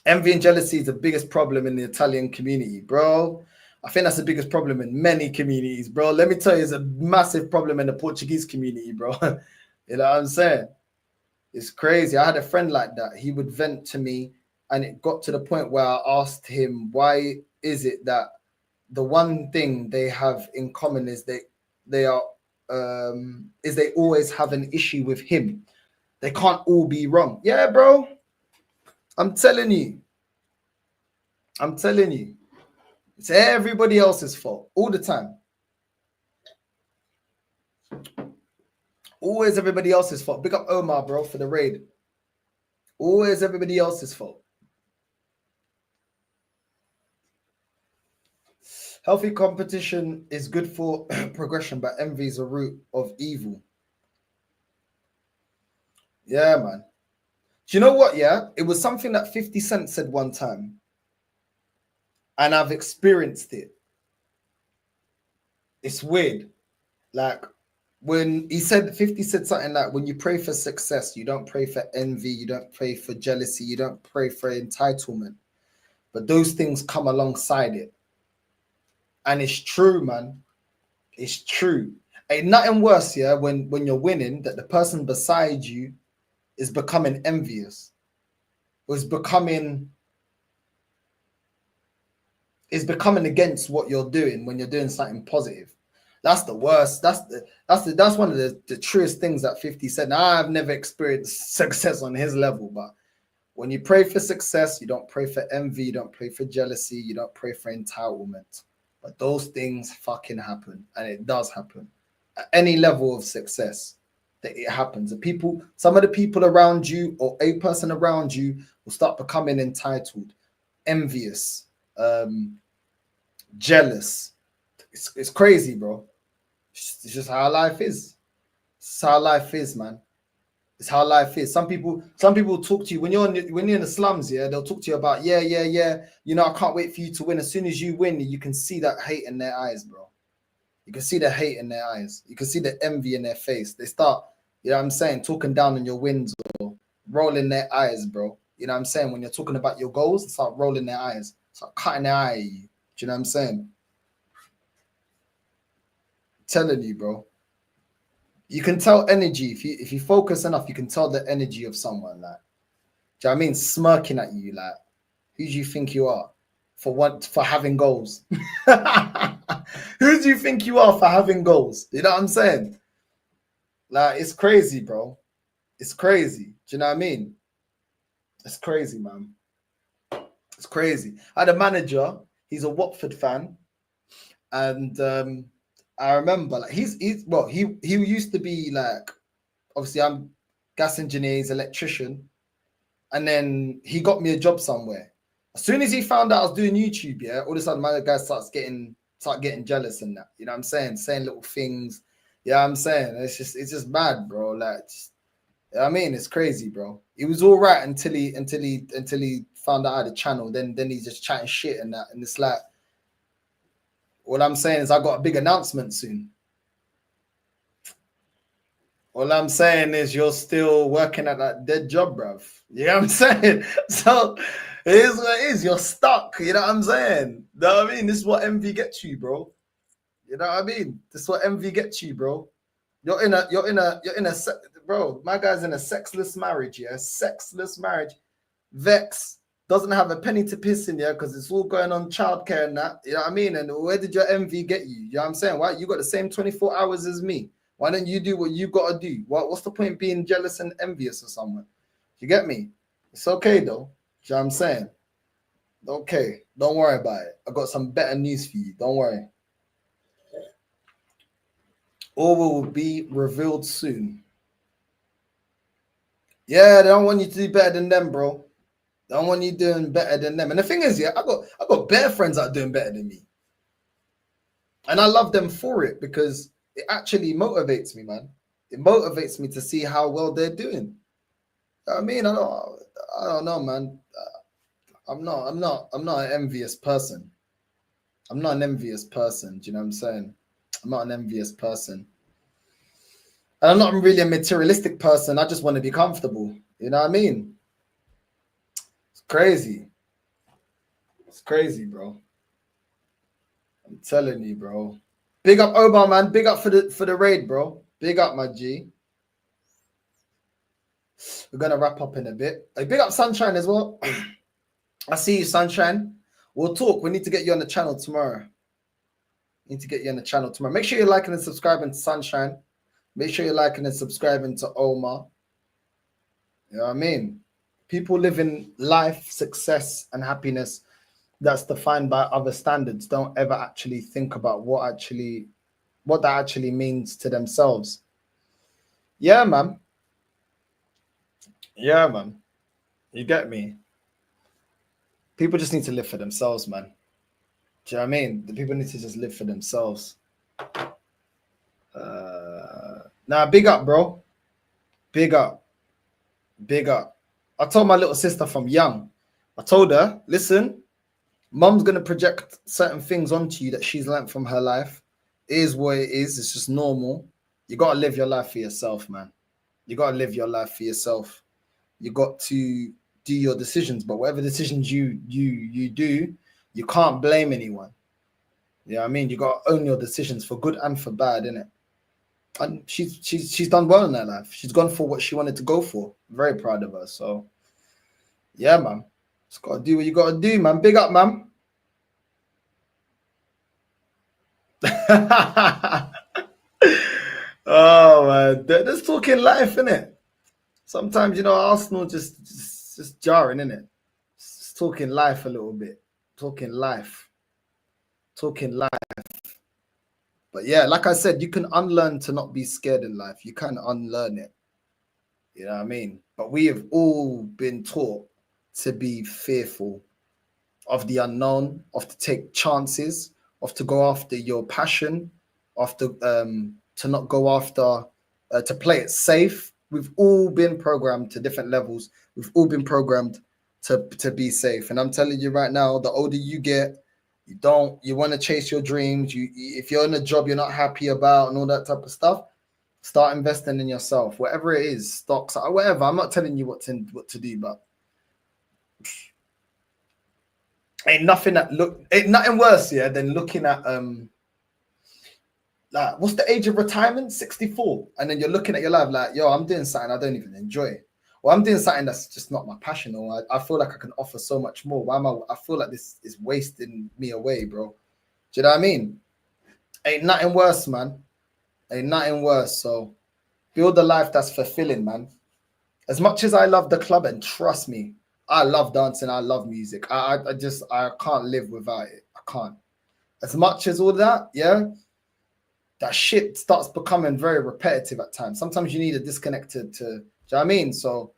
Envy and jealousy is the biggest problem in the Italian community, bro. I think that's the biggest problem in many communities, bro. Let me tell you, it's a massive problem in the Portuguese community, bro. You know what I'm saying? It's crazy. I had a friend like that. He would vent to me, and it got to the point where I asked him, why is it that the one thing they have in common is they always have an issue with him. They can't all be wrong. Yeah, bro. I'm telling you. It's everybody else's fault all the time. Always everybody else's fault. Big up Omar, bro, for the raid. Always everybody else's fault. Healthy competition is good for progression, but envy is a root of evil. Yeah, man. Do you know what? Yeah, it was something that 50 Cent said one time, and I've experienced it. It's weird. Like when he said, 50 said something like, when you pray for success, you don't pray for envy, you don't pray for jealousy, you don't pray for entitlement. But those things come alongside it. And it's true, man. It's true. Ain't nothing worse, yeah, when you're winning, that the person beside you is becoming envious. Or is becoming against what you're doing when you're doing something positive. That's the worst. That's one of the truest things that 50 said. Now, I've never experienced success on his level, but when you pray for success, you don't pray for envy, you don't pray for jealousy, you don't pray for entitlement. But those things fucking happen, and it does happen at any level of success. That it happens. Some of the people around you, or a person around you, will start becoming entitled, envious, jealous. It's crazy, bro. It's just how life is. It's how life is, man. It's how life is. Some people talk to you when you're in the slums. Yeah, they'll talk to you about yeah. You know, I can't wait for you to win. As soon as you win, you can see that hate in their eyes, bro. You can see the hate in their eyes. You can see the envy in their face. They start, you know what I'm saying, talking down on your wins or rolling their eyes, bro. You know what I'm saying? When you're talking about your goals, they start rolling their eyes, start cutting their eye at you. Do you know what I'm saying? I'm telling you, bro. You can tell energy if you focus enough. You can tell the energy of someone. Like, do you know what I mean? Smirking at you, like, who do you think you are for having goals? Who do you think you are for having goals? You know what I'm saying? Like, it's crazy, bro. It's crazy. Do you know what I mean? It's crazy, man. It's crazy. I had a manager. He's a Watford fan, and I remember, like, he used to be like, obviously I'm gas engineer, he's electrician, and then he got me a job somewhere. As soon as he found out I was doing YouTube, yeah, all of a sudden my guy start getting jealous and that. You know what I'm saying? Saying little things. Yeah, I'm saying it's just mad, bro. Like, I mean, it's crazy, bro. He was all right until he found out I had a channel. Then he's just chatting shit and that. And it's like, what I'm saying is I got a big announcement soon. All I'm saying is you're still working at that dead job, bruv. You know what I'm saying? So it is what it is. You're stuck. You know what I'm saying? You know what I mean? This is what envy gets you, bro. You know what I mean? This is what envy gets you, bro. You're in a bro. My guy's in a sexless marriage, yeah. Sexless marriage. Vex doesn't have a penny to piss in, yeah, because it's all going on childcare and that. You know what I mean? And where did your envy get you? You know what I'm saying? Why you got the same 24 hours as me? Why don't you do what you got to do? What's the point being jealous and envious of someone? You get me? It's okay, though. You know what I'm saying? Okay. Don't worry about it. I got some better news for you. Don't worry. All will be revealed soon. Yeah, they don't want you to do better than them, bro. They don't want you doing better than them. And the thing is, yeah, I got better friends that are doing better than me. And I love them for it because it actually motivates me, man. It motivates me to see how well they're doing. I mean, I don't know, man. I'm not an envious person. I'm not an envious person. Do you know what I'm saying? I'm not an envious person. And I'm not really a materialistic person. I just want to be comfortable. You know what I mean? It's crazy. It's crazy, bro. I'm telling you, bro. Big up Oba, man. Big up for the raid, bro. Big up, my G. We're gonna wrap up in a bit. Hey, big up Sunshine as well. I see you, Sunshine. We'll talk. We need to get you on the channel tomorrow. Make sure you're liking and subscribing to Sunshine. Make sure you're liking and subscribing to Omar. You know what I mean? People living life, success, and happiness that's defined by other standards don't ever actually think about what that actually means to themselves. Yeah, man. Yeah, man. You get me? People just need to live for themselves, man. Do you know what I mean? The people need to just live for themselves. Nah, big up, bro. Big up. Big up. I told my little sister from young, I told her, listen, mum's going to project certain things onto you that she's learned from her life. It is what it is. It's just normal. You got to live your life for yourself, man. You got to live your life for yourself. You got to do your decisions, but whatever decisions you do, you can't blame anyone. You know what I mean? You got to own your decisions for good and for bad, innit? And she's done well in her life. She's gone for what she wanted to go for. Very proud of her. So, yeah, man. Just got to do what you got to do, man. Big up, man. Oh, man. They're just talking life, innit? Sometimes, you know, Arsenal just jarring, innit? Just talking life a little bit. Talking life. But yeah, like I said, you can unlearn to not be scared in life. You can unlearn it. You know what I mean? But we have all been taught to be fearful of the unknown, of to take chances, of to go after your passion, of to not go after, to play it safe. We've all been programmed to different levels. We've all been programmed to be safe. And I'm telling you right now, the older you get, you want to chase your dreams. If you're in a job you're not happy about and all that type of stuff, start investing in yourself, whatever it is, stocks or whatever. I'm not telling you what to do, but ain't nothing worse, yeah, than looking at like, what's the age of retirement? 64. And then you're looking at your life like, yo, I'm doing something I don't even enjoy. Or I'm doing something that's just not my passion, or I feel like I can offer so much more. I feel like this is wasting me away, bro. Do you know what I mean? Ain't nothing worse, man. Ain't nothing worse. So build a life that's fulfilling, man. As much as I love the club, and trust me, I love dancing, I love music. I can't live without it. I can't. As much as all that, yeah, that shit starts becoming very repetitive at times. Sometimes you need a disconnected to, do you know what I mean? So,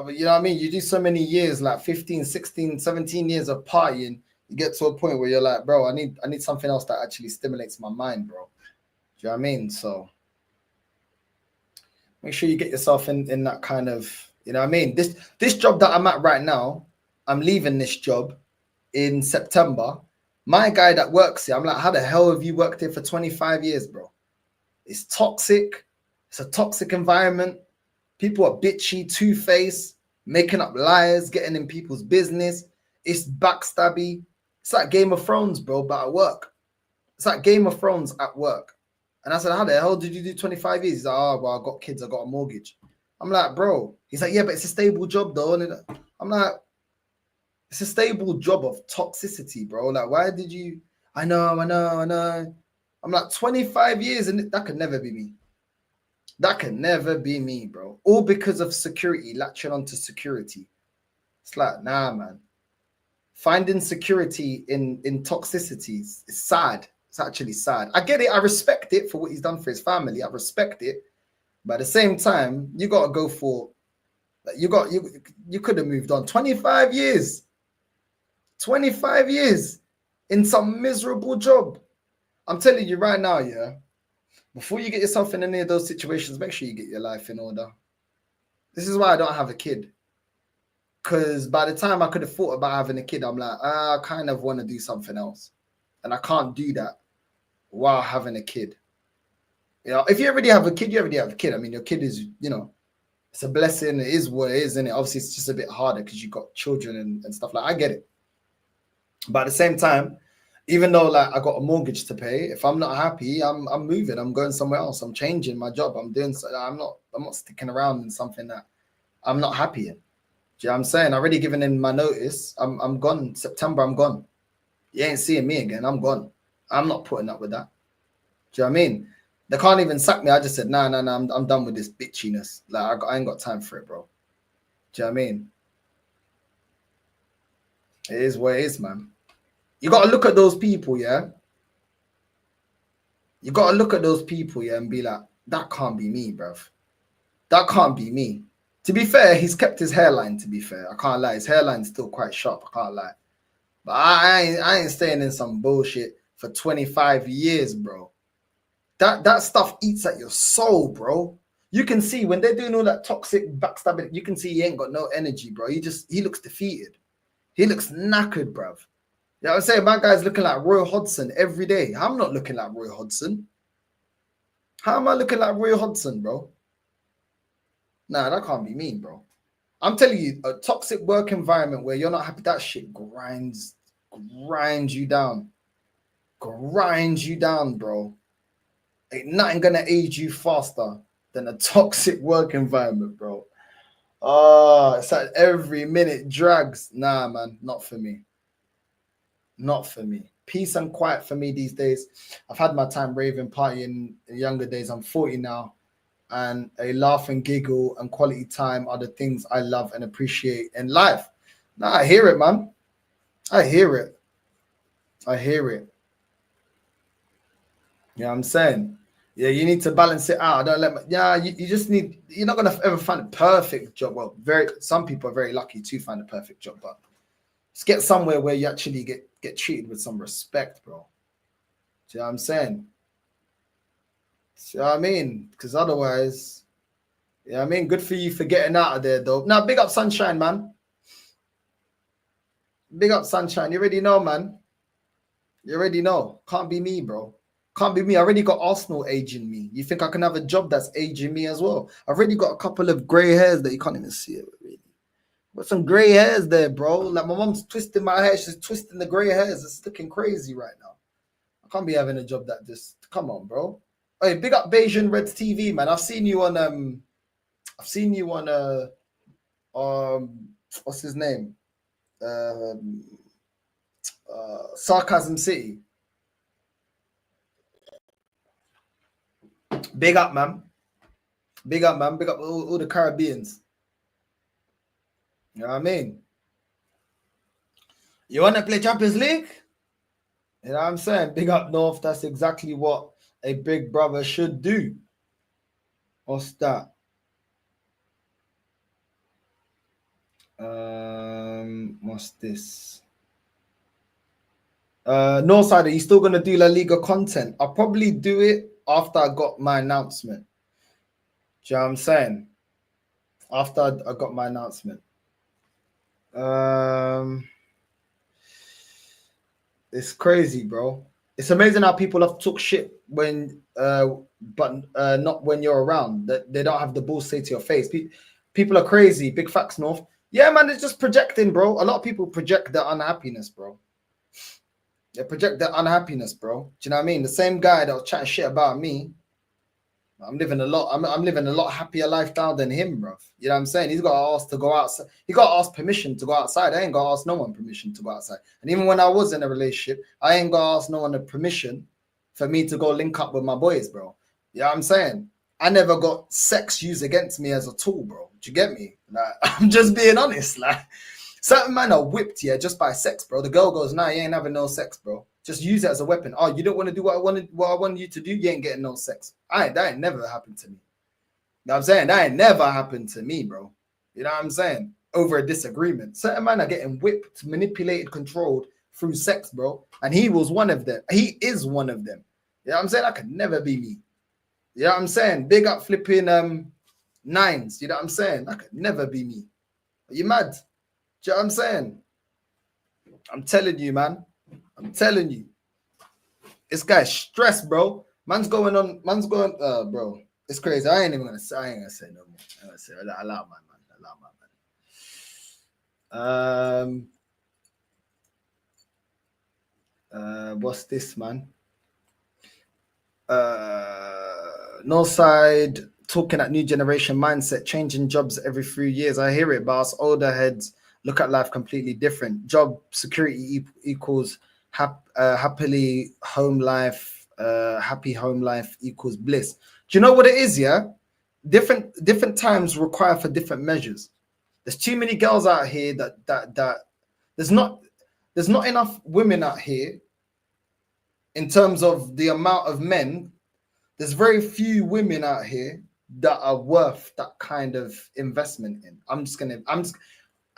you know what I mean? You do so many years, like 15, 16, 17 years of partying, you get to a point where you're like, bro, I need something else that actually stimulates my mind, bro. Do you know what I mean? So make sure you get yourself in that kind of, you know what I mean? This job that I'm at right now, I'm leaving this job in September. My guy that works here, I'm like, how the hell have you worked here for 25 years, bro? It's toxic. It's a toxic environment. People are bitchy, two-faced, making up lies, getting in people's business. It's backstabby. It's like Game of Thrones, bro, but at work. It's like Game of Thrones at work. And I said, how the hell did you do 25 years? He's like, oh, well, I got kids, I got a mortgage. I'm like, bro. He's like, yeah, but it's a stable job, though. And I'm like, it's a stable job of toxicity, bro. Like, why did you? I know. I'm like, 25 years, and that could never be me. That can never be me, bro. All because of security, latching onto security. It's like, nah, man. Finding security in toxicity is sad. It's actually sad. I get it. I respect it for what he's done for his family. I respect it. But at the same time, you got to go for, you could have moved on. 25 years. 25 years in some miserable job. I'm telling you right now, yeah, before you get yourself in any of those situations, make sure you get your life in order. This is why I don't have a kid. Because by the time I could have thought about having a kid, I'm like, I kind of want to do something else. And I can't do that while having a kid. You know, if you already have a kid, you already have a kid. I mean, your kid is, you know, it's a blessing. It is what it is, isn't it? Obviously, it's just a bit harder because you've got children and stuff like that. I get it. But at the same time, even though like I got a mortgage to pay, if I'm not happy, I'm moving. I'm going somewhere else. I'm changing my job. I'm not sticking around in something that I'm not happy in. Do you know what I'm saying? I already given in my notice. I'm gone. September, I'm gone. You ain't seeing me again. I'm gone. I'm not putting up with that. Do you know what I mean? They can't even sack me. I just said, nah, I'm done with this bitchiness. Like I ain't got time for it, bro. Do you know what I mean? It is what it is, man. You got to look at those people, yeah? You got to look at those people, yeah, and be like, that can't be me, bruv. That can't be me. To be fair, he's kept his hairline, to be fair. I can't lie. His hairline's still quite sharp. I can't lie. But I ain't staying in some bullshit for 25 years, bro. That stuff eats at your soul, bro. You can see when they're doing all that toxic backstabbing, you can see he ain't got no energy, bro. He looks defeated. He looks knackered, bruv. You know what I'm saying? My guy's looking like Roy Hodgson every day. I'm not looking like Roy Hodgson. How am I looking like Roy Hodgson, bro? Nah, that can't be me, bro. I'm telling you, a toxic work environment where you're not happy, that shit grinds you down. Grinds you down, bro. Ain't nothing gonna age you faster than a toxic work environment, bro. Oh, it's like every minute drags. Nah, man, not for me. Not for me. Peace and quiet for me these days. I've had my time raving, partying in younger days. I'm 40 now. And a laugh and giggle and quality time are the things I love and appreciate in life. Nah, I hear it, man. I hear it. I hear it. You know what I'm saying? Yeah, you need to balance it out. Don't let you just need, you're not gonna ever find a perfect job. Well, some people are very lucky to find a perfect job, but just get somewhere where you actually get treated with some respect, bro. Do you know what I'm saying? See what I mean? Because otherwise, you know what I mean? Good for you for getting out of there, though. Now, big up Sunshine, man. Big up Sunshine. You already know, man. You already know. Can't be me, bro. Can't be me. I already got Arsenal aging me. You think I can have a job that's aging me as well? I've already got a couple of grey hairs that you can't even see it, really. Got some grey hairs there, bro. Like my mom's twisting my hair. She's twisting the grey hairs. It's looking crazy right now. I can't be having a job that just, come on, bro. Hey, big up Bayesian Reds TV, man. I've seen you on what's his name? Sarcasm City. Big up, man. Big up, man. Big up all the Caribbeans. You know what I mean? You want to play Champions League? You know what I'm saying? Big up North. That's exactly what a big brother should do. What's that? What's this? Northside, are you still gonna do La Liga content? I'll probably do it after I got my announcement. Do you know what I'm saying? After I got my announcement. It's crazy, bro. It's amazing how people have took shit when but not when you're around. That they don't have the balls to say to your face. People are crazy. Big facts, North. Yeah, man, it's just projecting, bro. A lot of people project their unhappiness, bro. They project their unhappiness, bro. Do you know what I mean? The same guy that was chatting shit about me, I'm living a lot happier life now than him, bro. You know what I'm saying? He's got asked to go outside. He got asked permission to go outside. I ain't got to ask no one permission to go outside. And even when I was in a relationship, I ain't got to ask no one the permission for me to go link up with my boys, bro. You know what I'm saying? I never got sex used against me as a tool, bro. Do you get me? Like, I'm just being honest. Like, certain men are whipped here just by sex, bro. The girl goes, nah, you ain't having no sex, bro. Just use it as a weapon. Oh, you don't want to do what I wanted you to do? You ain't getting no sex. That ain't never happened to me. You know what I'm saying? That ain't never happened to me, bro. You know what I'm saying? Over a disagreement. Certain men are getting whipped, manipulated, controlled through sex, bro. And he was one of them. He is one of them. You know what I'm saying? That could never be me. You know what I'm saying? Big up flipping nines. You know what I'm saying? That could never be me. Are you mad? Do you know what I'm saying? I'm telling you, man. I'm telling you. This guy's stressed, bro. Man's going, bro. It's crazy. I ain't gonna say no more. I'm gonna say allow my man. What's this, man? Northside talking at new generation mindset, changing jobs every few years. I hear it, but us older heads look at life completely different. Job security equals happily home life. Happy home life equals bliss. Do you know what it is? Yeah, different times require for different measures. There's too many girls out here that there's not enough women out here in terms of the amount of men. There's very few women out here that are worth that kind of investment in.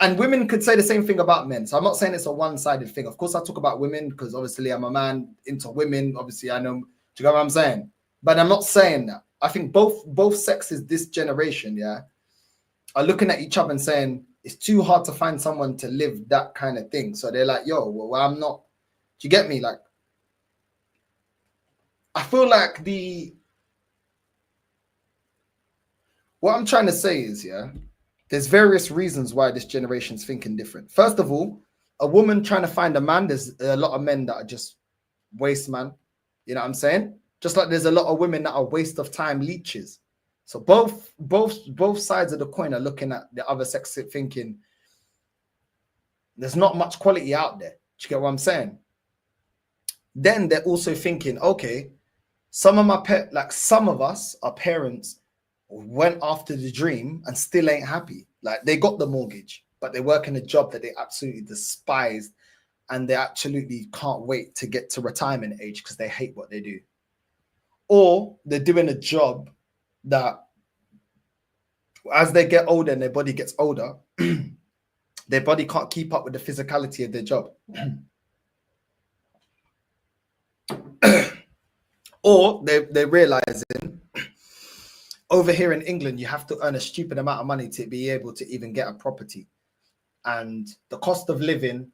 And women could say the same thing about men. So I'm not saying it's a one-sided thing. Of course, I talk about women because obviously I'm a man into women. Obviously, I know. Do you get what I'm saying? But I'm not saying that. I think both sexes this generation, yeah, are looking at each other and saying it's too hard to find someone to live that kind of thing. So they're like, yo, well, I'm not. Do you get me? Like, I feel like what I'm trying to say is, yeah, there's various reasons why this generation's thinking different. First of all, a woman trying to find a man, there's a lot of men that are just waste man. You know what I'm saying? Just like there's a lot of women that are waste of time leeches. So both sides of the coin are looking at the other sex thinking there's not much quality out there. Do you get what I'm saying? Then they're also thinking, okay, some of us, our parents, went after the dream and still ain't happy. Like they got the mortgage, but they work in a job that they absolutely despise, and they absolutely can't wait to get to retirement age because they hate what they do. Or they're doing a job that as they get older and their body gets older, their body can't keep up with the physicality of their job. Or they're realizing over here in England, you have to earn a stupid amount of money to be able to even get a property. And the cost of living,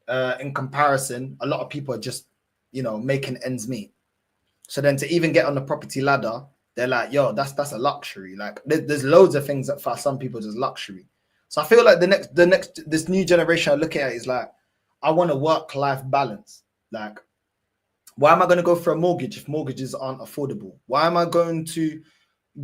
in comparison, a lot of people are just, making ends meet. So then to even get on the property ladder, they're like, yo, that's a luxury. Like there's loads of things that for some people just luxury. So I feel like this new generation I look at is like, I want a work-life balance. Like, why am I going to go for a mortgage if mortgages aren't affordable? Why am I going to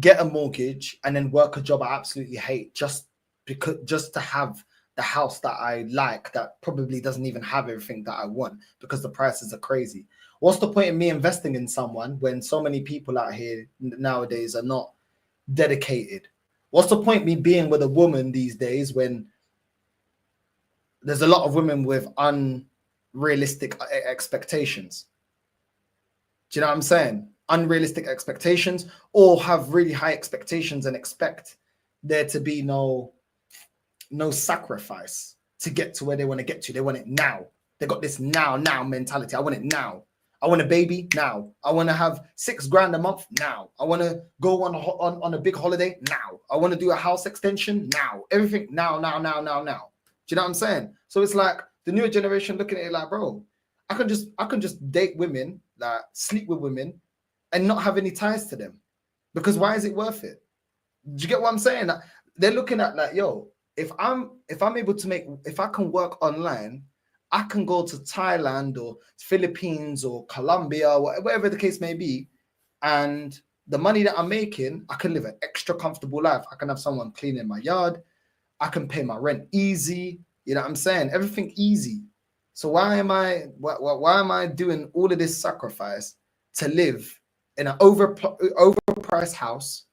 get a mortgage and then work a job I absolutely hate just to have the house that I like that probably doesn't even have everything that I want because the prices are crazy? What's the point in me investing in someone when so many people out here nowadays are not dedicated? What's the point me being with a woman these days when there's a lot of women with unrealistic expectations? Do you know what I'm saying? Unrealistic expectations, or have really high expectations and expect there to be no sacrifice to get to where they want to get to. They want it now. They got this now mentality. I want it now. I want a baby now. I want to have $6,000 a month now. I want to go on a big holiday now. I want to do a house extension now. Everything now. Do you know what I'm saying? So it's like the newer generation looking at it like, bro, I can just date women, like sleep with women, and not have any ties to them, because why is it worth it? Do you get what I'm saying? They're looking at like, yo, if I'm able to if I can work online, I can go to Thailand or Philippines or Colombia, or whatever the case may be, and the money that I'm making, I can live an extra comfortable life. I can have someone cleaning my yard. I can pay my rent easy. You know what I'm saying? Everything easy. So why am I doing all of this sacrifice to live in an overpriced house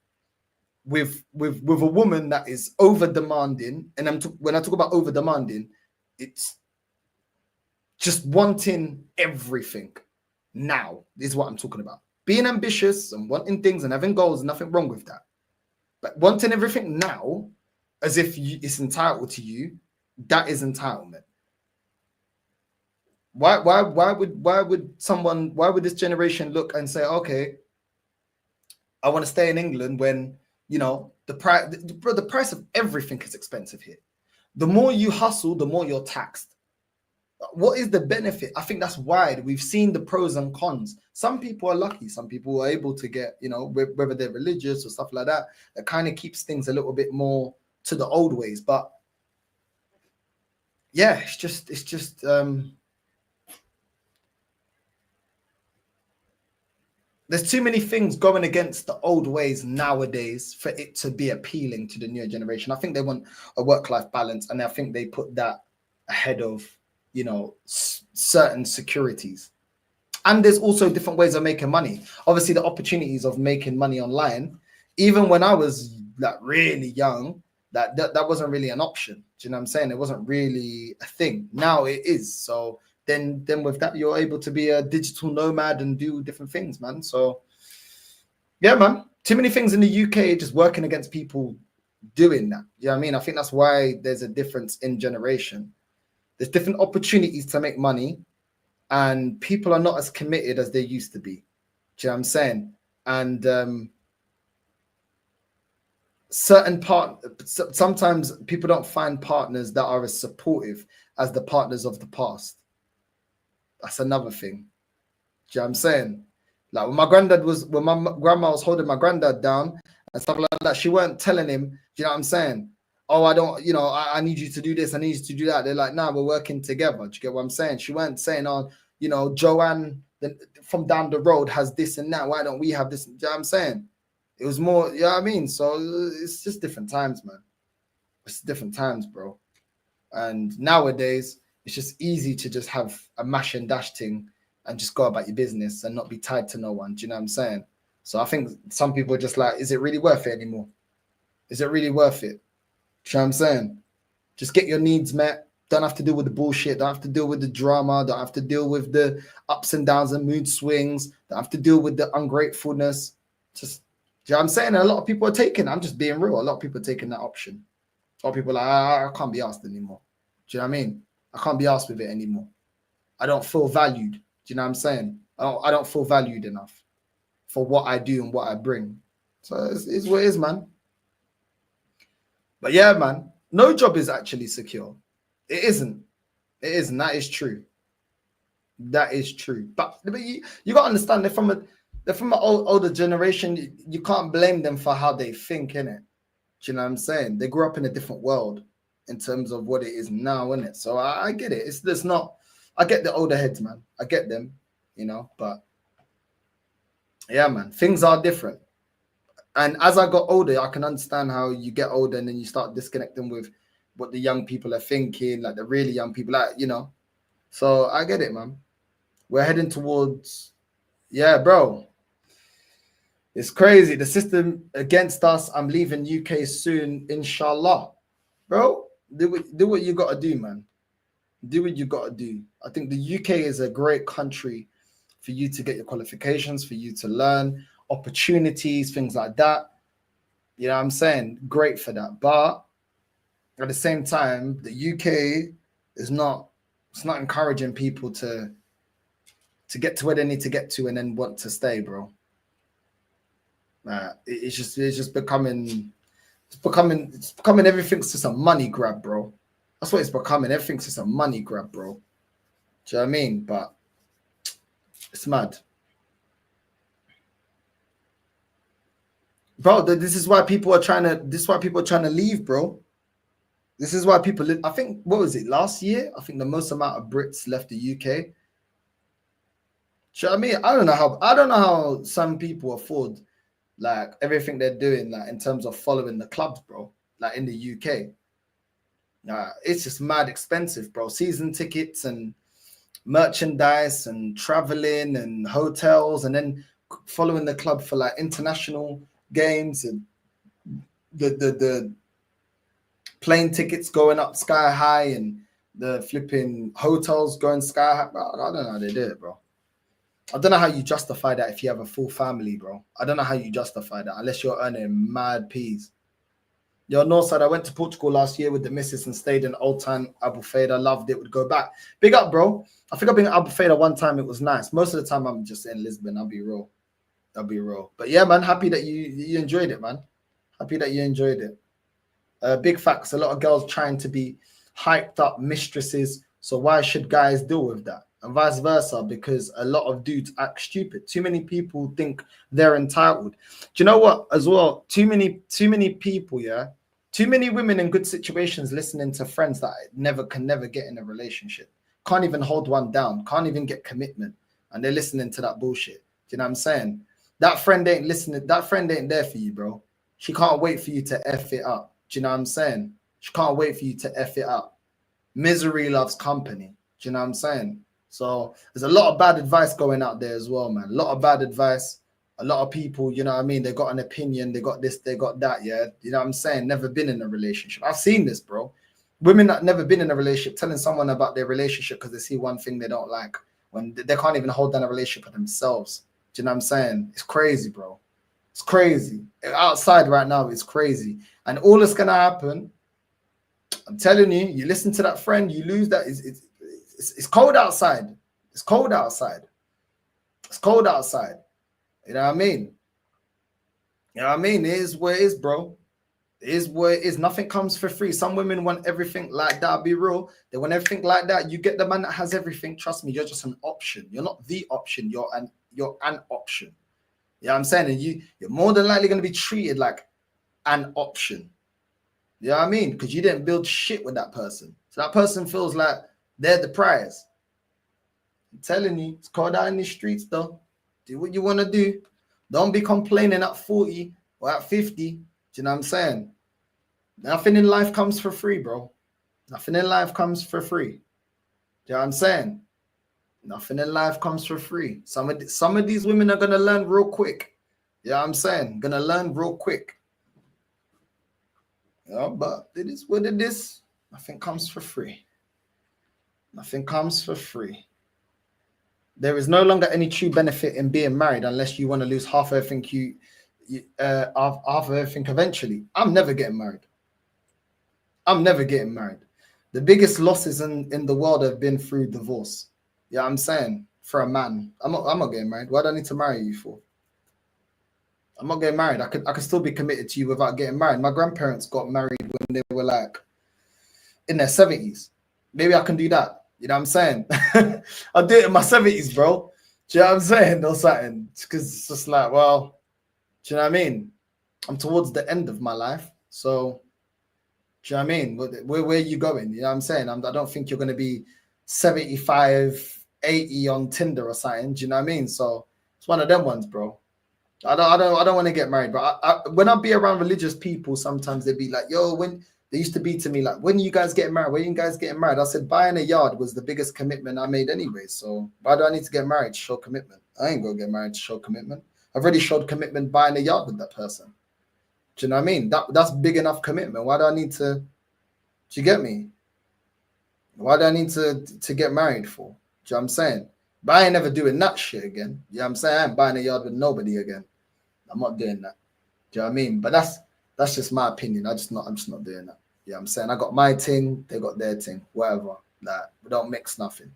with a woman that is over demanding? And when I talk about over demanding, it's just wanting everything now is what I'm talking about. Being ambitious and wanting things and having goals, nothing wrong with that. But wanting everything now, as if it's entitled to you, that is entitlement. Why would this generation look and say, okay, I want to stay in England when, the price of everything is expensive here. The more you hustle, the more you're taxed. What is the benefit? I think that's why we've seen the pros and cons. Some people are lucky. Some people are able to get, whether they're religious or stuff like that, that kind of keeps things a little bit more to the old ways. But yeah, it's just there's too many things going against the old ways nowadays for it to be appealing to the newer generation. I think they want a work-life balance, and I think they put that ahead of, certain securities. And there's also different ways of making money. Obviously, the opportunities of making money online, even when I was like really young, that wasn't really an option. Do you know what I'm saying? It wasn't really a thing. Now it is. So then with that, you're able to be a digital nomad and do different things, man. So yeah, man, too many things in the UK just working against people doing that. You know what I mean? I think that's why there's a difference in generation. There's different opportunities to make money, and people are not as committed as they used to be. Do you know what I'm saying? And sometimes people don't find partners that are as supportive as the partners of the past. That's another thing. Do you know what I'm saying? Like when my grandma was holding my granddad down and stuff like that, she weren't telling him, do you know what I'm saying? Oh, I don't, I need you to do this, I need you to do that. They're like, nah, we're working together. Do you get what I'm saying? She weren't saying, oh, Joanne from down the road has this and that. Why don't we have this? Do you know what I'm saying? It was more, you know what I mean? So it's just different times, man. It's different times, bro. And nowadays, it's just easy to just have a mash and dash thing and just go about your business and not be tied to no one. Do you know what I'm saying? So I think some people are just like, is it really worth it anymore? Is it really worth it? Do you know what I'm saying? Just get your needs met. Don't have to deal with the bullshit. Don't have to deal with the drama. Don't have to deal with the ups and downs and mood swings. Don't have to deal with the ungratefulness. Just, do you know what I'm saying? A lot of people are taking, I'm just being real. A lot of people are taking that option. A lot of people are like, I can't be asked anymore. Do you know what I mean? I can't be asked with it anymore. I don't feel valued. Do you know what I'm saying? I don't feel valued enough for what I do and what I bring. So it's what it is, man. But yeah, man, no job is actually secure. It isn't. It isn't. That is true. That is true. But you got to understand, they're from an older generation. You can't blame them for how they think, innit? Do you know what I'm saying? They grew up in a different world in terms of what it is now, innit? So I get it. There's not. I get the older heads, man. I get them, but yeah, man, things are different. And as I got older, I can understand how you get older and then you start disconnecting with what the young people are thinking, like the really young people, So I get it, man. We're heading towards, yeah, bro. It's crazy. The system against us. I'm leaving UK soon, inshallah. Bro, do what you got to do, man. Do what you got to do. I think the UK is a great country for you to get your qualifications, for you to learn, opportunities, things like that. You know what I'm saying? Great for that. But at the same time, the UK is not encouraging people to get to where they need to get to and then want to stay, bro. It's just becoming everything's just a money grab, bro. That's what it's becoming. Everything's just a money grab, bro. Do you know what I mean? But it's mad. Bro, this is why people are trying to leave, bro. This is why people live. I think, what was it, last year? I think the most amount of Brits left the UK. Do you know what I mean? I don't know how some people afford like everything they're doing, like in terms of following the clubs, bro. Like in the UK. It's just mad expensive, bro. Season tickets and merchandise and traveling and hotels, and then following the club for like international games, and the plane tickets going up sky high and the flipping hotels going sky high. Bro, I don't know how they do it, bro. I don't know how you justify that if you have a full family, bro. I don't know how you justify that unless you're earning mad peas. Yo, Northside, I went to Portugal last year with the missus and stayed in Old Town Albufeira. Loved it. Would go back. Big up, bro. I think I've been at Albufeira one time. It was nice. Most of the time, I'm just in Lisbon. I'll be real. But yeah, man, happy that you enjoyed it, man. Happy that you enjoyed it. Big facts. A lot of girls trying to be hyped up mistresses. So why should guys deal with that? And vice versa, because a lot of dudes act stupid. Too many people think they're entitled. Do you know what? As well, too many people, yeah. Too many women in good situations listening to friends that can never get in a relationship. Can't even hold one down. Can't even get commitment. And they're listening to that bullshit. Do you know what I'm saying? That friend ain't listening. That friend ain't there for you, bro. She can't wait for you to F it up. Do you know what I'm saying? She can't wait for you to F it up. Misery loves company. Do you know what I'm saying? So there's a lot of bad advice going out there as well, man. A lot of bad advice. A lot of people, you know what I mean? They got an opinion. They got this, they got that, yeah? You know what I'm saying? Never been in a relationship. I've seen this, bro. Women that never been in a relationship telling someone about their relationship because they see one thing they don't like when they can't even hold down a relationship for themselves. Do you know what I'm saying? It's crazy, bro. It's crazy. Outside right now, it's crazy. And all that's gonna happen, I'm telling you, you listen to that friend, you lose that. It's cold outside. It's cold outside. It's cold outside. You know what I mean? You know what I mean? It is what it is, bro. It is what it is. Nothing comes for free. Some women want everything like that. I'll be real. They want everything like that. You get the man that has everything. Trust me, you're just an option. You're not the option. You're an option. You know what I'm saying? And you're more than likely going to be treated like an option. You know what I mean? Because you didn't build shit with that person. So that person feels like they're the prize. I'm telling you, it's cold out in the streets, though. Do what you want to do. Don't be complaining at 40 or at 50. Do you know what I'm saying? Nothing in life comes for free, bro. Nothing in life comes for free. Do you know what I'm saying? Nothing in life comes for free. Some of these women are going to learn real quick. You know what I'm saying? Going to learn real quick. You know, but it is what it is. Nothing comes for free. Nothing comes for free. There is no longer any true benefit in being married unless you want to lose half of everything half of everything eventually. I'm never getting married. I'm never getting married. The biggest losses in the world have been through divorce. Yeah, I'm saying for a man, I'm not getting married. Why do I need to marry you for? I'm not getting married. I could still be committed to you without getting married. My grandparents got married when they were like in their 70s. Maybe I can do that. You know what I'm saying? I'll do it in my 70s, bro. Do you know what I'm saying? Or something. Because it's just like, well, do you know what I mean? I'm towards the end of my life. So, do you know what I mean? Where are you going? You know what I'm saying? I don't think you're going to be 75, 80 on Tinder or something. Do you know what I mean? So, it's one of them ones, bro. I don't want to get married, but when I be around religious people, sometimes they be like, yo, when they used to be to me like, when you guys getting married? When you guys getting married? I said, buying a yard was the biggest commitment I made anyway. So why do I need to get married to show commitment? I ain't gonna get married to show commitment. I've already showed commitment buying a yard with that person. Do you know what I mean? That's big enough commitment. Why do I need to? Do you get me? Why do I need to get married for? Do you know what I'm saying? But I ain't never doing that shit again. You know what I'm saying? I ain't buying a yard with nobody again. I'm not doing that. Do you know what I mean? But that's just my opinion. I'm just not doing that. Yeah, I'm saying I got my thing, they got their thing, whatever. Like, we don't mix nothing.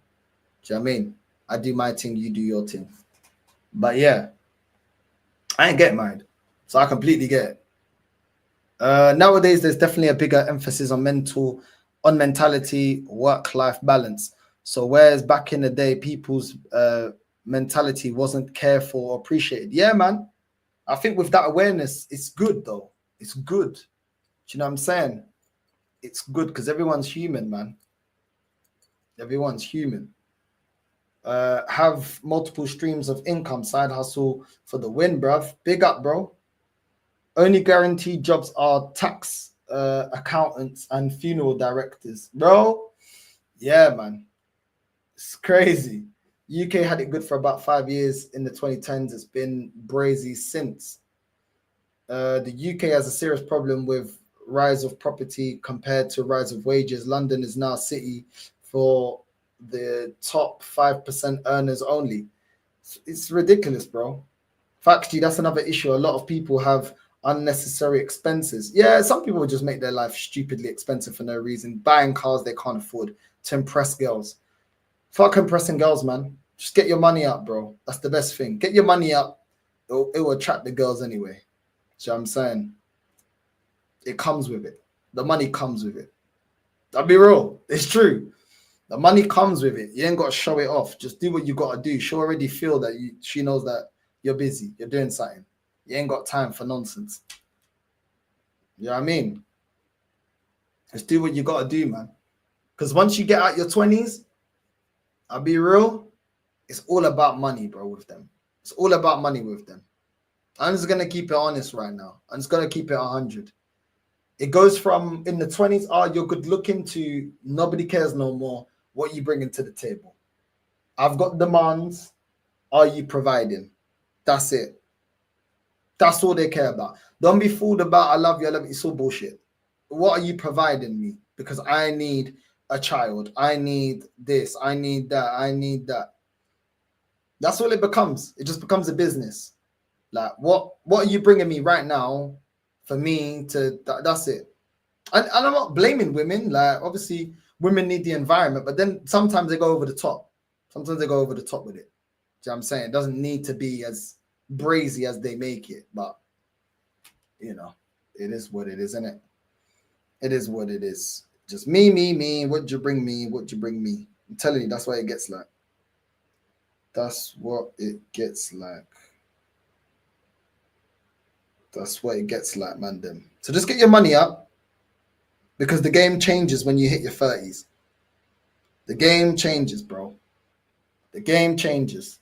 Do you know what I mean? I do my thing, you do your thing. But yeah, I ain't getting married. So I completely get it. Nowadays, there's definitely a bigger emphasis on mentality, work-life balance. So whereas back in the day, people's mentality wasn't cared for or appreciated. Yeah, man. I think with that awareness, it's good though. It's good. Do you know what I'm saying? It's good because everyone's human, man. Everyone's human. Have multiple streams of income, side hustle for the win, bruv. Big up, bro. Only guaranteed jobs are tax accountants and funeral directors, bro. Yeah, man. It's crazy. UK had it good for about 5 years in the 2010s. It's been brazy since. The UK has a serious problem with rise of property compared to rise of wages. London is now a city for the top 5% earners only. It's ridiculous, bro. Factually, that's another issue. A lot of people have unnecessary expenses. Yeah, some people just make their life stupidly expensive for no reason. Buying cars they can't afford to impress girls. Fuck impressing girls, man. Just get your money up, bro. That's the best thing. Get your money up. It will attract the girls anyway. See what I'm saying? It comes with it. The money comes with it. I'll be real. It's true. The money comes with it. You ain't got to show it off. Just do what you got to do. She already feel that she knows that you're busy. You're doing something. You ain't got time for nonsense. You know what I mean? Just do what you got to do, man. Because once you get out your 20s, I'll be real, it's all about money, bro, with them. It's all about money with them. I'm just going to keep it honest right now. I'm just going to keep it 100. It goes from in the 20s, you're good looking, to nobody cares no more what you bringing to the table. I've got demands. Are you providing? That's it. That's all they care about. Don't be fooled about I love you. It's all bullshit. What are you providing me? Because I need a child. I need this. I need that. I need that. That's all it becomes. It just becomes a business. Like, what are you bringing me right now for me to? That's it. And I'm not blaming women. Like, obviously, women need the environment, but then sometimes they go over the top. Sometimes they go over the top with it. Do you know what I'm saying? It doesn't need to be as brazy as they make it, but you know, it is what it is, isn't it? It is what it is. Just me. What'd you bring me? What'd you bring me? I'm telling you, that's what it gets like. That's what it gets like. That's what it gets like, man. Them. So just get your money up, because the game changes when you hit your 30s. The game changes, bro. The game changes.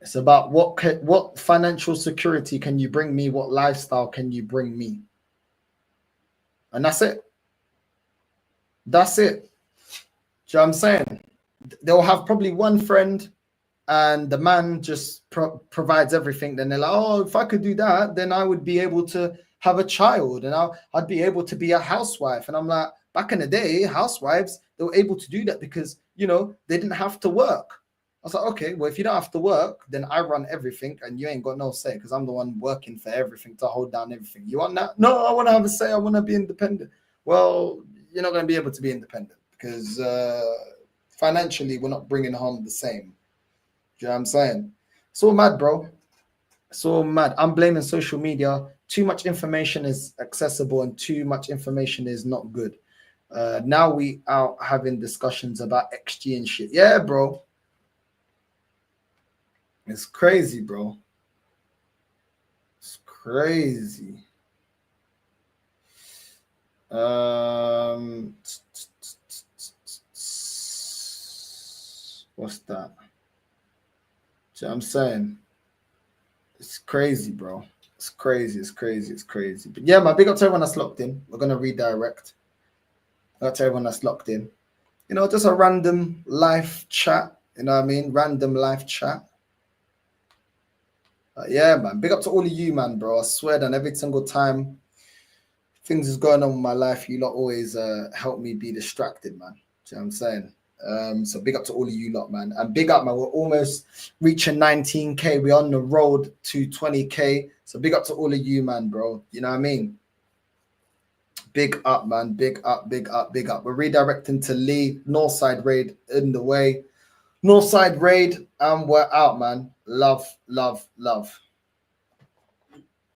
It's about what financial security can you bring me? What lifestyle can you bring me? And that's it. That's it. Do you know what I'm saying? They'll have probably one friend and the man just provides everything. Then they're like, oh, if I could do that, then I would be able to have a child and I'd be able to be a housewife. And I'm like, back in the day, housewives, they were able to do that because, you know, they didn't have to work. I was like, okay, well, if you don't have to work, then I run everything and you ain't got no say because I'm the one working for everything to hold down everything. You want that? No, I want to have a say. I want to be independent. Well, you're not going to be able to be independent because financially, we're not bringing home the same. Do you know what I'm saying? It's all mad, bro. It's all mad. I'm blaming social media. Too much information is accessible and too much information is not good. Now we are having discussions about XG and shit. Yeah, bro. It's crazy, bro. It's crazy. What's that? See what I'm saying? It's crazy, bro. It's crazy. But yeah, man, big up to everyone that's locked in. We're gonna redirect. Big up to everyone that's locked in. You know, just a random live chat. You know what I mean? Random live chat. Yeah, man. Big up to all of you, man, bro. I swear that every single time things is going on with my life, you lot always help me be distracted, man. Do you know what I'm saying? So big up to all of you lot, man. And big up, man. We're almost reaching 19K. We're on the road to 20K. So big up to all of you, man, bro. You know what I mean? Big up, man. Big up. We're redirecting to Lee. Northside raid in the way. Northside raid, and we're out, man. Love.